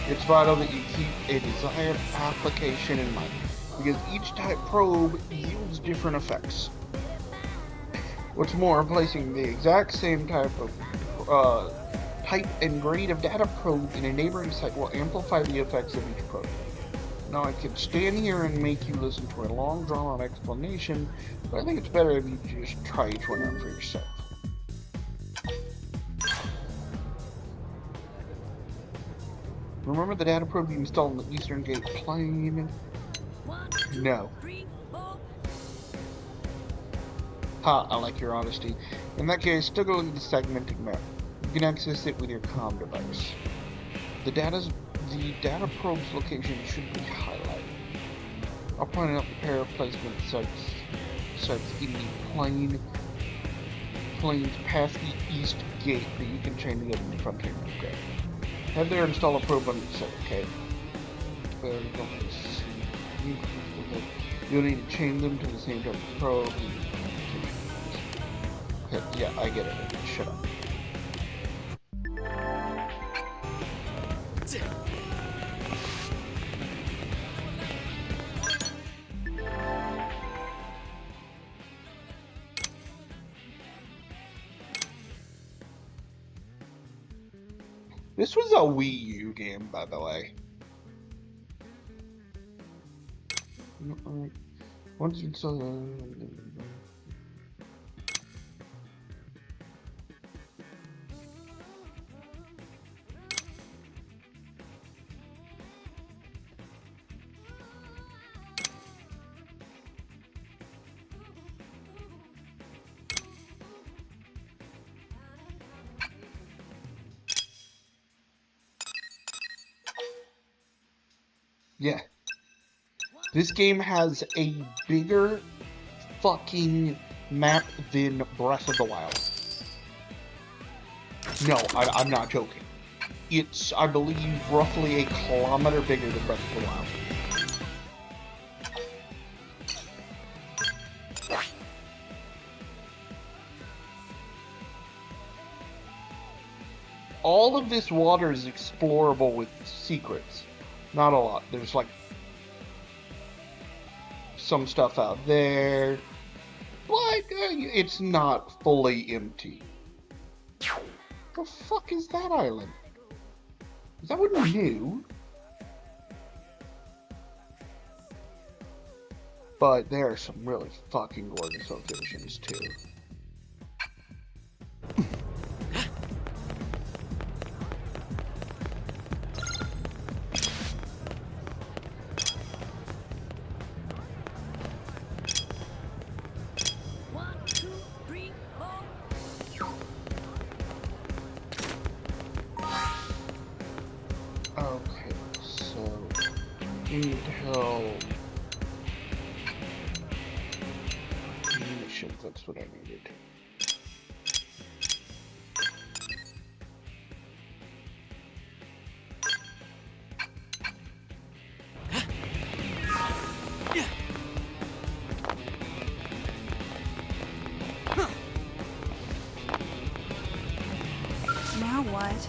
It's vital that you keep a desired application in mind, because each type probe yields different effects. What's more, placing the exact same type and grade of data probe in a neighboring site will amplify the effects of each probe. Now, I could stand here and make you listen to a long, drawn-out explanation, but I think it's better if you just try each one out for yourself. Remember the data probe you installed in the Eastern Gate plane? No. Ha, I like your honesty. In that case, still go look at the segmented map. You can access it with your comm device. The data probe's location should be highlighted. I'll point out the pair of placement sites in the planes past the East Gate that you can chain together in the Frontier. Okay. Head there and install a probe on each site, okay? You'll need to chain them to the same type of probe. Okay, yeah, I get it. Shut up. This was a Wii U game, by the way. Once it's yeah. This game has a bigger fucking map than Breath of the Wild. No, I'm not joking. It's, I believe, roughly a kilometer bigger than Breath of the Wild. all of this water is explorable with secrets. Not a lot. There's like some stuff out there, but it's not fully empty. The fuck is that island? Is that one new? But there are some really fucking gorgeous locations too. Okay, so intel munitions, that's what I needed. Now what?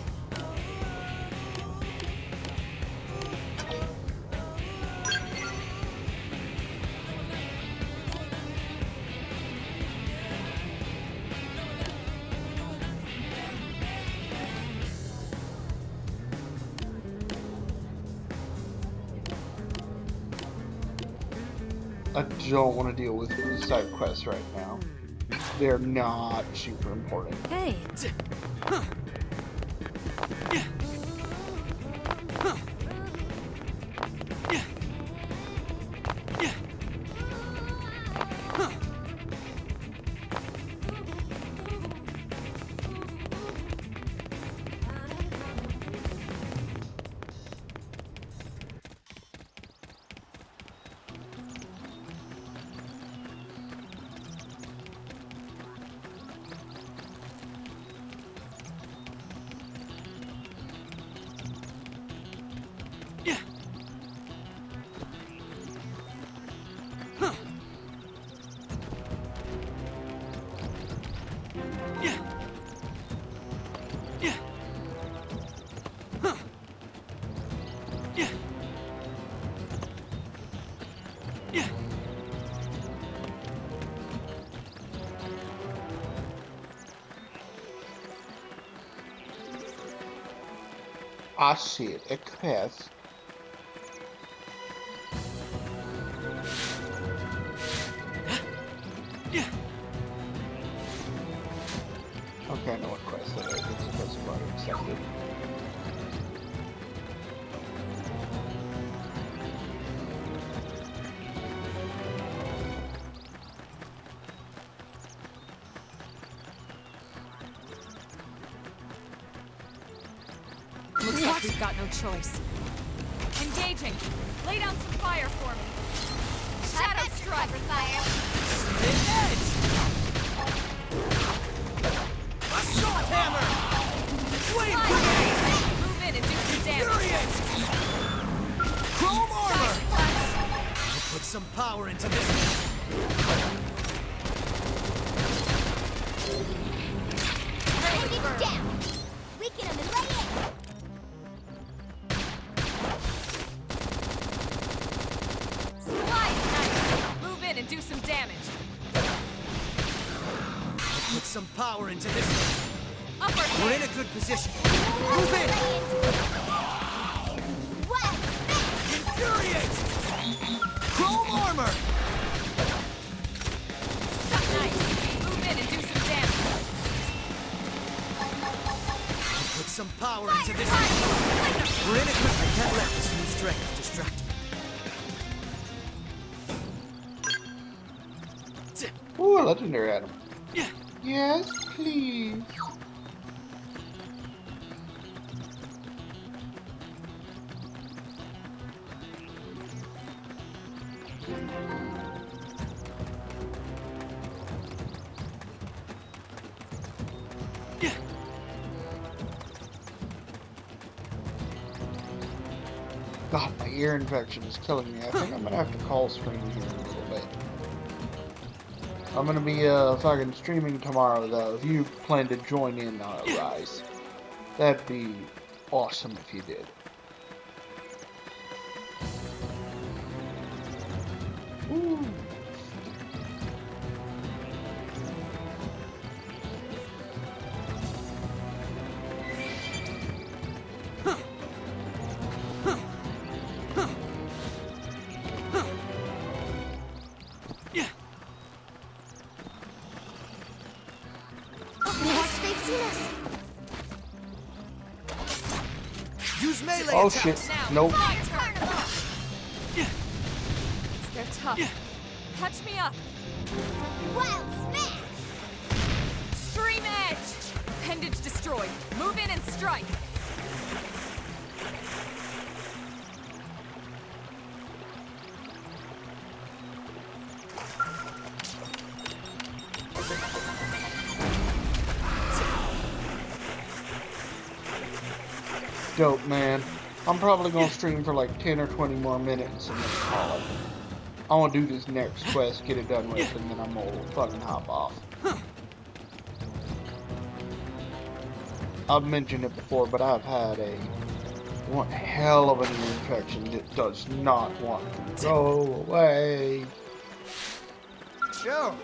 I don't want to deal with side quests right now. They're not super important. Hey. I see it, a quest. Okay, I know what quest that is. It's supposed to be accepted. Looks like we've got no choice. Engaging! Lay down some fire for me! Shadow strike! Fire! Assault hammer! Flame grenade! Move in and do some damage! Chrome armor! I'll put some power into this. Hold it down! Weaken him and lay in! Slide knife! Move in and do some damage! I'll put some power into this. Upper We're in a good position. Move in! Infuriate! Chrome armor! Suck knife! Move in and do some damage! I'll put some power into this. We're in a good. I can't let this new strength distract me. Ooh, a legendary item. Yes, please. God, my ear infection is killing me. I think I'm gonna have to call stream here in a little bit. I'm gonna be fucking streaming tomorrow though. If you plan to join in, Rise. That'd be awesome if you did. Ooh. Use melee Oh attacks. shit, nope. They're tough. Catch me up. Wild smash! Stream edge. Appendage destroyed. Move in and strike. Dope, man. I'm probably gonna stream for like 10 or 20 more minutes and then call it. I wanna do this next quest, get it done with, and then I'm gonna fucking hop off. I've mentioned it before, but I've had one hell of an ear infection that does not want to go away. Joe.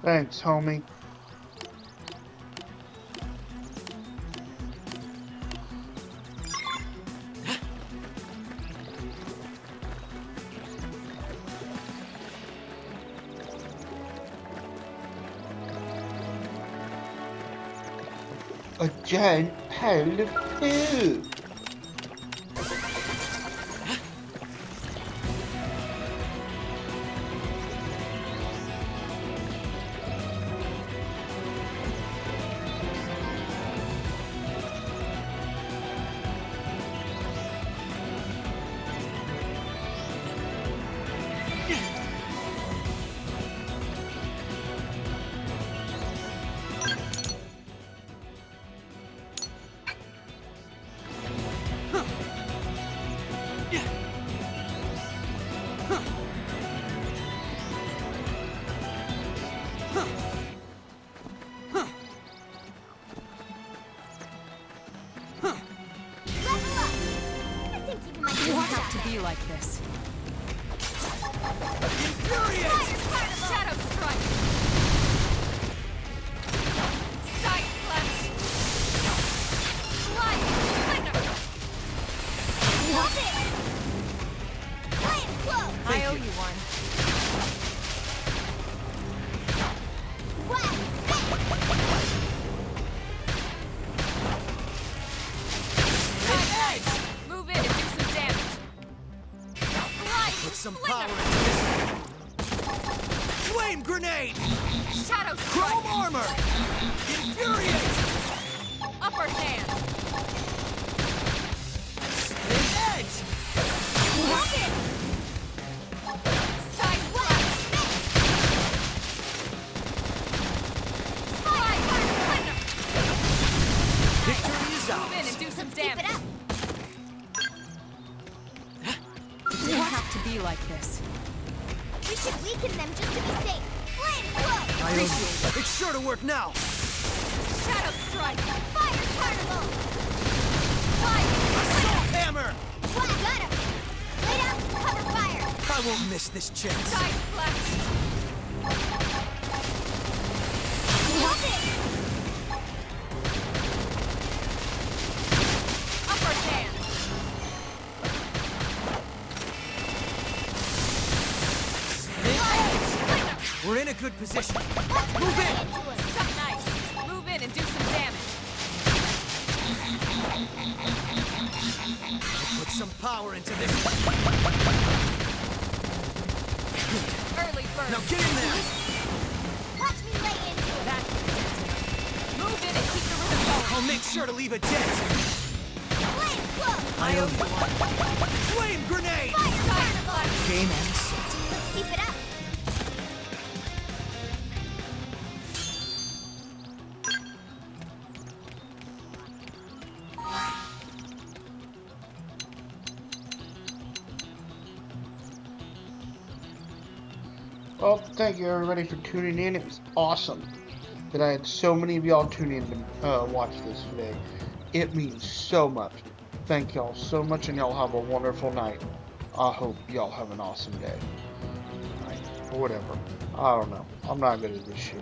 Thanks, homie. A giant pile of poo. You have to be like this. Shadow strike. Side slash. Slide. Love it! Flying close! I owe you one. Wild Side edge. Move in and do some damage. Slide. Put some power into this. Flame grenade. Shadow Chrome strike. armor. Infuriate. Upper hand. Spin edge. Love it! Side slash. Slide. Victory is Move in ours. and do some Keep it damage. up! You have to be like this. We should weaken them just to be safe. Flame close! I owe you. It's sure to work now. Shadow strike. Fire carnival! Assault hammer. What? Got him! Lay down some cover fire! I won't miss this chance. Side slash. Love it! Upper hand. We're in a good position. Move in! Something nice. Move in and do some damage. Put some power into this. Early bird. Now get in there. Watch me lay into it! That's move in and keep the rhythm going. I'll make sure to leave a dent. Flame I owe you one. Flame grenade! Game ends. Let's keep it up. Well, thank you everybody for tuning in. It was awesome that I had so many of y'all tune in to watch this today. It means so much. Thank y'all so much, and y'all have a wonderful night. I hope y'all have an awesome day. Night, or whatever. I don't know. I'm not good at this shit.